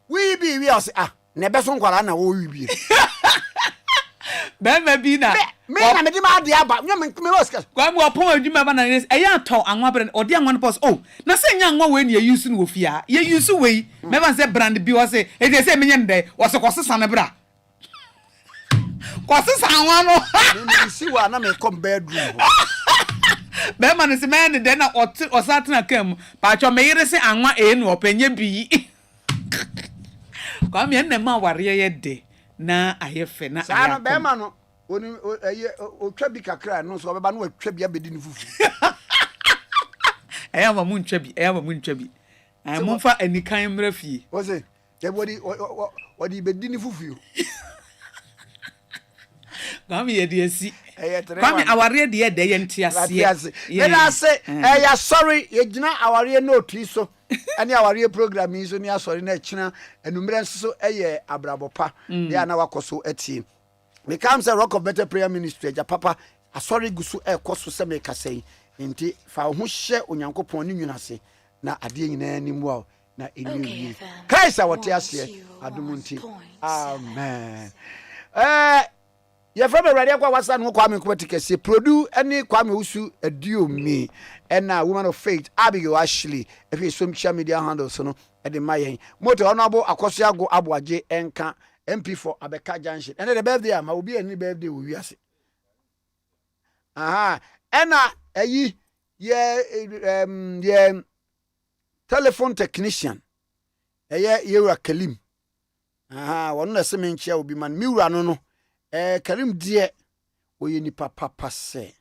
we bi we os na be so nkwara na wo wi bi be ma bi na me na me di ma ade aba me oscar Kwame opon adwuma ba na eya to anwa bre odi anwa no pos na se nya anwa we na ye use no ofia ye use we me ban se brand bi wo se e de se me nya ndai wo se kosesa na bra kosesa anwa no me si wa na me come bedroom be man se me de na osatena kam pa cho me yire se anwa no openye bi Kwame na ma ware ye de na ayefe na aya no be ma no oni otwa bi kakra no so be ba no atwa bi abedi ni fufu aya ma mu ntwa bi ay mo fa anikan mra fie wo se ye wodi bedi ni fufu Kwame ye de asi Kwame aware de ye de ye ntiase ye na se ya sorry ye gina aware no otui so ani aware program yi so ni asori na kina enumere nso eye abrabopa ya na wakoso atie me come say Rock of Better Prayer Ministry ja papa asori gusu ekoso se me kasei nti fa ho hye onyankopon ni nwunase na ade nyina ni mu na eni Christ awote ase adumunti amen ye from radio kwa wasa no Kwame ko Tikesie produ any Kwame usu adio me and woman of faith Abigail Ashley if you social media handles no e de mayen moto honorable Akosiago Aboaje enka MP for Abeka Junction and the birthday ma obi any birthday wo wiase ena ayi ye telephone technician ye Yura Kalim wonu na se menchia obi man miwura no Karim die oye ni papa se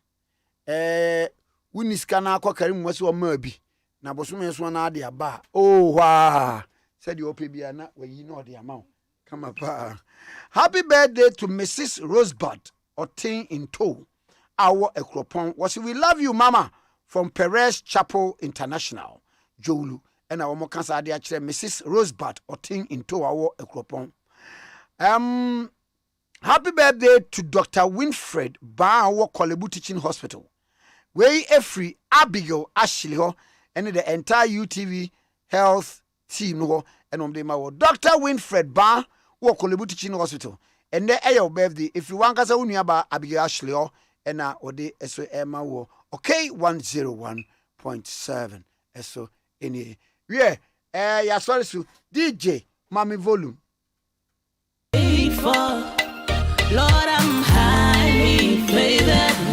wuniska na akwa Karim wase o ma bi na bosom so na ade aba wa said you ope bia na wayi na ode ama kama pa happy birthday to Mrs. Rosebud Otin in tow our ekropon was we love you mama from Perez Chapel International Jolu and our mo kansa ade a kire Mrs. Rosebud Otin in tow our ekropon happy birthday to Dr. Winfred Bawo Kolebu Teaching Hospital. Way free Abigail Ashley ho and the entire UTV health team ho and on the ma Dr. Winfred Ba wo Kolebu Teaching Hospital and there your birthday if you want kasa unu aba Abia Ashley and na ode eso ema wo okay 101.7 eso any yeah ya sorry so DJ Mami volume Lord I'm highly favored.